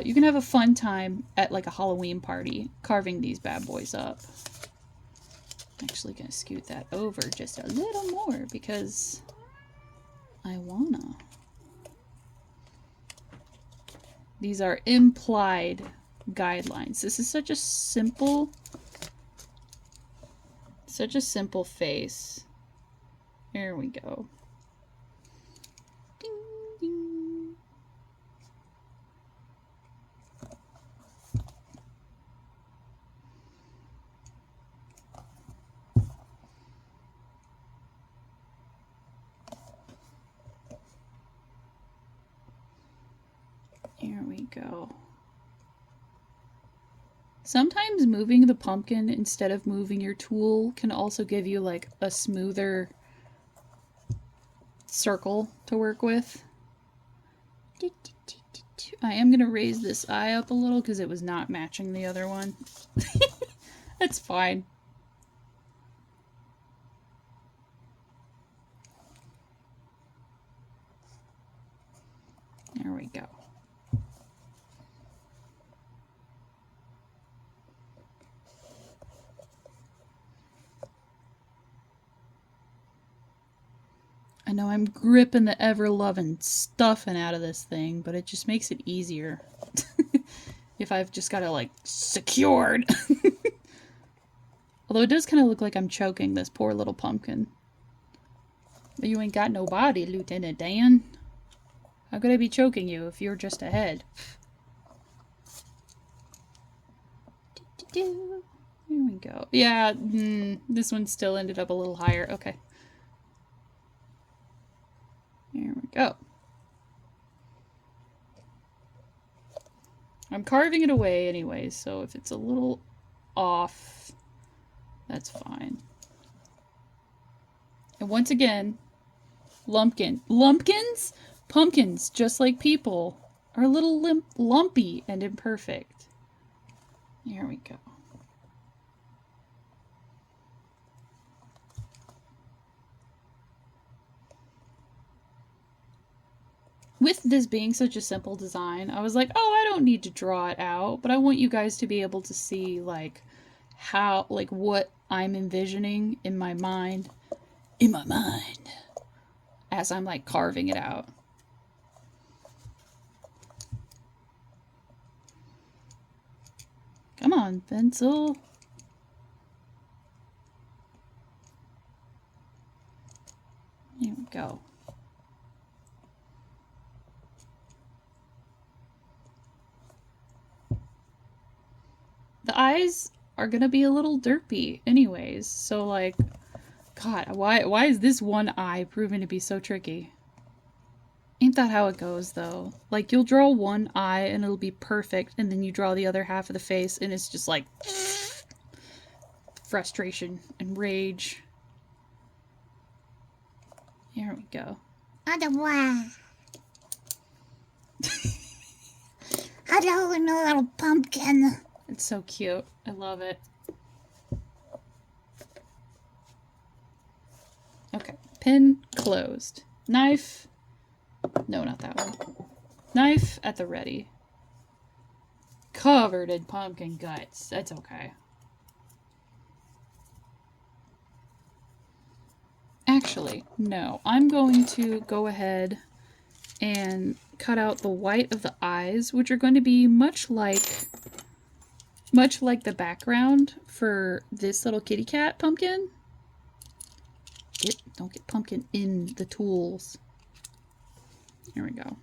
You can have a fun time at like a Halloween party carving these bad boys up. I'm actually gonna scoot that over just a little more because I wanna. These are implied guidelines. This is such a simple face. There we go. Ding, ding. Here we go. Sometimes moving the pumpkin instead of moving your tool can also give you like a smoother circle to work with. I am going to raise this eye up a little because it was not matching the other one. That's fine. There we go. I know I'm gripping the ever-loving stuffing out of this thing, but it just makes it easier. If I've just got it, like, secured. Although it does kind of look like I'm choking this poor little pumpkin. But you ain't got no body, Lieutenant Dan. How could I be choking you if you're just a head? There we go. Yeah, this one still ended up a little higher. Okay. There we go. I'm carving it away anyways, so if it's a little off, that's fine. And once again, lumpkins? Pumpkins, just like people, are a little lumpy and imperfect. There we go. With this being such a simple design, I was like, oh, I don't need to draw it out, but I want you guys to be able to see, like, how, like, what I'm envisioning in my mind, as I'm, like, carving it out. Come on, pencil. There we go. The eyes are gonna be a little derpy anyways, so like, god, why is this one eye proving to be so tricky? Ain't that how it goes though? Like, you'll draw one eye and it'll be perfect, and then you draw the other half of the face and it's just like frustration and rage. Here we go. Hello, little pumpkin. It's so cute. I love it. Okay, pin closed. Knife. No, not that one. Knife at the ready. Covered in pumpkin guts. That's okay. Actually, no. I'm going to go ahead and cut out the white of the eyes, which are going to be much like the background for this little kitty cat pumpkin. Don't get pumpkin in the tools. There we go.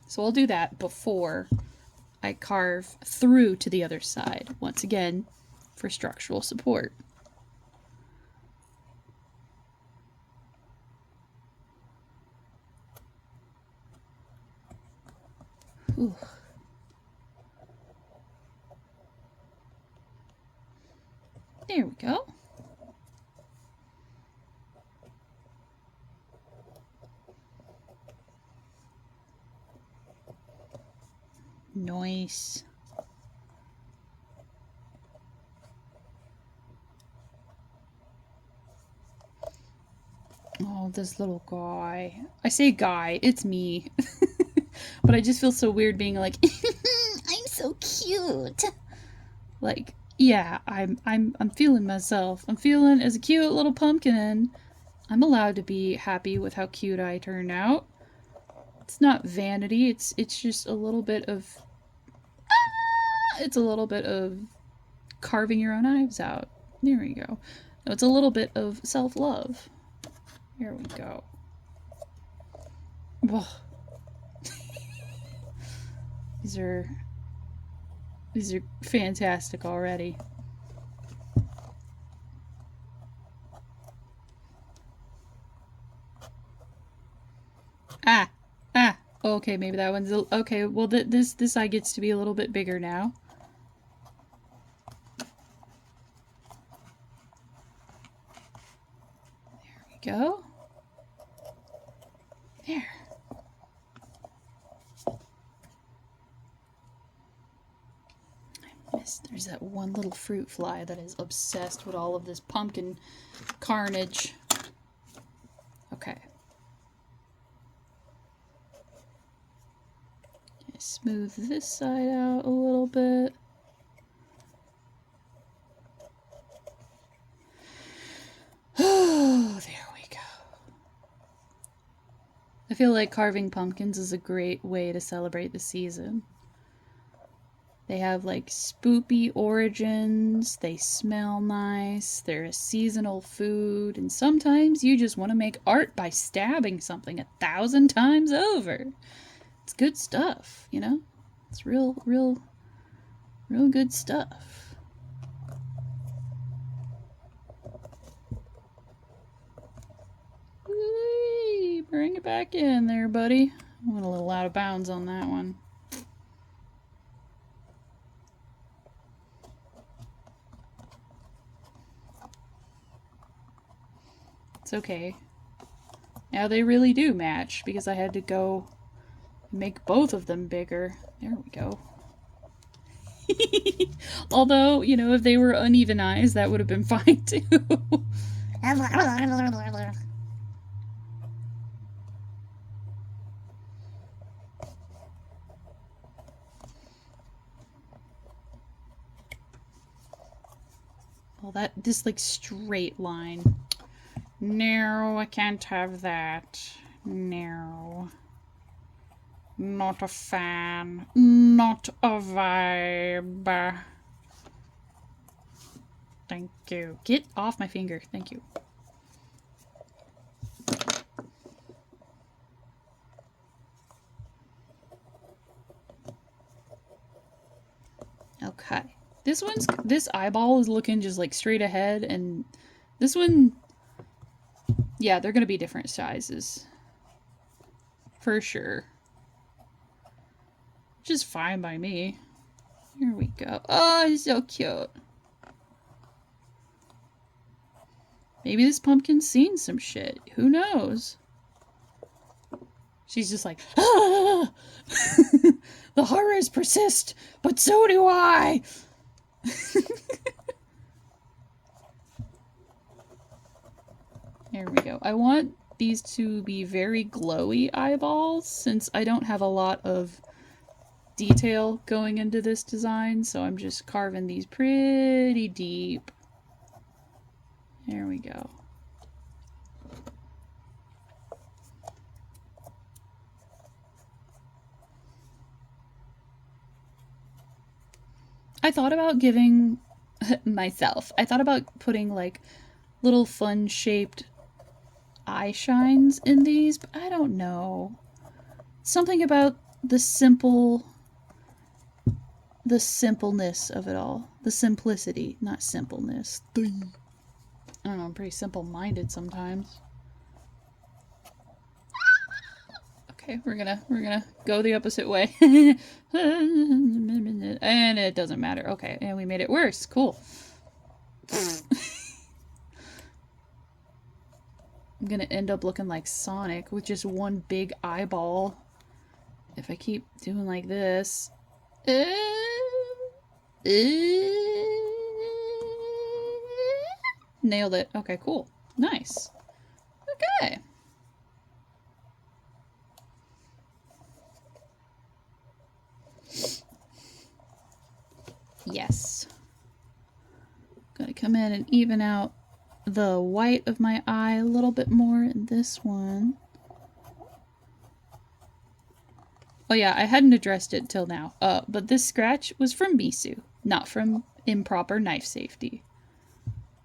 So I'll do that before I carve through to the other side, once again, for structural support. Ooh. There we go. Nice. Oh, this little guy. I say guy, it's me. But I just feel so weird being like, I'm so cute. like, yeah, I'm feeling myself. I'm feeling as a cute little pumpkin. I'm allowed to be happy with how cute I turned out. It's not vanity, it's just a little bit of it's a little bit of carving your own eyes out. There we go. No, it's a little bit of self-love. Here we go. Whoa. These are fantastic already. Ah, okay, maybe that one's okay. Well, this eye gets to be a little bit bigger now. There we go. There. I missed. There's that one little fruit fly that is obsessed with all of this pumpkin carnage. Okay. Smooth this side out a little bit. Oh, there we go. I feel like carving pumpkins is a great way to celebrate the season. They have like spoopy origins, they smell nice, they're a seasonal food, and sometimes you just want to make art by stabbing something 1,000 times over. It's good stuff, you know? It's real good stuff. Whee! Bring it back in there, buddy. I went a little out of bounds on that one. It's okay. Now they really do match because I had to go make both of them bigger. There we go. Although, you know, if they were uneven eyes, that would have been fine too. Well, this like straight line. No, I can't have that. No. Not a fan. Not a vibe. Thank you. Get off my finger. Thank you. Okay. This eyeball is looking just like straight ahead, and this one, yeah, they're gonna be different sizes. For sure. Which is fine by me. Here we go. Oh, he's so cute. Maybe this pumpkin's seen some shit. Who knows? She's just like, ah! The horrors persist, but so do I. There we go. I want these to be very glowy eyeballs since I don't have a lot of detail going into this design, so I'm just carving these pretty deep. There we go. I thought about giving myself, I thought about putting like little fun shaped eye shines in these, but I don't know. Something about the simpleness of it all. The simplicity, not simpleness. I don't know, I'm pretty simple-minded sometimes. Okay, we're gonna go the opposite way. And it doesn't matter. Okay, and we made it worse. Cool. I'm gonna end up looking like Sonic with just one big eyeball. If I keep doing like this. Nailed it. Okay, cool. Nice. Okay. Yes. Gonna come in and even out the white of my eye a little bit more in this one. Oh yeah, I hadn't addressed it till now. But this scratch was from Misu, not from improper knife safety.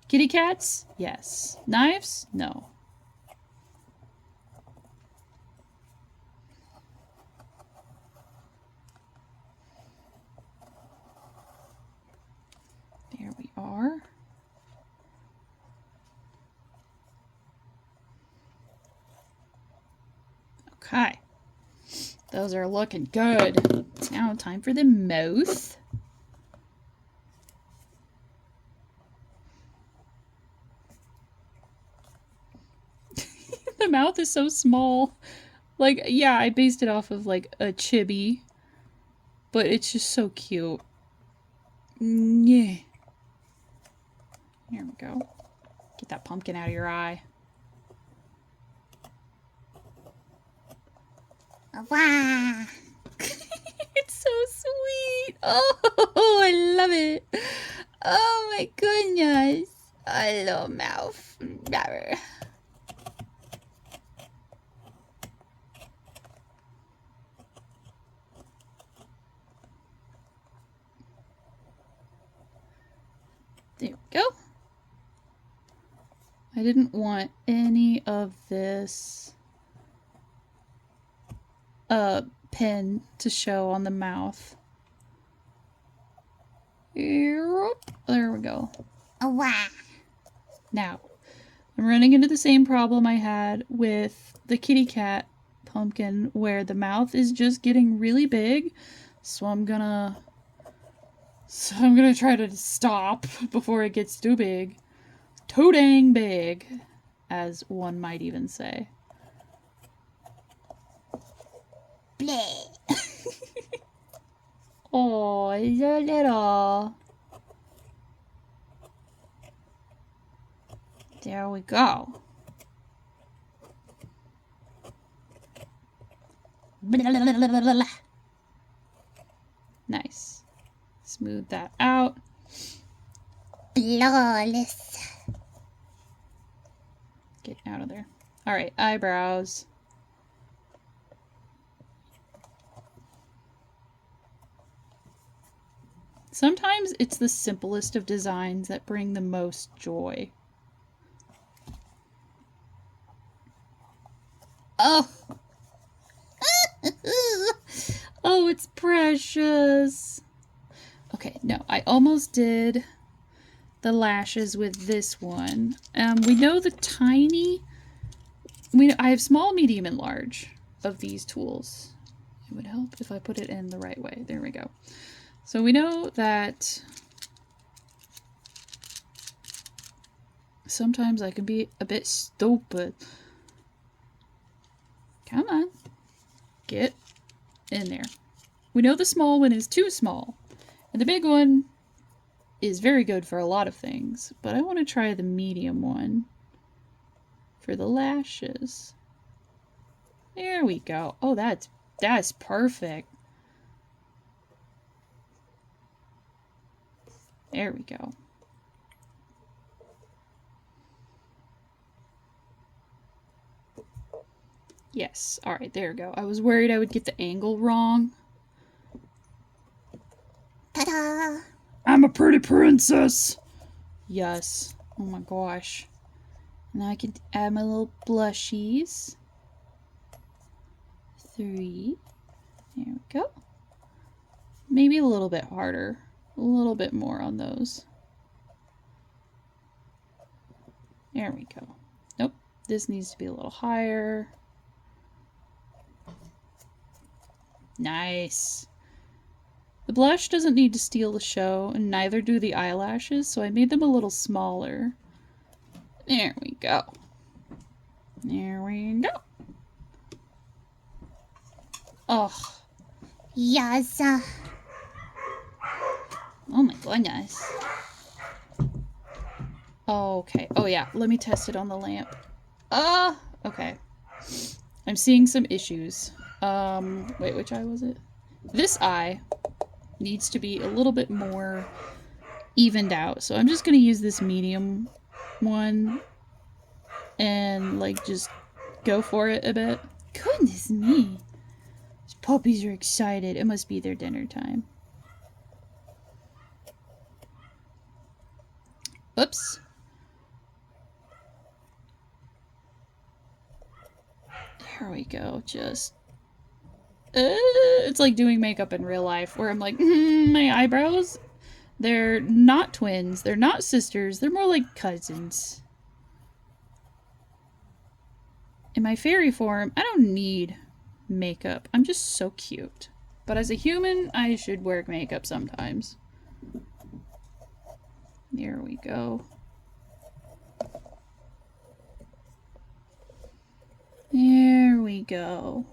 Kitty cats? Yes. Knives? No. There we are. Okay. Those are looking good. Now time for the mouth. The mouth is so small. Like, yeah, I based it off of like a chibi, but it's just so cute. Yeah. Here we go. Get that pumpkin out of your eye. Wow. It's so sweet. Oh, I love it. Oh my goodness. I love mouth. There we go. I didn't want any of this pen to show on the mouth. There we go. Wow. Now, I'm running into the same problem I had with the kitty cat pumpkin where the mouth is just getting really big. So I'm gonna try to stop before it gets too big. Too dang big, as one might even say. Bleh. Oh, it's so little. There we go. Nice. Smooth that out. Flawless. Get out of there. Alright, eyebrows. Sometimes it's the simplest of designs that bring the most joy. Oh! Oh, it's precious. Okay, no, I almost did the lashes with this one. We know the tiny... I have small, medium, and large of these tools. It would help if I put it in the right way. There we go. So we know that sometimes I can be a bit stupid. Come on. Get in there. We know the small one is too small. And the big one is very good for a lot of things. But I want to try the medium one for the lashes. There we go. Oh, that's perfect. There we go. Yes. All right, there we go. I was worried I would get the angle wrong. Ta-da! I'm a pretty princess. Yes. Oh my gosh. Now I can add my little blushies. 3. There we go. Maybe a little bit harder. A little bit more on those. There we go. Nope. This needs to be a little higher. Nice. The blush doesn't need to steal the show, and neither do the eyelashes, so I made them a little smaller. There we go. There we go. Oh. Yes. Oh my goodness. Okay. Oh yeah, let me test it on the lamp. Okay. I'm seeing some issues. Wait, which eye was it? This eye needs to be a little bit more evened out. So I'm just gonna use this medium one and like just go for it a bit. Goodness me. These puppies are excited. It must be their dinner time. Oops. There we go. Just it's like doing makeup in real life where I'm like, my eyebrows, they're not twins, they're not sisters, they're more like cousins. In my fairy form, I don't need makeup. I'm just so cute. But as a human, I should wear makeup sometimes. There we go. There we go.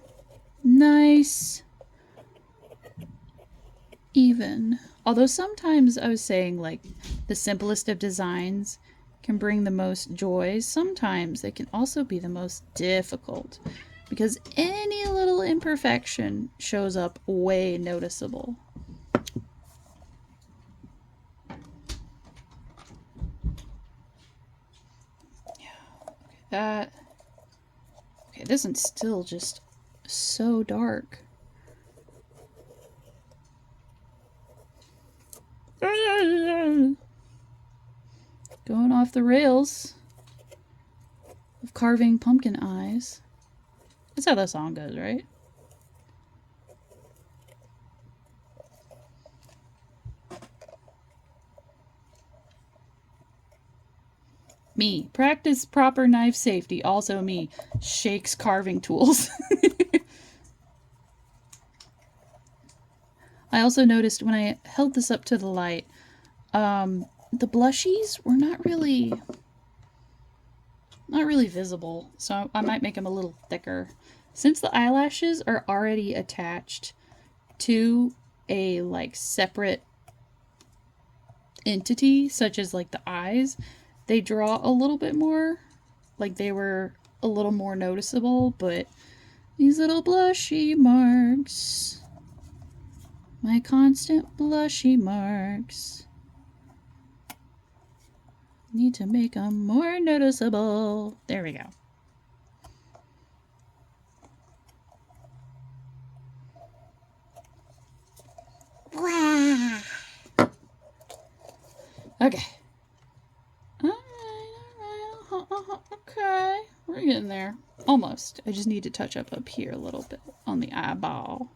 Nice. Even. Although sometimes I was saying like the simplest of designs can bring the most joy, sometimes they can also be the most difficult because any little imperfection shows up way noticeable. Okay, okay, this one's still just so dark. Going off the rails of carving pumpkin eyes. That's how that song goes, right? Me. Practice proper knife safety. Also me. Shakes carving tools. I also noticed when I held this up to the light, the blushies were not really visible, so I might make them a little thicker. Since the eyelashes are already attached to a like separate entity, such as like the eyes, they draw a little bit more, like they were a little more noticeable, but these little blushy marks, my constant blushy marks, need to make them more noticeable. There we go. Wow. Okay. Okay. We're getting there. Almost. I just need to touch up here a little bit on the eyeball.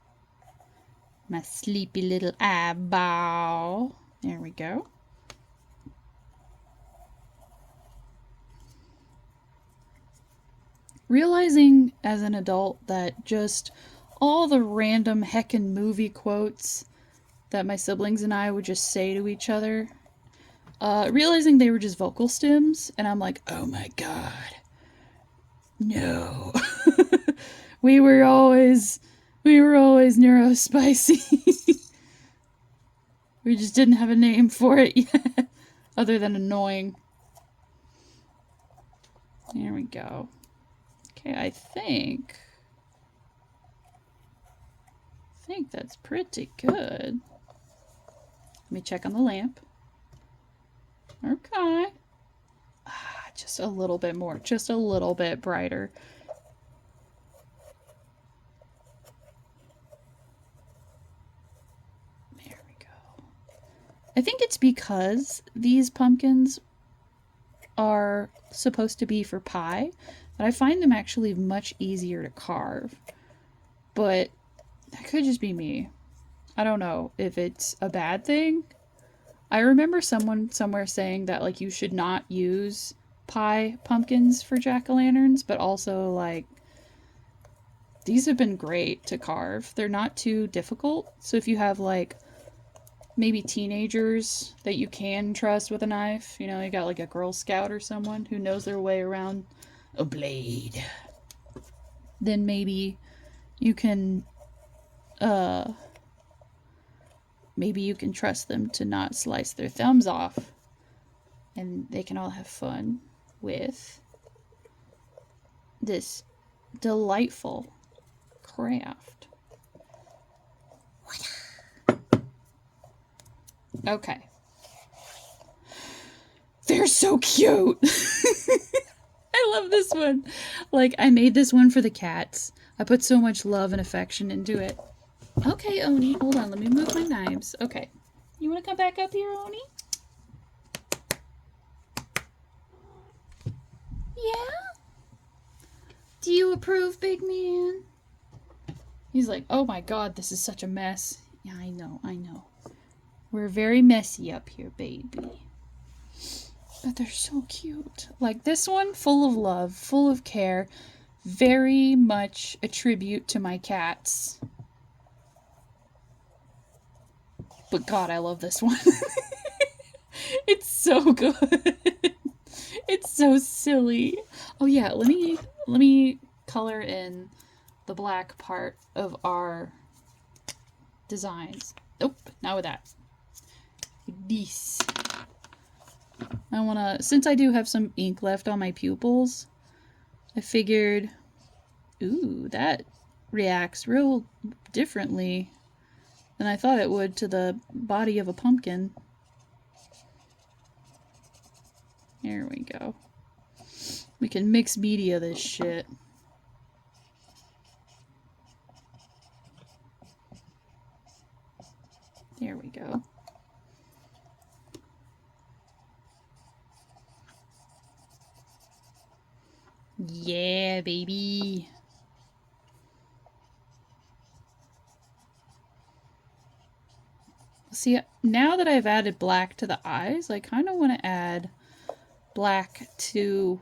My sleepy little eyeball. There we go. Realizing as an adult that just all the random heckin' movie quotes that my siblings and I would just say to each other, realizing they were just vocal stems, and I'm like, oh my god, no. we were always neurospicy. We just didn't have a name for it yet, other than annoying. There we go. Okay, I think that's pretty good. Let me check on the lamp. Okay. Just a little bit more, just a little bit brighter. There we go. I think it's because these pumpkins are supposed to be for pie, but I find them actually much easier to carve. But that could just be me. I don't know if it's a bad thing. I remember someone somewhere saying that like you should not use pie pumpkins for jack-o'-lanterns, but also like these have been great to carve. They're not too difficult. So if you have like maybe teenagers that you can trust with a knife, you know, you got like a Girl Scout or someone who knows their way around a blade, then maybe you can maybe you can trust them to not slice their thumbs off, and they can all have fun with this delightful craft. Okay. They're so cute. I love this one. Like, I made this one for the cats. I put so much love and affection into it. Okay, Oni, hold on. Let me move my knives. Okay. You want to come back up here, Oni? Yeah? Do you approve, big man? He's like, oh my god, this is such a mess. Yeah, I know, I know. We're very messy up here, baby. But they're so cute. Like this one, full of love, full of care. Very much a tribute to my cats. But god, I love this one. It's so good. It's so silly. Oh yeah, let me color in the black part of our designs. Nope, not with that. This. I wanna, since I do have some ink left on my pupils, I figured, ooh, that reacts real differently than I thought it would to the body of a pumpkin. There we go. We can mix media this shit. There we go. Yeah, baby. See, now that I've added black to the eyes, I kind of want to add black to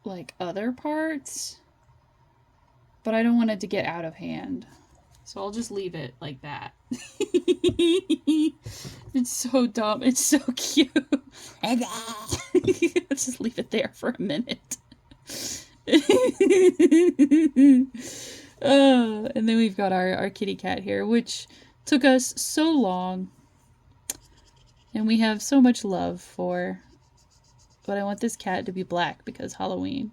like other parts, but I don't want it to get out of hand. So I'll just leave it like that. It's so dumb. It's so cute. Let's just leave it there for a minute. And then we've got our kitty cat here, which took us so long. And we have so much love for. But I want this cat to be black because Halloween.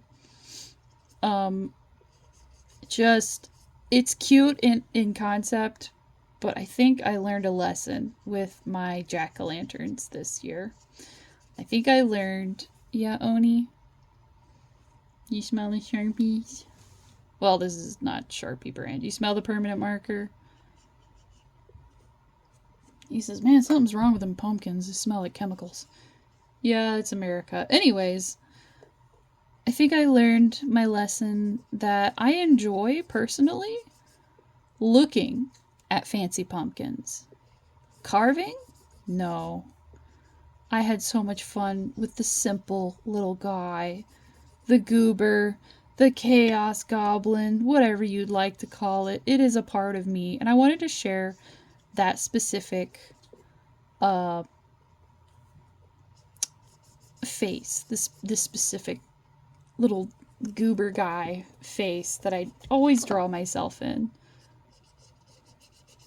It's cute in concept, but I think I learned a lesson with my jack-o'-lanterns this year. I think I learned, yeah, Oni? You smell the Sharpies? Well, this is not Sharpie brand. You smell the permanent marker? He says, man, something's wrong with them pumpkins. They smell like chemicals. Yeah, it's America. Anyways, I think I learned my lesson that I enjoy, personally, looking at fancy pumpkins. Carving? No. I had so much fun with the simple little guy, the goober, the chaos goblin, whatever you'd like to call it. It is a part of me, and I wanted to share that specific face, this specific little goober guy face that I always draw myself in.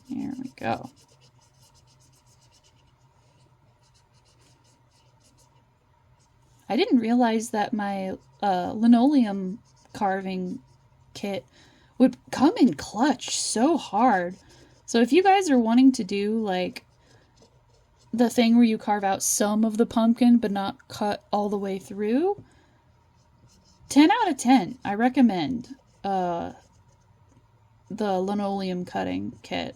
There we go. I didn't realize that my linoleum carving kit would come in clutch so hard. So if you guys are wanting to do like the thing where you carve out some of the pumpkin but not cut all the way through, 10 out of 10. I recommend the linoleum cutting kit.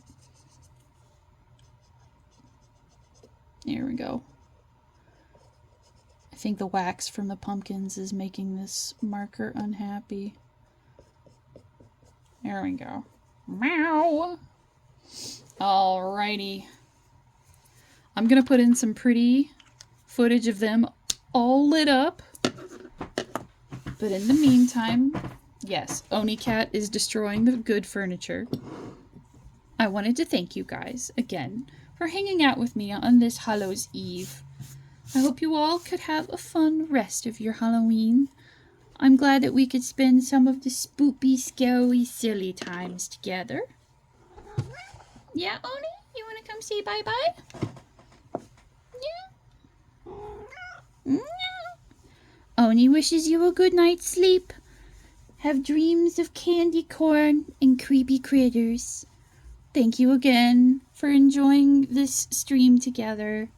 There we go. think the wax from the pumpkins is making this marker unhappy. There we go. Meow. Alrighty. I'm gonna put in some pretty footage of them all lit up. But in the meantime, yes, Oni Cat is destroying the good furniture. I wanted to thank you guys again for hanging out with me on this Hallows Eve. I hope you all could have a fun rest of your Halloween. I'm glad that we could spend some of the spoopy, scary, silly times together. Yeah, Oni? You want to come say bye-bye? Yeah? Yeah. Oni wishes you a good night's sleep. Have dreams of candy corn and creepy critters. Thank you again for enjoying this stream together.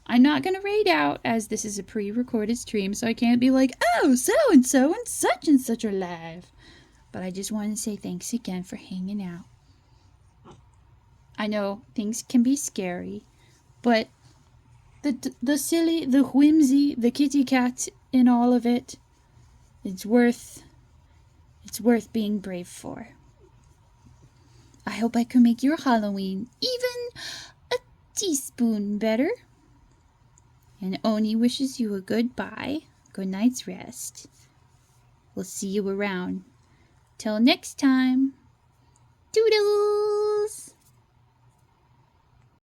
I'm not going to raid out as this is a pre-recorded stream, so I can't be like, oh, so-and-so and such are live. But I just want to say thanks again for hanging out. I know things can be scary, but the silly, the whimsy, the kitty cat in all of it, it's worth being brave for. I hope I can make your Halloween even a teaspoon better. And Oni wishes you a goodbye, good night's rest. We'll see you around. Till next time. Doodle!